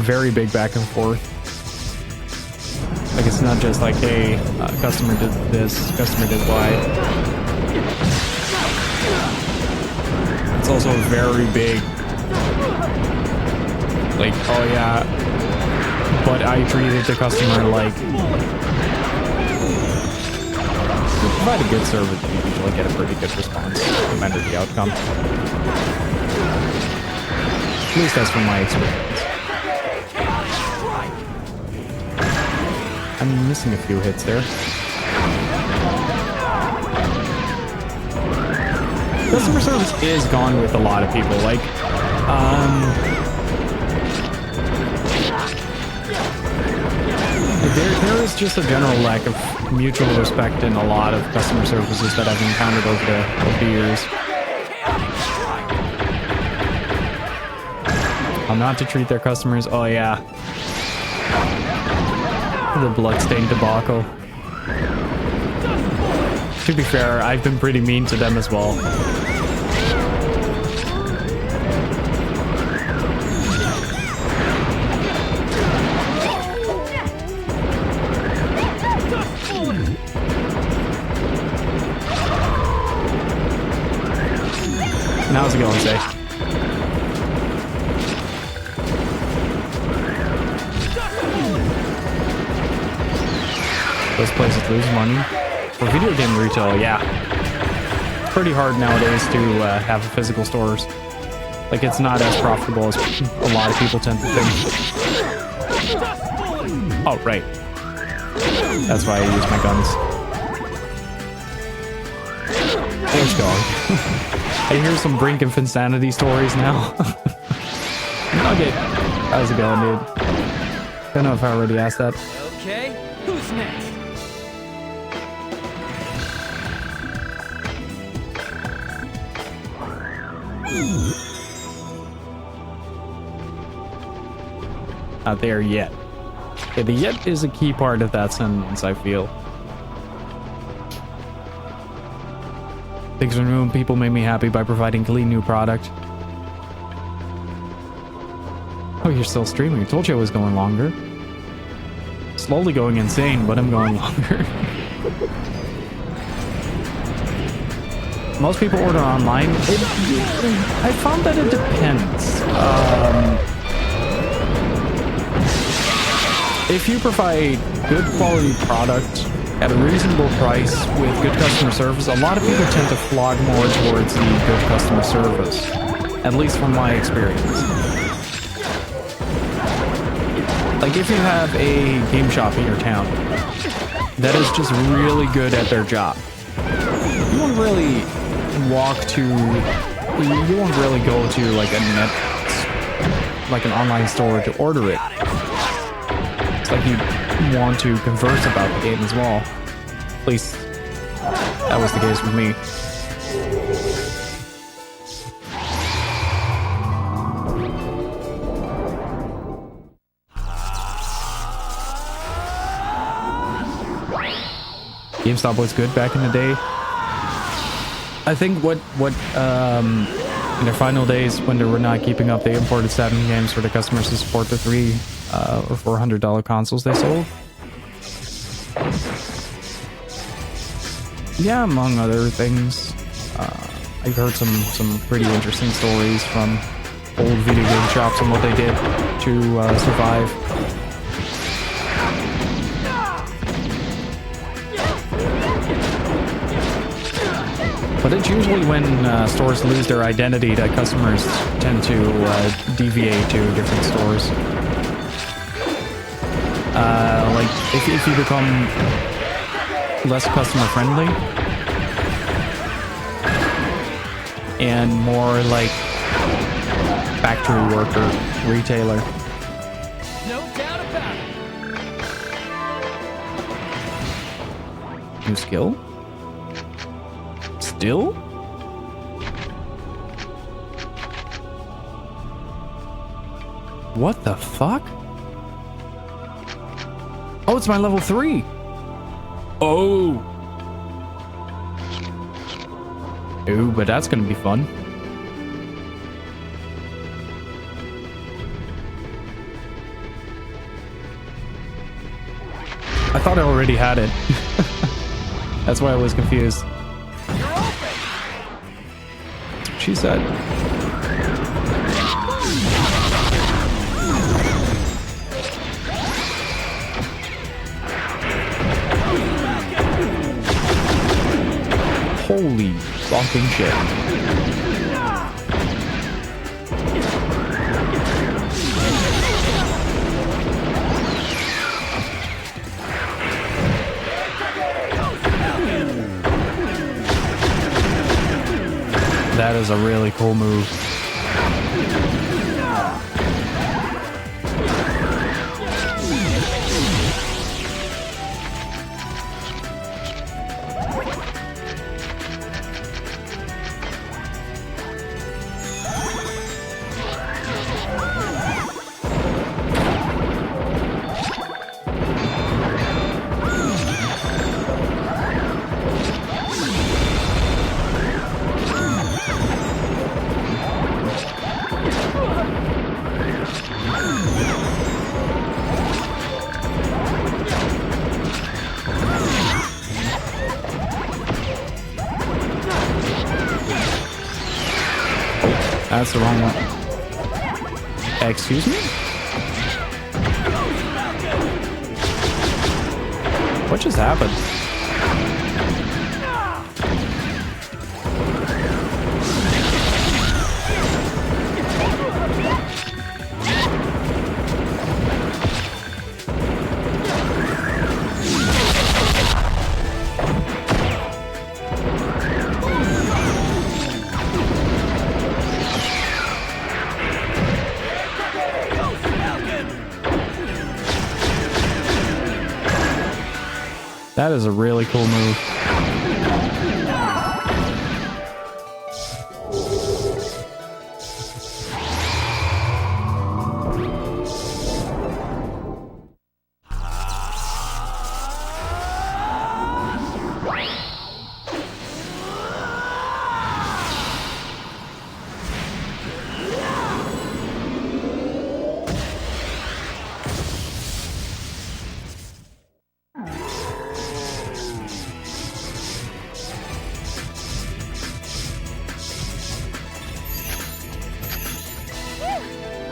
very big back and forth. Like, it's not just like, hey, customer did this, customer did Y. It's also very big. Like, oh yeah, but I treated the customer like... If you provide a good service, you usually get a pretty good response, no matter the outcome. At least that's from my experience. I'm missing a few hits there. Customer service is gone with a lot of people. Like, there is just a general lack of mutual respect in a lot of customer services that I've encountered over the years. How not to treat their customers? Oh yeah. The bloodstained debacle. To be fair, I've been pretty mean to them as well. How's it going, Say? Those places lose money. For video game retail, yeah. It's pretty hard nowadays to have physical stores. Like, it's not as profitable as a lot of people tend to think. Oh, right. That's why I use my guns. Thanks, dog. I hear some brink of insanity stories now. Nugget, how's it going, dude? Don't know if I already asked that. Okay, who's next? Not there yet. Okay, the yet is a key part of that sentence, I feel. Things when people make me happy by providing clean new product. Oh, you're still streaming. I told you I was going longer. Slowly going insane, but I'm going longer. Most people order online. I found that it depends. If you provide good quality product at a reasonable price with good customer service, a lot of people tend to flock more towards the good customer service. At least from my experience. Like, if you have a game shop in your town that is just really good at their job, you won't really you won't really go to like an online store to order it. It's like you want to converse about the game as well. At least that was the case with me. GameStop was good back in the day. I think what In their final days, when they were not keeping up, they imported 7 games for the customers to support the $300 or $400 consoles they sold. Yeah, among other things. I've heard some pretty interesting stories from old video game shops and what they did to survive. But it's usually when stores lose their identity that customers tend to deviate to different stores. Like, if you become less customer friendly and more like factory worker, retailer. No doubt about it. New skill? Still? What the fuck? Oh, it's my level 3. Oh. Ooh, but that's gonna be fun. I thought I already had it. That's why I was confused. That's what she said. Holy fucking shit. That is a really cool move. That's the wrong one. Excuse me? What just happened? That is a really cool move.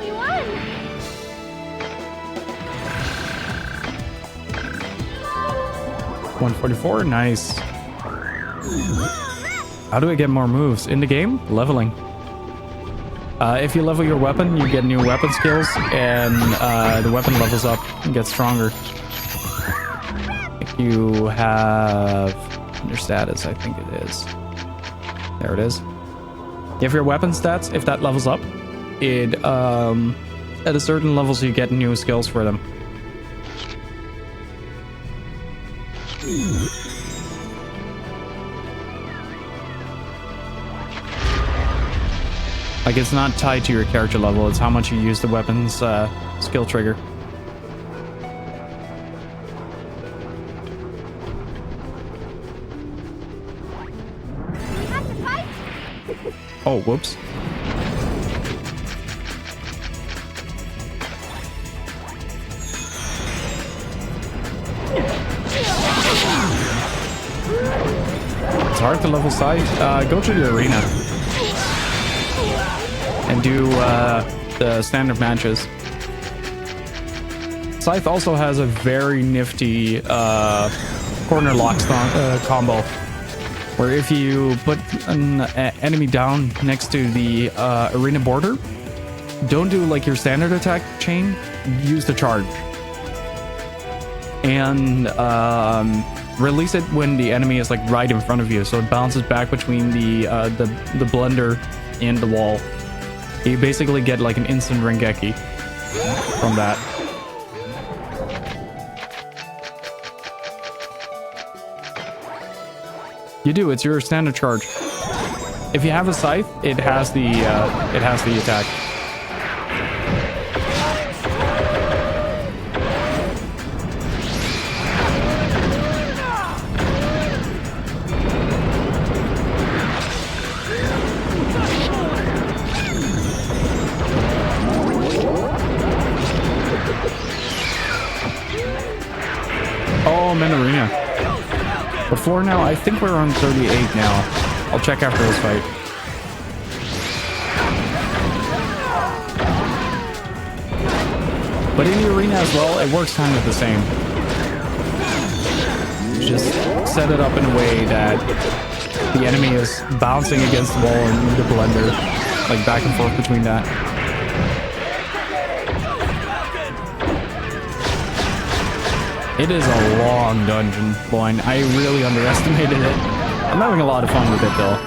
We won! 144, nice. How do I get more moves? In the game? Leveling. If you level your weapon, you get new weapon skills, and the weapon levels up and gets stronger. If you have your status, I think it is. There it is. If your weapon stats, if that levels up, it at a certain level, so you get new skills for them. Like, it's not tied to your character level, it's how much you use the weapon's skill trigger. Oh, whoops. hard to level Scythe, go to the arena and do the standard matches. Scythe also has a very nifty corner lock combo, where if you put an enemy down next to the arena border, don't do like your standard attack chain, use the charge. And release it when the enemy is like right in front of you, so it bounces back between the blender and the wall. You basically get like an instant Rengeki from that. You do, it's your standard charge. If you have a Scythe, it has the attack. Oh, I'm in arena. Before now, I think we're on 38 now. I'll check after this fight. But in the arena as well, it works kind of the same. Just set it up in a way that the enemy is bouncing against the wall and the blender, like back and forth between that. It is a long dungeon, Loin. I really underestimated it. I'm having a lot of fun with it, though.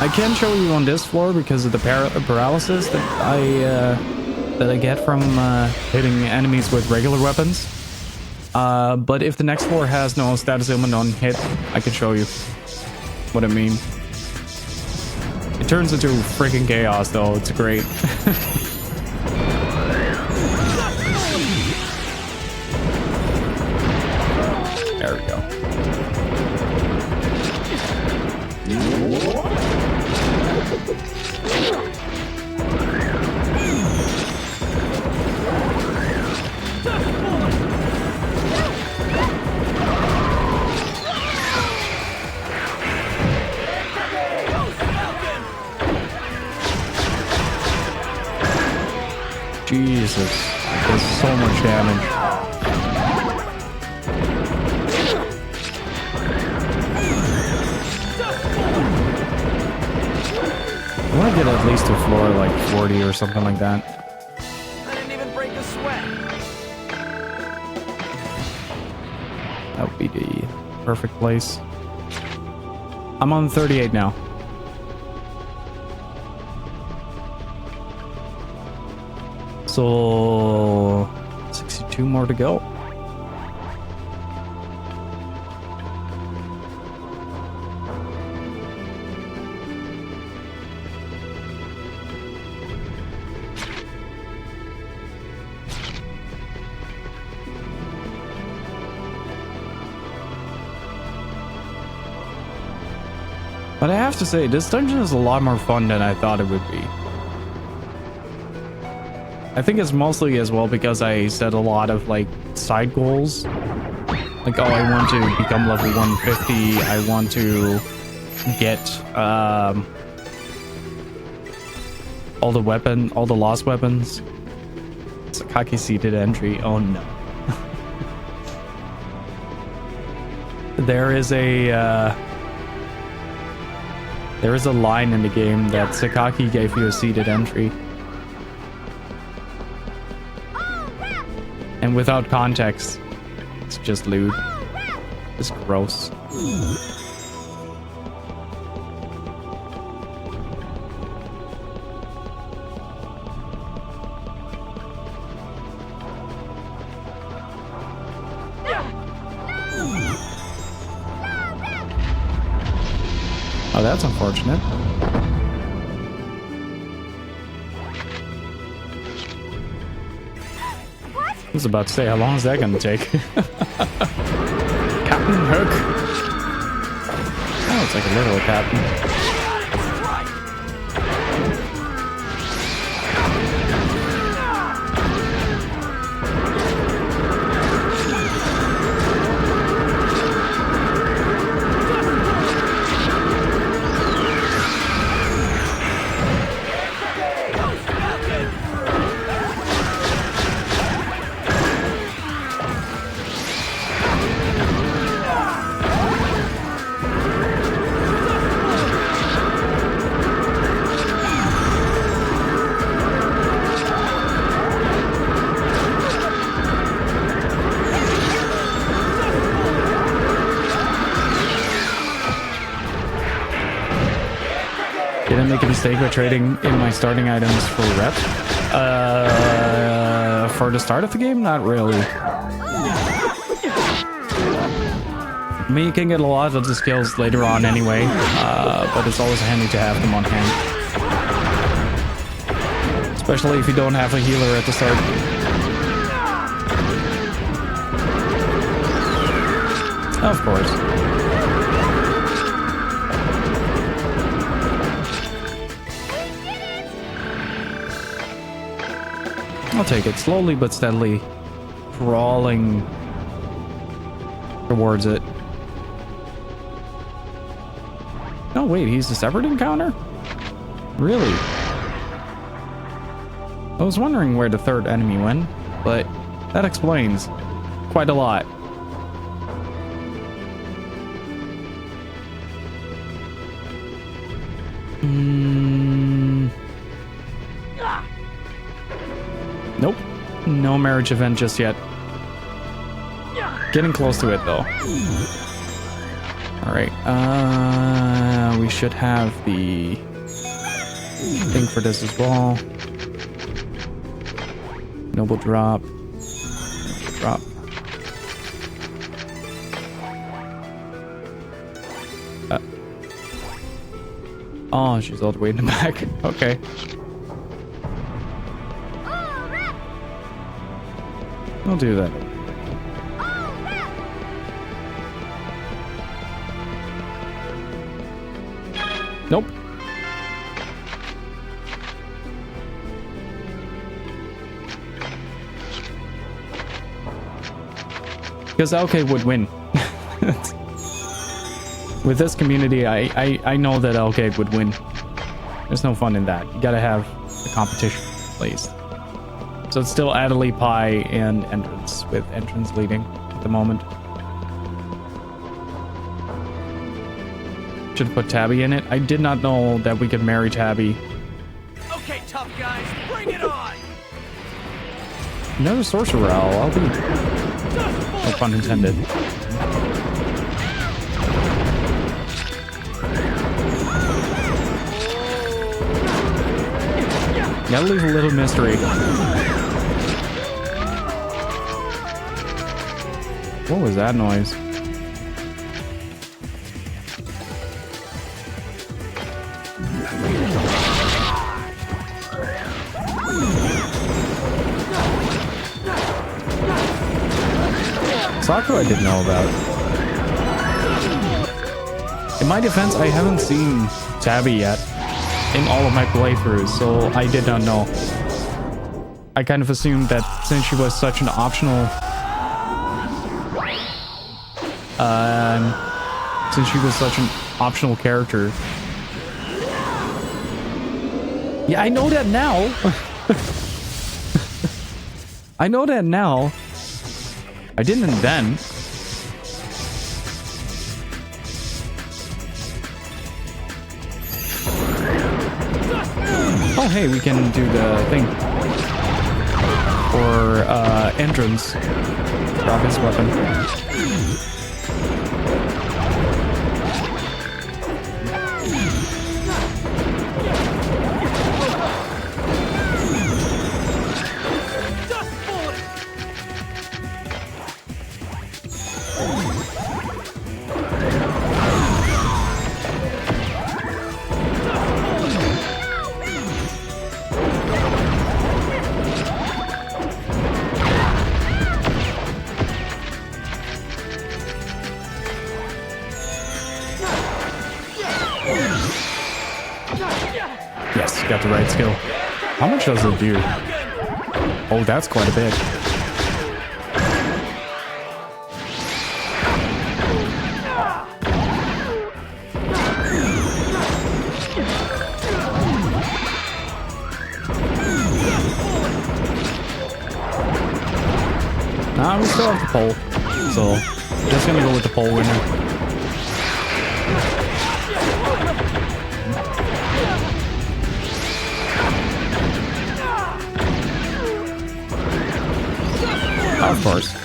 I can't show you on this floor because of the paralysis that I get from hitting enemies with regular weapons. But if the next floor has no status ailment on hit, I can show you what I mean. It turns into freaking chaos, though. It's great. There we go. Jesus, there's so much damage. I want to get at least to floor like 40 or something like that. I didn't even break a sweat. That would be the perfect place. I'm on 38 now. So 62 more to go. But I have to say, this dungeon is a lot more fun than I thought it would be. I think it's mostly as well because I set a lot of like side goals. Like, oh, I want to become level 150. I want to get all the lost weapons. Sakaki seated entry. Oh no. There is a line in the game that Sakaki gave you a seated entry. And without context, it's just lewd. It's gross. Oh, that's unfortunate. I was about to say, how long is that going to take? Captain Hook. Oh, it's like a little captain. Did I make a mistake by trading in my starting items for rep? For the start of the game? Not really. I mean, you can get a lot of the skills later on anyway, but it's always handy to have them on hand. Especially if you don't have a healer at the start. Of course. I'll take it slowly but steadily, crawling towards it. Oh wait, he's a separate encounter? Really? I was wondering where the third enemy went, but that explains quite a lot. Nope. No marriage event just yet. Getting close to it though. Alright, we should have the thing for this as well. Noble drop. Drop. Oh, she's all the way in the back. Okay. I'll do that. Nope. Because Alkaid would win. With this community, I know that Alkaid would win. There's no fun in that. You gotta have a competition, at least. So it's still Adelie, Pi, and Entrance, with Entrance leading at the moment. Should have put Tabby in it. I did not know that we could marry Tabby. Okay, tough guys, bring it on! Another sorcerer owl. I'll be... No pun intended. Gotta leave a little mystery. What was that noise? Saku I didn't know about. In my defense, I haven't seen Tabby yet in all of my playthroughs, so I did not know. I kind of assumed that since she was such an optional character. Yeah, I know that now. I know that now. I didn't then. Oh, hey, we can do the thing. Or, Entrance. Drop his weapon. got the right skill. How much does it do? Oh, that's quite a bit. Nah, we still have the pole. So, just gonna go with the pole winner. Of course.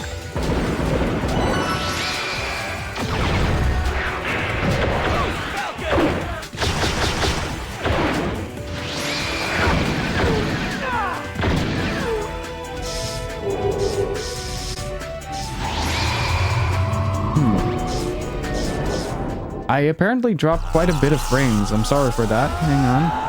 I apparently dropped quite a bit of frames. I'm sorry for that. Hang on.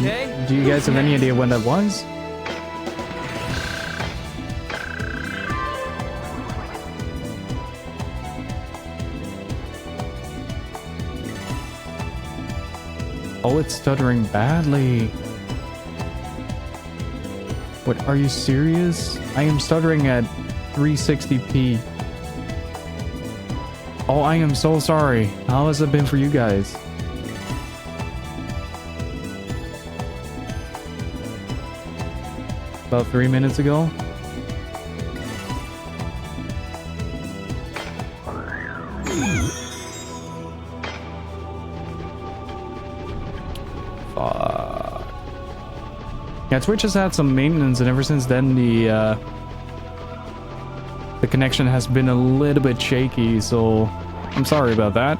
Okay. Do you guys have any idea when that was? Oh, it's stuttering badly. What, are you serious? I am stuttering at 360p. Oh, I am so sorry. How has it been for you guys? About 3 minutes ago. Fuck. Yeah, Twitch has had some maintenance, and ever since then the connection has been a little bit shaky, so I'm sorry about that.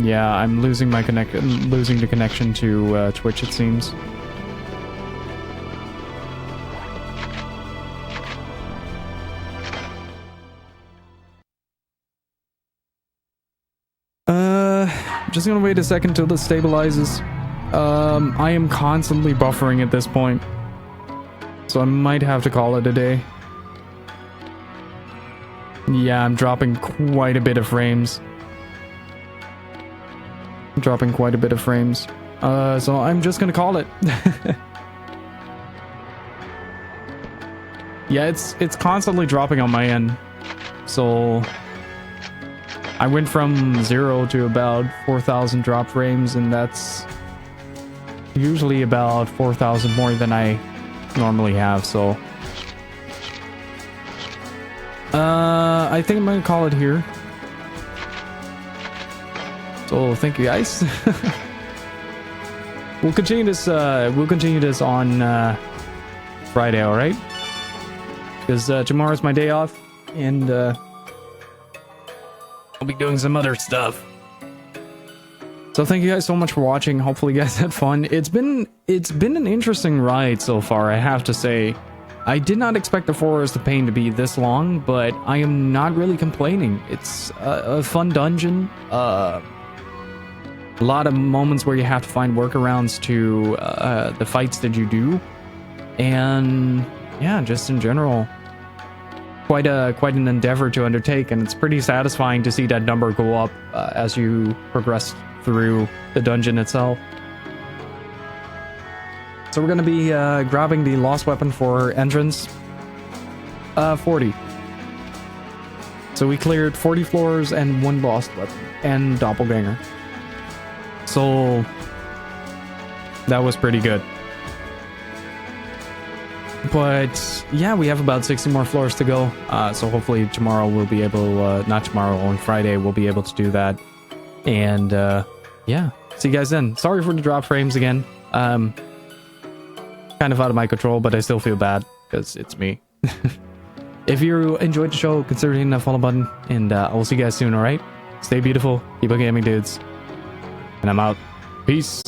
Yeah, I'm losing my losing the connection to Twitch, it seems. Just gonna wait a second till this stabilizes. I am constantly buffering at this point, so I might have to call it a day. Yeah, I'm dropping quite a bit of frames. Dropping quite a bit of frames. So I'm just gonna call it. Yeah, it's constantly dropping on my end. So I went from 0 to about 4,000 drop frames, and that's usually about 4,000 more than I normally have, so I think I'm gonna call it here. So thank you guys. We'll continue this on Friday, all right? Because tomorrow's my day off, and I'll be doing some other stuff. So thank you guys so much for watching. Hopefully you guys had fun. It's been an interesting ride so far, I have to say. I did not expect the Forest of Pain to be this long, but I am not really complaining. It's a fun dungeon. A lot of moments where you have to find workarounds to the fights that you do, and yeah, just in general, quite an endeavor to undertake, and it's pretty satisfying to see that number go up as you progress through the dungeon itself. So we're gonna be grabbing the lost weapon for entrance 40. So we cleared 40 floors and 1 lost weapon and doppelganger. So that was pretty good. But yeah, we have about 60 more floors to go. So hopefully tomorrow we'll be able, not tomorrow, on Friday, we'll be able to do that. And yeah, see you guys then. Sorry for the drop frames again. Kind of out of my control, but I still feel bad because it's me. If you enjoyed the show, consider hitting that follow button, and I will see you guys soon, alright? Stay beautiful, keep on gaming, dudes. And I'm out. Peace.